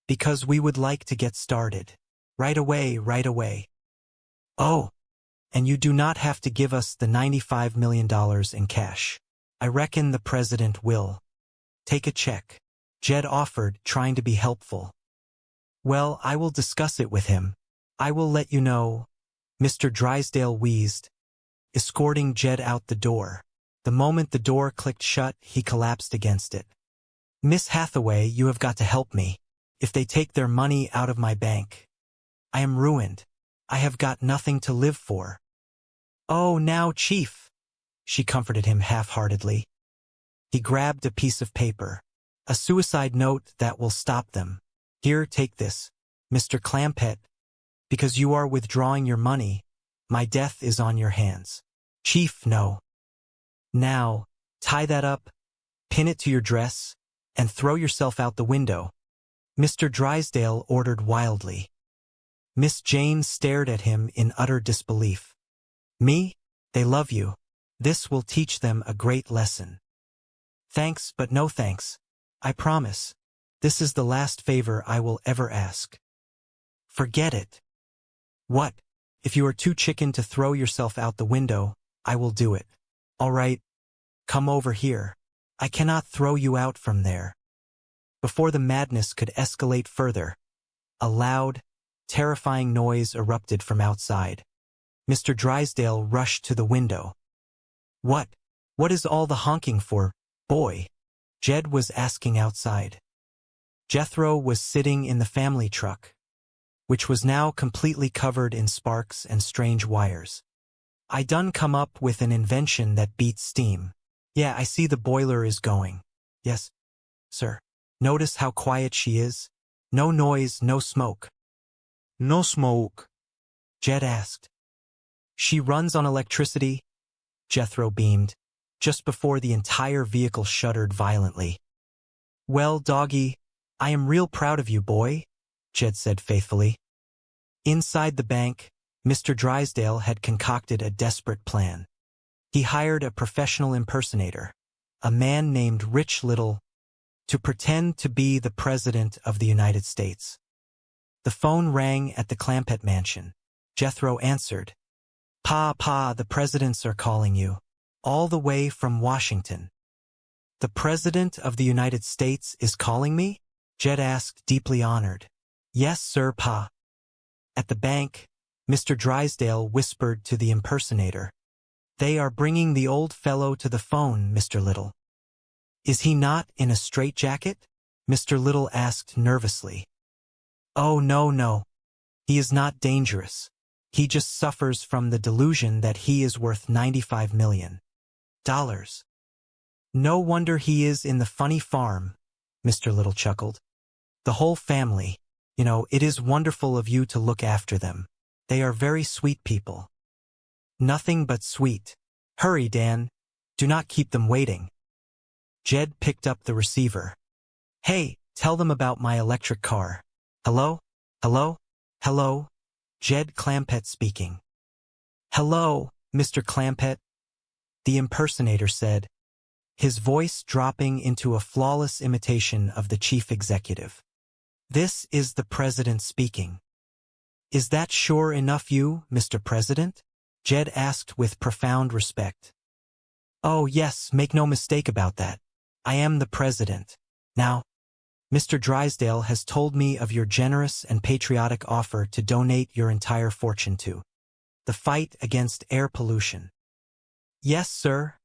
Because we would like to get started. Right away, right away. Oh, and you do not have to give us the $95 million in cash. I reckon the president will. Take a check. Jed offered, trying to be helpful. Well, I will discuss it with him. I will let you know. Mr. Drysdale wheezed, escorting Jed out the door. The moment the door clicked shut, he collapsed against it. Miss Hathaway, you have got to help me. If they take their money out of my bank, I am ruined. I have got nothing to live for. Oh, now, Chief, she comforted him half-heartedly. He grabbed a piece of paper. A suicide note that will stop them. Here, take this, Mr. Clampett. Because you are withdrawing your money, my death is on your hands. Chief, no. Now, tie that up, pin it to your dress, and throw yourself out the window, Mr. Drysdale ordered wildly. Miss Jane stared at him in utter disbelief. Me? They love you. This will teach them a great lesson. Thanks, but no thanks. I promise. This is the last favor I will ever ask. Forget it. What? If you are too chicken to throw yourself out the window, I will do it. All right. Come over here. I cannot throw you out from there. Before the madness could escalate further, a loud, terrifying noise erupted from outside. Mr. Drysdale rushed to the window. What? What is all the honking for, boy? Jed was asking outside. Jethro was sitting in the family truck, which was now completely covered in sparks and strange wires. I done come up with an invention that beats steam. Yeah, I see the boiler is going. Yes, sir. Notice how quiet she is? No noise, no smoke. No smoke? Jed asked. She runs on electricity? Jethro beamed, just before the entire vehicle shuddered violently. Well, doggy, I am real proud of you, boy, Jed said faithfully. Inside the bank, Mr. Drysdale had concocted a desperate plan. He hired a professional impersonator, a man named Rich Little, to pretend to be the President of the United States. The phone rang at the Clampett mansion. Jethro answered. Pa, the presidents are calling you, all the way from Washington. The President of the United States is calling me? Jed asked, deeply honored. Yes, sir, Pa. At the bank, Mr. Drysdale whispered to the impersonator. They are bringing the old fellow to the phone, Mr. Little. Is he not in a straitjacket? Mr. Little asked nervously. Oh, no. He is not dangerous. He just suffers from the delusion that he is worth $95 million. No wonder he is in the funny farm, Mr. Little chuckled. The whole family, it is wonderful of you to look after them. They are very sweet people. Nothing but sweet. Hurry, Dan. Do not keep them waiting. Jed picked up the receiver. Hey, tell them about my electric car. Hello? Jed Clampett speaking. Hello, Mr. Clampett, the impersonator said, his voice dropping into a flawless imitation of the chief executive. This is the president speaking. Is that sure enough you, Mr. President? Jed asked with profound respect. Oh, yes, make no mistake about that. I am the president. Now, Mr. Drysdale has told me of your generous and patriotic offer to donate your entire fortune to the fight against air pollution. Yes, sir,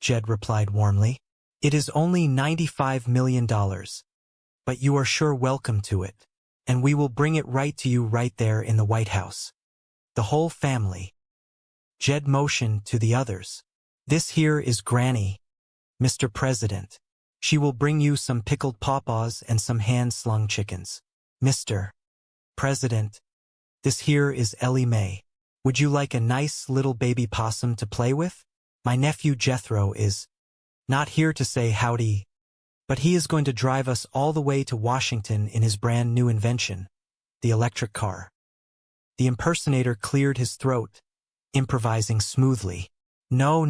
Jed replied warmly. It is only $95 million, but you are sure welcome to it, and we will bring it right to you right there in the White House. The whole family. Jed motioned to the others. This here is Granny, Mr. President. She will bring you some pickled pawpaws and some hand-slung chickens. Mr. President, this here is Ellie Mae. Would you like a nice little baby possum to play with? My nephew Jethro is not here to say howdy, but he is going to drive us all the way to Washington in his brand new invention, the electric car. The impersonator cleared his throat, improvising smoothly. No.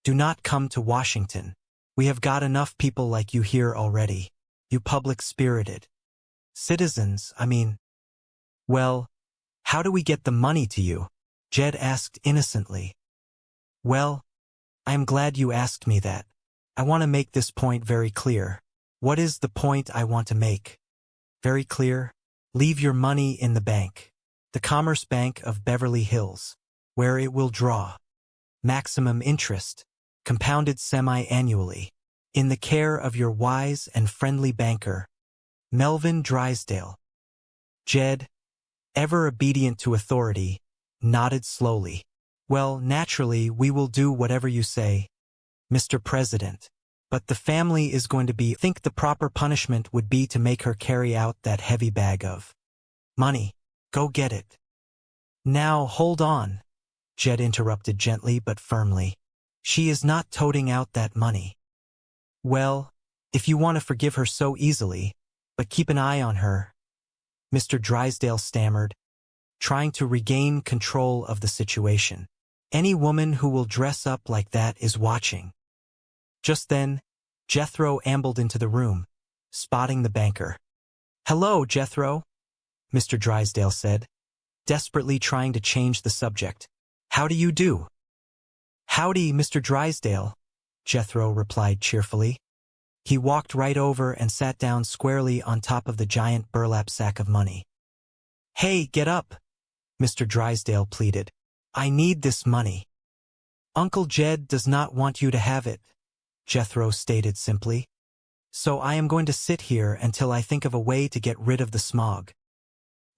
Do not come to Washington. We have got enough people like you here already. You public-spirited citizens, I mean. Well, how do we get the money to you? Jed asked innocently. Well, I am glad you asked me that. I want to make this point very clear. What is the point I want to make? Very clear. Leave your money in the bank. The Commerce Bank of Beverly Hills, where it will draw maximum interest, compounded semi-annually, in the care of your wise and friendly banker, Melvin Drysdale. Jed, ever obedient to authority, nodded slowly. Well, naturally, we will do whatever you say, Mr. President. But the family is going to think the proper punishment would be to make her carry out that heavy bag of money. Go get it. Now, hold on, Jed interrupted gently but firmly. She is not toting out that money. Well, if you want to forgive her so easily, but keep an eye on her, Mr. Drysdale stammered, trying to regain control of the situation. Any woman who will dress up like that is watching. Just then, Jethro ambled into the room, spotting the banker. Hello, Jethro, Mr. Drysdale said, desperately trying to change the subject. How do you do? Howdy, Mr. Drysdale, Jethro replied cheerfully. He walked right over and sat down squarely on top of the giant burlap sack of money. Hey, get up, Mr. Drysdale pleaded. I need this money. Uncle Jed does not want you to have it, Jethro stated simply. So I am going to sit here until I think of a way to get rid of the smog.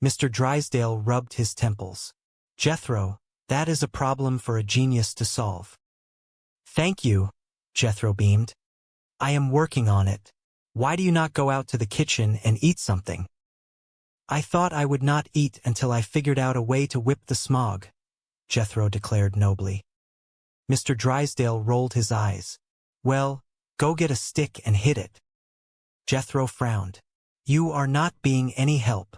Mr. Drysdale rubbed his temples. Jethro, that is a problem for a genius to solve. Thank you, Jethro beamed. I am working on it. Why do you not go out to the kitchen and eat something? I thought I would not eat until I figured out a way to whip the smog, Jethro declared nobly. Mr. Drysdale rolled his eyes. Well, go get a stick and hit it. Jethro frowned. You are not being any help.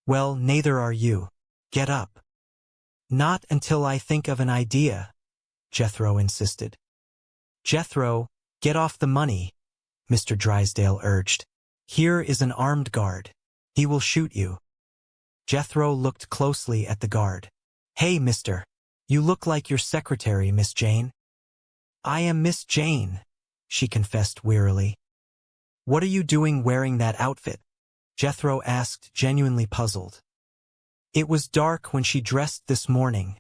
Well, neither are you. Get up. Not until I think of an idea, Jethro insisted. Jethro, get off the money, Mr. Drysdale urged. Here is an armed guard. He will shoot you. Jethro looked closely at the guard. Hey, mister. You look like your secretary, Miss Jane. I am Miss Jane, she confessed wearily. What are you doing wearing that outfit? Jethro asked, genuinely puzzled. It was dark when she dressed this morning,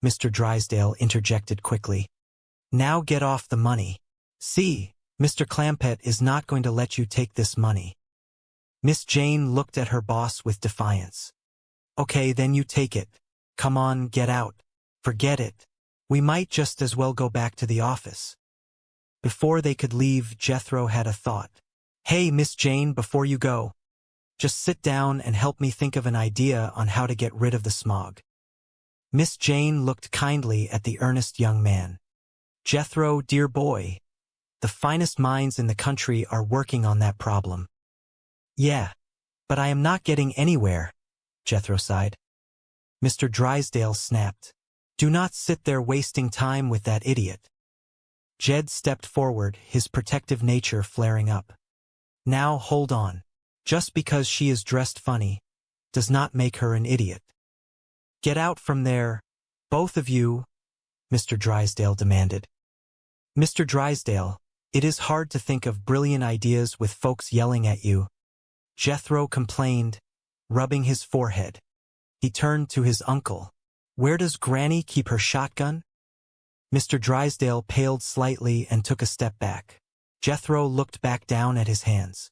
Mr. Drysdale interjected quickly. Now get off the money. See, Mr. Clampett is not going to let you take this money. Miss Jane looked at her boss with defiance. Okay, then you take it. Come on, get out. Forget it. We might just as well go back to the office. Before they could leave, Jethro had a thought. Hey, Miss Jane, before you go, just sit down and help me think of an idea on how to get rid of the smog. Miss Jane looked kindly at the earnest young man. Jethro, dear boy, the finest minds in the country are working on that problem. Yeah, but I am not getting anywhere, Jethro sighed. Mr. Drysdale snapped. Do not sit there wasting time with that idiot. Jed stepped forward, his protective nature flaring up. Now hold on. Just because she is dressed funny does not make her an idiot. Get out from there, both of you, Mr. Drysdale demanded. Mr. Drysdale, it is hard to think of brilliant ideas with folks yelling at you, Jethro complained, rubbing his forehead. He turned to his uncle. Where does Granny keep her shotgun? Mr. Drysdale paled slightly and took a step back. Jethro looked back down at his hands.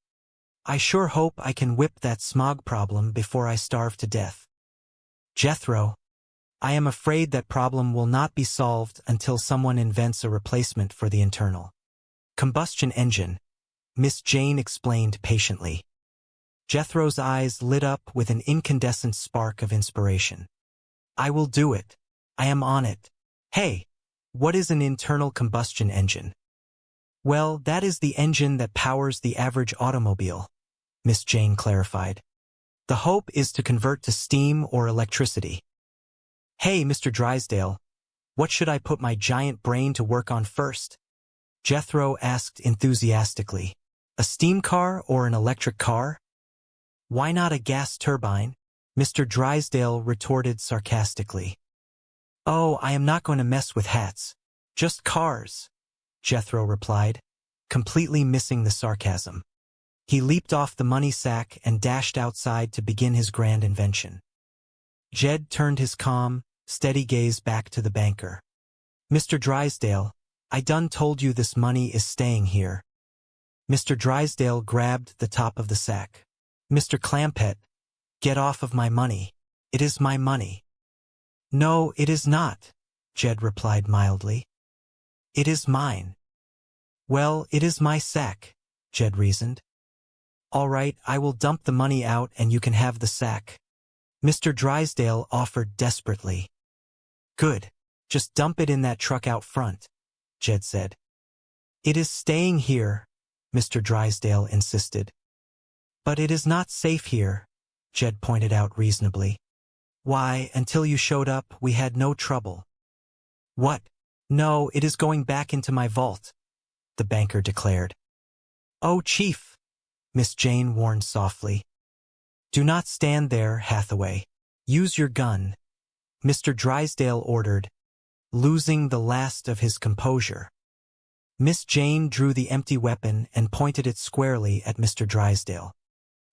I sure hope I can whip that smog problem before I starve to death. Jethro, I am afraid that problem will not be solved until someone invents a replacement for the internal combustion engine, Miss Jane explained patiently. Jethro's eyes lit up with an incandescent spark of inspiration. I will do it. I am on it. Hey, what is an internal combustion engine? Well, that is the engine that powers the average automobile, Miss Jane clarified. The hope is to convert to steam or electricity. Hey, Mr. Drysdale, what should I put my giant brain to work on first? Jethro asked enthusiastically. A steam car or an electric car? Why not a gas turbine? Mr. Drysdale retorted sarcastically. Oh, I am not going to mess with hats. Just cars, Jethro replied, completely missing the sarcasm. He leaped off the money sack and dashed outside to begin his grand invention. Jed turned his calm, steady gaze back to the banker. Mr. Drysdale, I done told you this money is staying here. Mr. Drysdale grabbed the top of the sack. Mr. Clampett, get off of my money. It is my money. No, it is not, Jed replied mildly. It is mine. Well, it is my sack, Jed reasoned. All right, I will dump the money out and you can have the sack, Mr. Drysdale offered desperately. Good. Just dump it in that truck out front, Jed said. It is staying here, Mr. Drysdale insisted. But it is not safe here, Jed pointed out reasonably. Why, until you showed up, we had no trouble. What? No, it is going back into my vault, the banker declared. Oh, Chief, Miss Jane warned softly. Do not stand there, Hathaway. Use your gun, Mr. Drysdale ordered, losing the last of his composure. Miss Jane drew the empty weapon and pointed it squarely at Mr. Drysdale.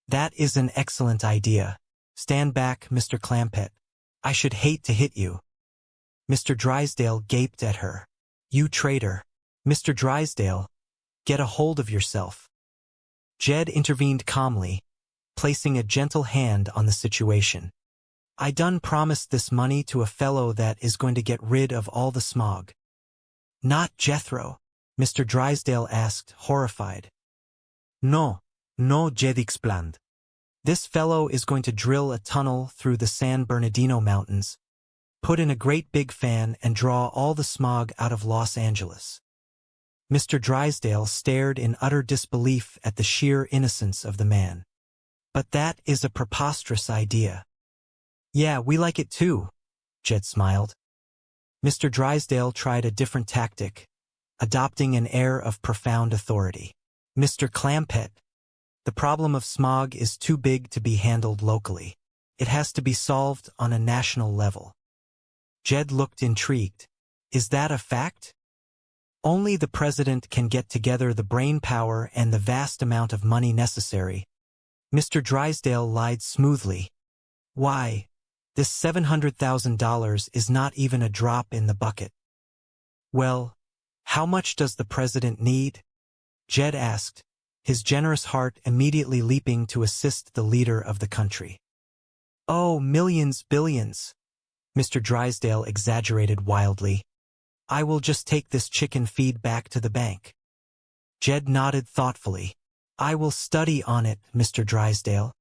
That is an excellent idea. Stand back, Mr. Clampett. I should hate to hit you. Mr. Drysdale gaped at her. You traitor. Mr. Drysdale, get a hold of yourself. Jed intervened calmly, placing a gentle hand on the situation. I done promised this money to a fellow that is going to get rid of all the smog. Not Jethro, Mr. Drysdale asked, horrified. No, Jed explained. This fellow is going to drill a tunnel through the San Bernardino Mountains, put in a great big fan and draw all the smog out of Los Angeles. Mr. Drysdale stared in utter disbelief at the sheer innocence of the man. But that is a preposterous idea. Yeah, we like it too, Jed smiled. Mr. Drysdale tried a different tactic, adopting an air of profound authority. Mr. Clampett, the problem of smog is too big to be handled locally. It has to be solved on a national level. Jed looked intrigued. Is that a fact? Only the president can get together the brain power and the vast amount of money necessary. Mr. Drysdale lied smoothly. Why, this $700,000 is not even a drop in the bucket. Well, how much does the president need? Jed asked, his generous heart immediately leaping to assist the leader of the country. Oh, millions, billions, Mr. Drysdale exaggerated wildly. I will just take this chicken feed back to the bank. Jed nodded thoughtfully. I will study on it, Mr. Drysdale.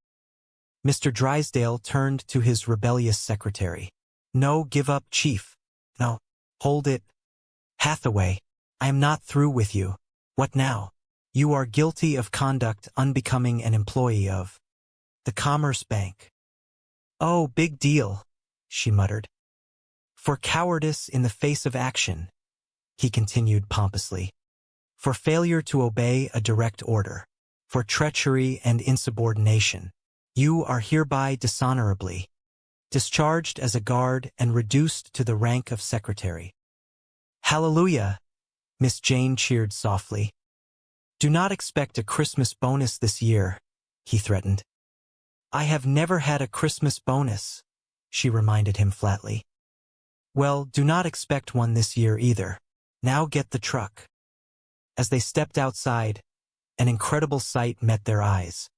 Mr. Drysdale turned to his rebellious secretary. No, give up, Chief. No, hold it. Hathaway, I am not through with you. What now? You are guilty of conduct unbecoming an employee of the Commerce Bank. Oh, big deal, she muttered. For cowardice in the face of action, he continued pompously. For failure to obey a direct order. For treachery and insubordination. You are hereby dishonorably discharged as a guard and reduced to the rank of secretary. Hallelujah, Miss Jane cheered softly. Do not expect a Christmas bonus this year, he threatened. I have never had a Christmas bonus, she reminded him flatly. Well, do not expect one this year either. Now get the truck. As they stepped outside, an incredible sight met their eyes.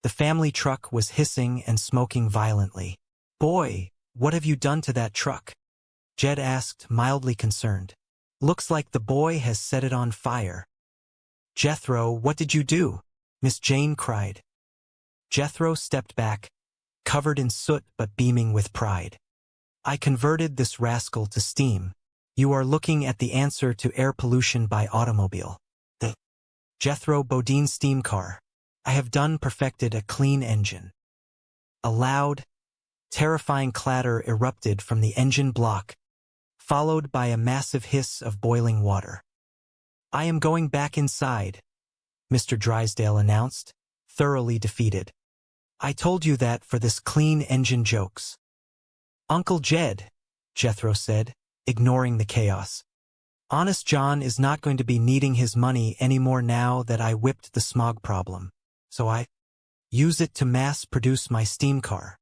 The family truck was hissing and smoking violently. Boy, what have you done to that truck? Jed asked, mildly concerned. Looks like the boy has set it on fire. Jethro, what did you do? Miss Jane cried. Jethro stepped back, covered in soot but beaming with pride. I converted this rascal to steam. You are looking at the answer to air pollution by automobile. The Jethro Bodine steam car. I have done perfected a clean engine. A loud, terrifying clatter erupted from the engine block, followed by a massive hiss of boiling water. I am going back inside, Mr. Drysdale announced, thoroughly defeated. I told you that for this clean engine jokes. Uncle Jed, Jethro said, ignoring the chaos. Honest John is not going to be needing his money any more now that I whipped the smog problem, so I use it to mass produce my steam car.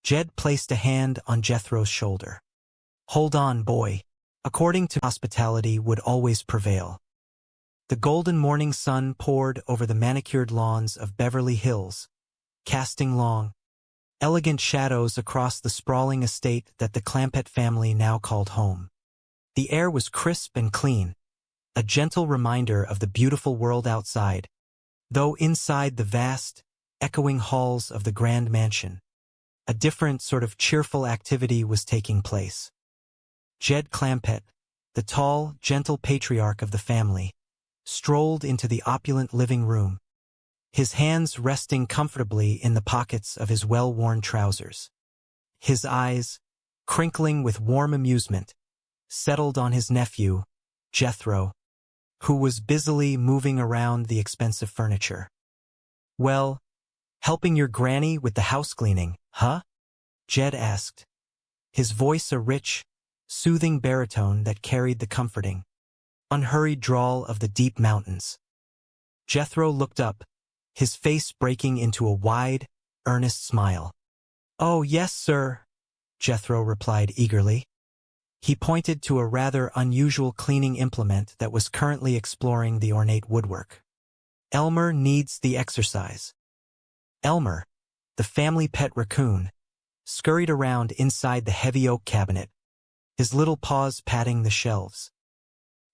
Jed placed a hand on Jethro's shoulder. Hold on, boy. According to hospitality would always prevail. The golden morning sun poured over the manicured lawns of Beverly Hills, casting long, elegant shadows across the sprawling estate that the Clampett family now called home. The air was crisp and clean, a gentle reminder of the beautiful world outside, though inside the vast, echoing halls of the grand mansion, a different sort of cheerful activity was taking place. Jed Clampett, the tall, gentle patriarch of the family, strolled into the opulent living room, his hands resting comfortably in the pockets of his well-worn trousers. His eyes, crinkling with warm amusement, settled on his nephew, Jethro, who was busily moving around the expensive furniture. "Well, helping your granny with the house cleaning, huh?" Jed asked, his voice a rich, soothing baritone that carried the comforting, unhurried drawl of the deep mountains. Jethro looked up, his face breaking into a wide, earnest smile. "Oh, yes, sir," Jethro replied eagerly. He pointed to a rather unusual cleaning implement that was currently exploring the ornate woodwork. "Elmer needs the exercise." Elmer, the family pet raccoon, scurried around inside the heavy oak cabinet, his little paws patting the shelves.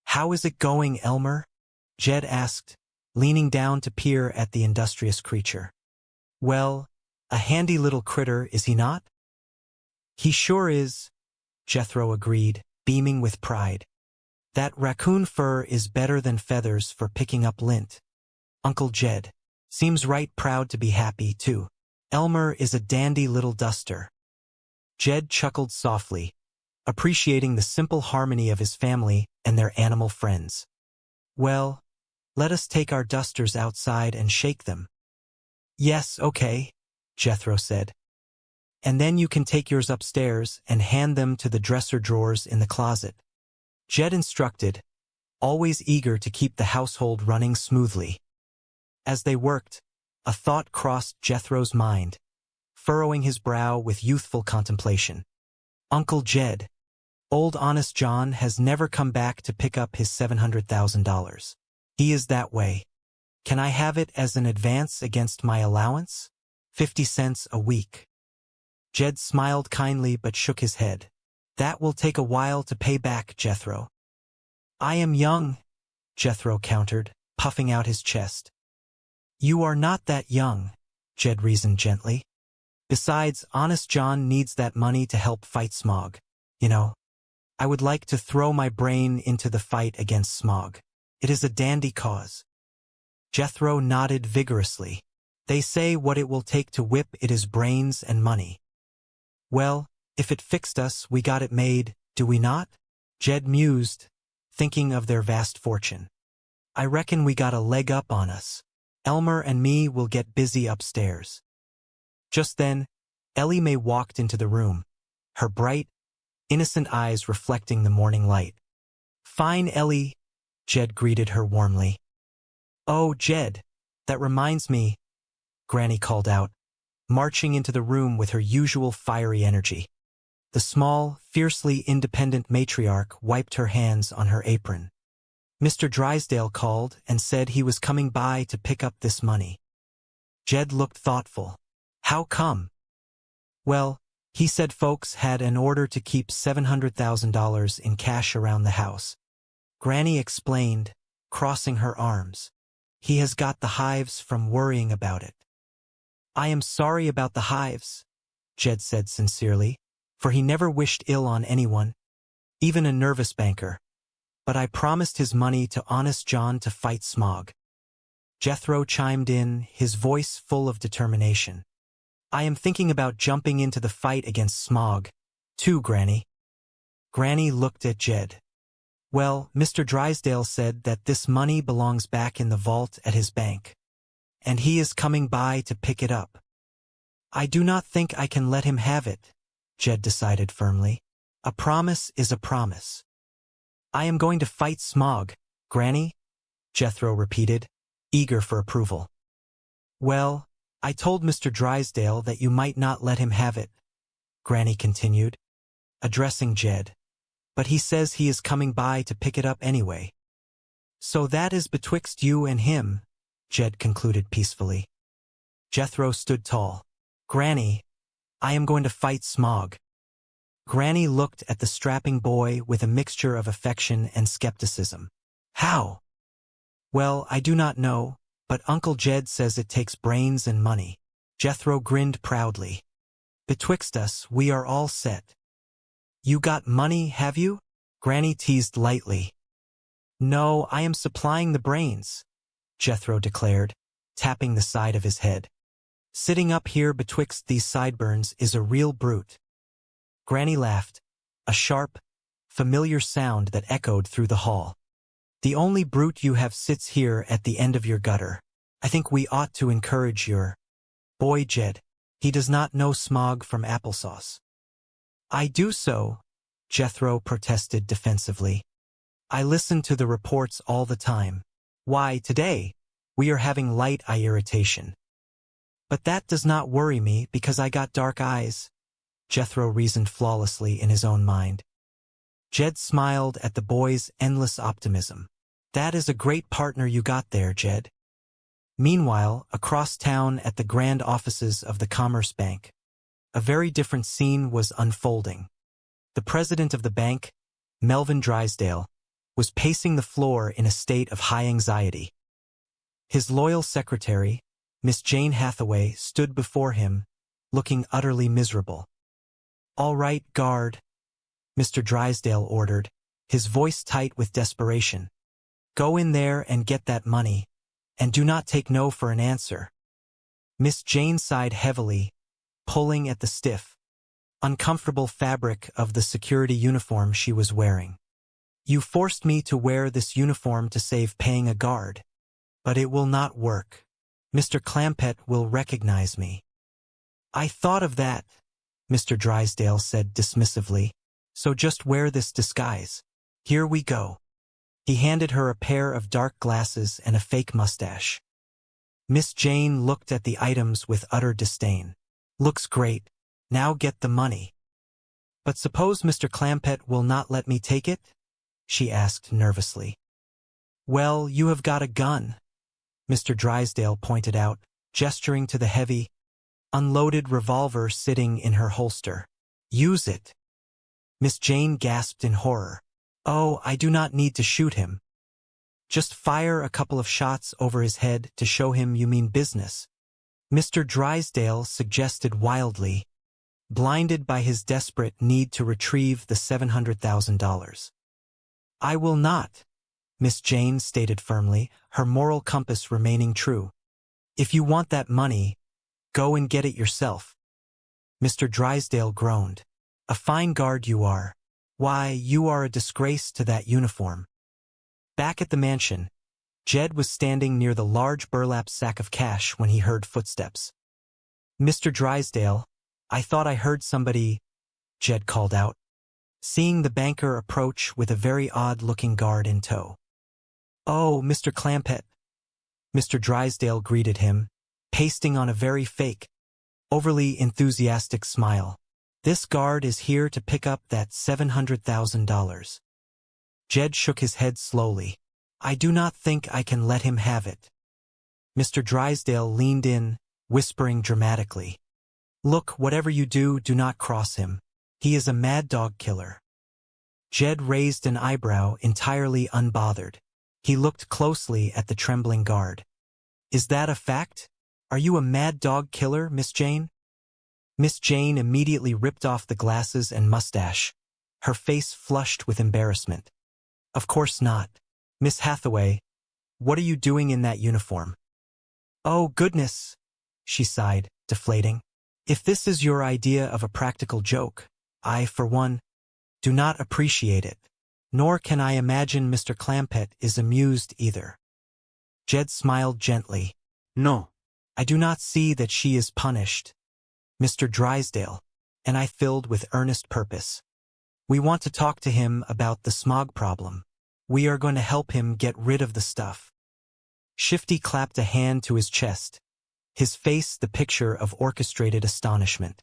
"How is it going, Elmer?" Jed asked, leaning down to peer at the industrious creature. "Well, a handy little critter, is he not?" "He sure is," Jethro agreed, beaming with pride. "That raccoon fur is better than feathers for picking up lint. Uncle Jed seems right proud to be happy, too. Elmer is a dandy little duster." Jed chuckled softly, appreciating the simple harmony of his family and their animal friends. "Well, let us take our dusters outside and shake them." "Yes, okay," Jethro said. "And then you can take yours upstairs and hand them to the dresser drawers in the closet," Jed instructed, always eager to keep the household running smoothly. As they worked, a thought crossed Jethro's mind, furrowing his brow with youthful contemplation. "Uncle Jed, old Honest John has never come back to pick up his $700,000. He is that way. Can I have it as an advance against my allowance? 50 cents a week." Jed smiled kindly but shook his head. "That will take a while to pay back, Jethro." "I am young," Jethro countered, puffing out his chest. "You are not that young," Jed reasoned gently. "Besides, Honest John needs that money to help fight smog. You know, I would like to throw my brain into the fight against smog. It is a dandy cause." Jethro nodded vigorously. "They say what it will take to whip it is brains and money." "Well, if it fixed us, we got it made, do we not?" Jed mused, thinking of their vast fortune. "I reckon we got a leg up on us. Elmer and me will get busy upstairs." Just then, Ellie Mae walked into the room, her bright, innocent eyes reflecting the morning light. "Fine, Ellie," Jed greeted her warmly. "Oh, Jed, that reminds me," Granny called out, marching into the room with her usual fiery energy. The small, fiercely independent matriarch wiped her hands on her apron. "Mr. Drysdale called and said he was coming by to pick up this money." Jed looked thoughtful. "How come?" "Well, he said folks had an order to keep $700,000 in cash around the house." Granny explained, crossing her arms. "He has got the hives from worrying about it." "I am sorry about the hives," Jed said sincerely, for he never wished ill on anyone, even a nervous banker. "But I promised his money to Honest John to fight smog." Jethro chimed in, his voice full of determination. "I am thinking about jumping into the fight against smog, too, Granny." Granny looked at Jed. "Well, Mr. Drysdale said that this money belongs back in the vault at his bank, and he is coming by to pick it up." "I do not think I can let him have it," Jed decided firmly. "A promise is a promise." "I am going to fight smog, Granny," Jethro repeated, eager for approval. "Well, I told Mr. Drysdale that you might not let him have it," Granny continued, addressing Jed, "but he says he is coming by to pick it up anyway." "So that is betwixt you and him," Jed concluded peacefully. Jethro stood tall. "Granny, I am going to fight smog." Granny looked at the strapping boy with a mixture of affection and skepticism. How? Well, I do not know, but Uncle Jed says it takes brains and money. Jethro grinned proudly. Betwixt us, we are all set. You got money, have you? Granny teased lightly. No, I am supplying the brains, Jethro declared, tapping the side of his head. Sitting up here betwixt these sideburns is a real brute. Granny laughed, a sharp, familiar sound that echoed through the hall. The only brute you have sits here at the end of your gutter. I think we ought to encourage your boy Jed. He does not know smog from applesauce. I do so, Jethro protested defensively. I listen to the reports all the time. Why, today, we are having light eye irritation. But that does not worry me because I got dark eyes, Jethro reasoned flawlessly in his own mind. Jed smiled at the boy's endless optimism. That is a great partner you got there, Jed. Meanwhile, across town at the grand offices of the Commerce Bank, a very different scene was unfolding. The president of the bank, Melvin Drysdale, was pacing the floor in a state of high anxiety. His loyal secretary, Miss Jane Hathaway, stood before him, looking utterly miserable. All right, guard, Mr. Drysdale ordered, his voice tight with desperation. Go in there and get that money, and do not take no for an answer. Miss Jane sighed heavily, pulling at the stiff, uncomfortable fabric of the security uniform she was wearing. You forced me to wear this uniform to save paying a guard, but it will not work. Mr. Clampett will recognize me. I thought of that, Mr. Drysdale said dismissively, so just wear this disguise. Here we go. He handed her a pair of dark glasses and a fake mustache. Miss Jane looked at the items with utter disdain. Looks great. Now get the money. But suppose Mr. Clampett will not let me take it? She asked nervously. Well, you have got a gun, Mr. Drysdale pointed out, gesturing to the heavy, unloaded revolver sitting in her holster. Use it. Miss Jane gasped in horror. Oh, I do not need to shoot him. Just fire a couple of shots over his head to show him you mean business, Mr. Drysdale suggested wildly, blinded by his desperate need to retrieve the $700,000. I will not, Miss Jane stated firmly, her moral compass remaining true. If you want that money, go and get it yourself. Mr. Drysdale groaned. A fine guard you are. Why, you are a disgrace to that uniform. Back at the mansion, Jed was standing near the large burlap sack of cash when he heard footsteps. Mr. Drysdale, I thought I heard somebody, Jed called out, seeing the banker approach with a very odd-looking guard in tow. Oh, Mr. Clampett, Mr. Drysdale greeted him, pasting on a very fake, overly enthusiastic smile. This guard is here to pick up that $700,000. Jed shook his head slowly. I do not think I can let him have it. Mr. Drysdale leaned in, whispering dramatically. Look, whatever you do, do not cross him. He is a mad dog killer. Jed raised an eyebrow, entirely unbothered. He looked closely at the trembling guard. Is that a fact? Are you a mad dog killer, Miss Jane? Miss Jane immediately ripped off the glasses and mustache, her face flushed with embarrassment. Of course not. Miss Hathaway, what are you doing in that uniform? Oh, goodness, she sighed, deflating. If this is your idea of a practical joke, I, for one, do not appreciate it. Nor can I imagine Mr. Clampett is amused either. Jed smiled gently. No, I do not see that she is punished, Mr. Drysdale, and I filled with earnest purpose. We want to talk to him about the smog problem. We are going to help him get rid of the stuff. Shifty clapped a hand to his chest, his face the picture of orchestrated astonishment.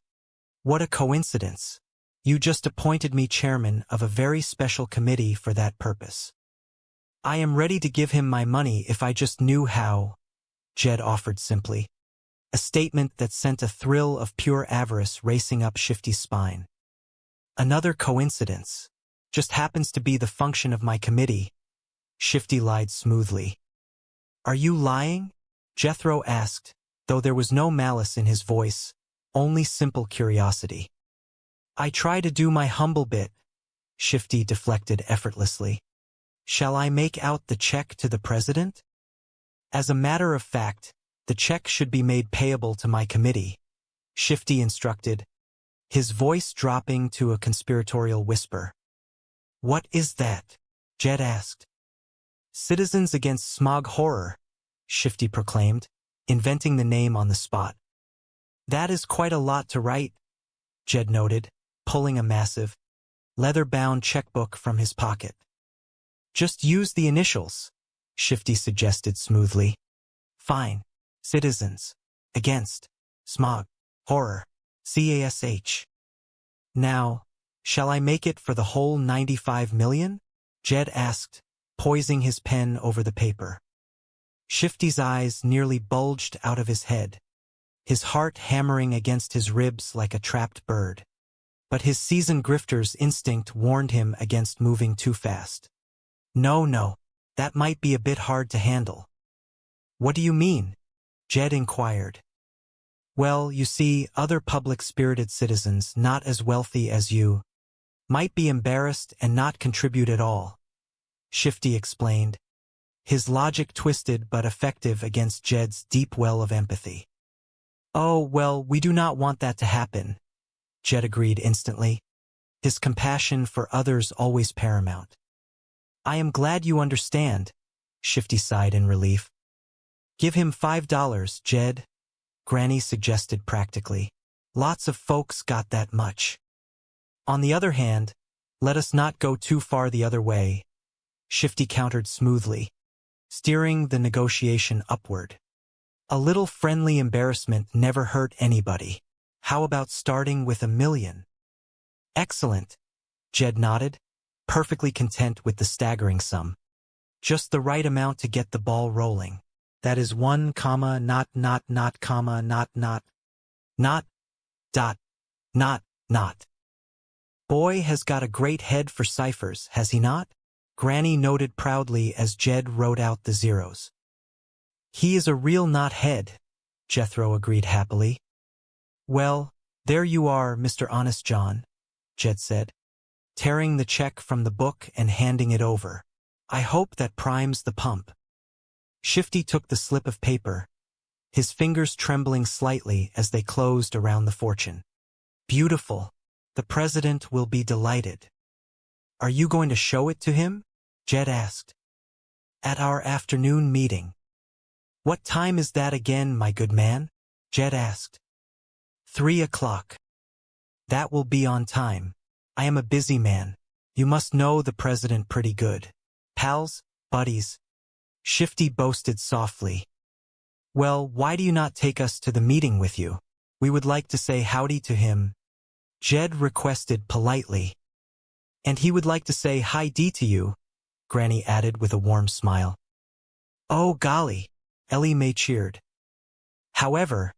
What a coincidence. You just appointed me chairman of a very special committee for that purpose. I am ready to give him my money if I just knew how, Jed offered simply. A statement that sent a thrill of pure avarice racing up Shifty's spine. Another coincidence. Just happens to be the function of my committee, Shifty lied smoothly. Are you lying? Jethro asked, though there was no malice in his voice, only simple curiosity. I try to do my humble bit, Shifty deflected effortlessly. Shall I make out the check to the president? As a matter of fact, the check should be made payable to my committee, Shifty instructed, his voice dropping to a conspiratorial whisper. What is that? Jed asked. Citizens Against Smog Horror, Shifty proclaimed, inventing the name on the spot. That is quite a lot to write, Jed noted, pulling a massive, leather-bound checkbook from his pocket. Just use the initials, Shifty suggested smoothly. Fine. Citizens Against Smog Horror, CASH. Now, shall I make it for the whole 95 million? Jed asked, poising his pen over the paper. Shifty's eyes nearly bulged out of his head, his heart hammering against his ribs like a trapped bird. But his seasoned grifter's instinct warned him against moving too fast. No, that might be a bit hard to handle. What do you mean? Jed inquired. Well, you see, other public-spirited citizens not as wealthy as you might be embarrassed and not contribute at all, Shifty explained, his logic twisted but effective against Jed's deep well of empathy. Oh, well, we do not want that to happen, Jed agreed instantly, his compassion for others always paramount. I am glad you understand, Shifty sighed in relief. Give him $5, Jed, Granny suggested practically. Lots of folks got that much. On the other hand, let us not go too far the other way, Shifty countered smoothly, steering the negotiation upward. A little friendly embarrassment never hurt anybody. How about starting with $1 million? Excellent, Jed nodded, perfectly content with the staggering sum. Just the right amount to get the ball rolling. That is 1, not, not. Boy has got a great head for ciphers, has he not? Granny noted proudly as Jed wrote out the zeros. He is a real knothead, Jethro agreed happily. Well, there you are, Mr. Honest John, Jed said, tearing the check from the book and handing it over. I hope that primes the pump. Shifty took the slip of paper, his fingers trembling slightly as they closed around the fortune. Beautiful. The president will be delighted. Are you going to show it to him? Jed asked. At our afternoon meeting. What time is that again, my good man? Jed asked. 3 o'clock. That will be on time. I am a busy man. You must know the president pretty good. Pals, buddies. Shifty boasted softly. Well, why do you not take us to the meeting with you? We would like to say howdy to him. Jed requested politely. And he would like to say hi-dee to you, Granny added with a warm smile. Oh, golly, Ellie Mae cheered. However,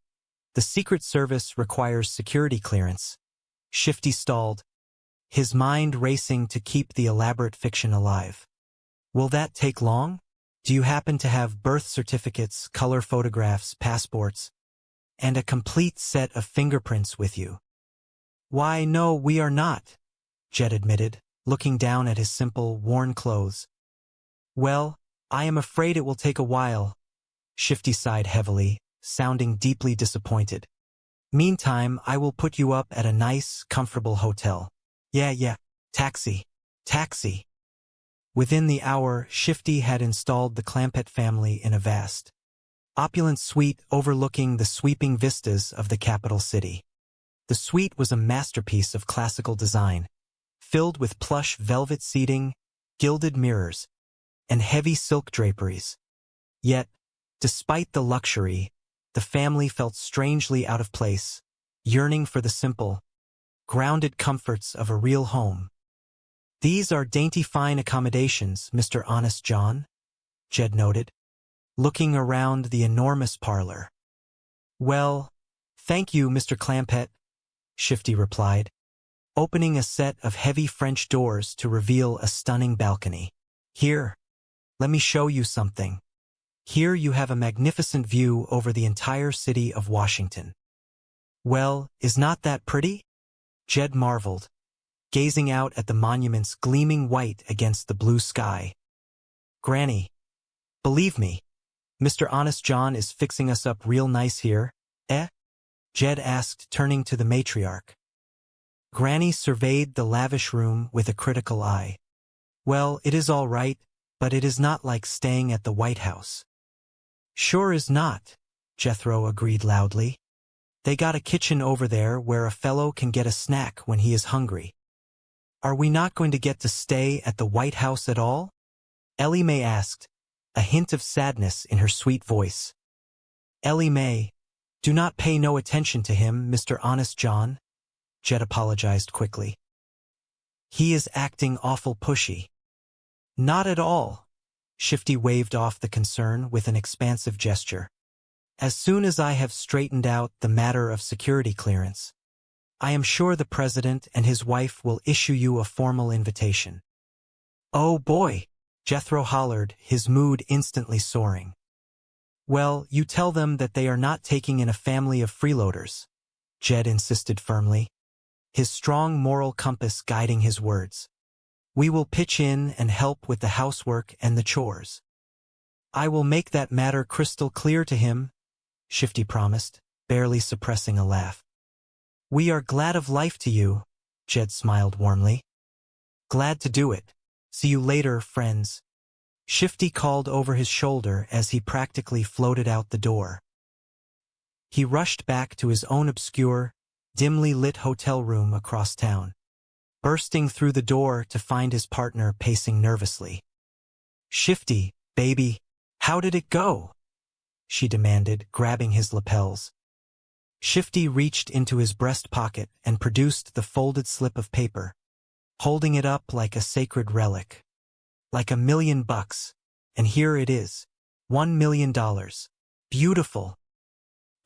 the Secret Service requires security clearance. Shifty stalled, his mind racing to keep the elaborate fiction alive. Will that take long? Do you happen to have birth certificates, color photographs, passports, and a complete set of fingerprints with you? Why, no, we are not, Jed admitted, looking down at his simple, worn clothes. Well, I am afraid it will take a while, Shifty sighed heavily, sounding deeply disappointed. Meantime, I will put you up at a nice, comfortable hotel. Yeah, taxi. Within the hour, Shifty had installed the Clampett family in a vast, opulent suite overlooking the sweeping vistas of the capital city. The suite was a masterpiece of classical design, filled with plush velvet seating, gilded mirrors, and heavy silk draperies. Yet, despite the luxury, the family felt strangely out of place, yearning for the simple, grounded comforts of a real home. These are dainty fine accommodations, Mr. Honest John, Jed noted, looking around the enormous parlor. Well, thank you, Mr. Clampett, Shifty replied, opening a set of heavy French doors to reveal a stunning balcony. Here, Let me show you something. Here you have a magnificent view over the entire city of Washington. Well, is not that pretty? Jed marveled, gazing out at the monuments gleaming white against the blue sky. Granny, believe me, Mr. Honest John is fixing us up real nice here, eh? Jed asked, turning to the matriarch. Granny surveyed the lavish room with a critical eye. Well, it is all right, but it is not like staying at the White House. Sure is not, Jethro agreed loudly. They got a kitchen over there where a fellow can get a snack when he is hungry. Are we not going to get to stay at the White House at all? Ellie Mae asked, a hint of sadness in her sweet voice. Ellie Mae, do not pay no attention to him, Mr. Honest John, Jed apologized quickly. He is acting awful pushy. Not at all. Shifty waved off the concern with an expansive gesture. As soon as I have straightened out the matter of security clearance, I am sure the president and his wife will issue you a formal invitation. Oh boy, Jethro hollered, his mood instantly soaring. Well, you tell them that they are not taking in a family of freeloaders, Jed insisted firmly, his strong moral compass guiding his words. We will pitch in and help with the housework and the chores. I will make that matter crystal clear to him, Shifty promised, barely suppressing a laugh. We are glad of life to you, Jed smiled warmly. Glad to do it. See you later, friends. Shifty called over his shoulder as he practically floated out the door. He rushed back to his own obscure, dimly lit hotel room across town, bursting through the door to find his partner pacing nervously. Shifty, baby, how did it go? She demanded, grabbing his lapels. Shifty reached into his breast pocket and produced the folded slip of paper, holding it up like a sacred relic. Like $1 million, and here it is, $1 million. Beautiful.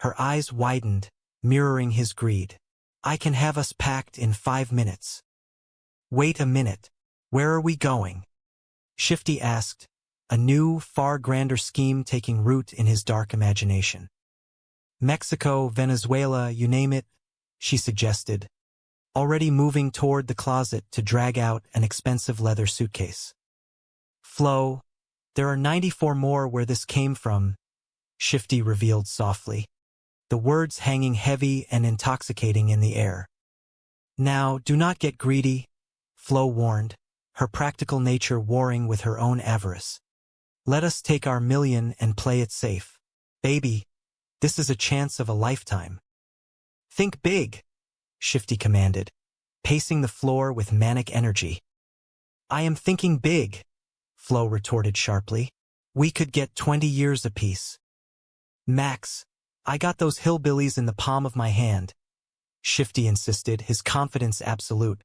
Her eyes widened, mirroring his greed. I can have us packed in 5 minutes. Wait a minute. Where are we going? Shifty asked, a new, far grander scheme taking root in his dark imagination. Mexico, Venezuela, you name it, she suggested, already moving toward the closet to drag out an expensive leather suitcase. Flo, there are 94 more where this came from, Shifty revealed softly, the words hanging heavy and intoxicating in the air. Now, do not get greedy, Flo warned, her practical nature warring with her own avarice. Let us take our $1 million and play it safe. Baby, this is a chance of a lifetime. Think big, Shifty commanded, pacing the floor with manic energy. I am thinking big, Flo retorted sharply. We could get 20 years apiece. Max, I got those hillbillies in the palm of my hand, Shifty insisted, his confidence absolute.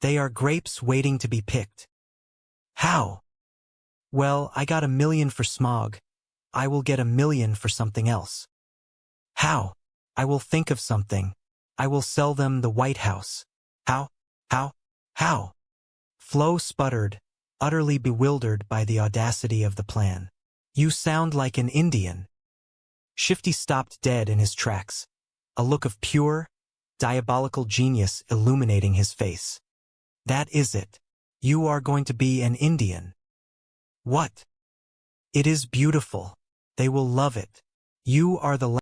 They are grapes waiting to be picked. How? Well, I got $1 million for Smog. I will get $1 million for something else. How? I will think of something. I will sell them the White House. How? Flo sputtered, utterly bewildered by the audacity of the plan. You sound like an Indian. Shifty stopped dead in his tracks, a look of pure, diabolical genius illuminating his face. That is it. You are going to be an Indian. What? It is beautiful. They will love it. You are the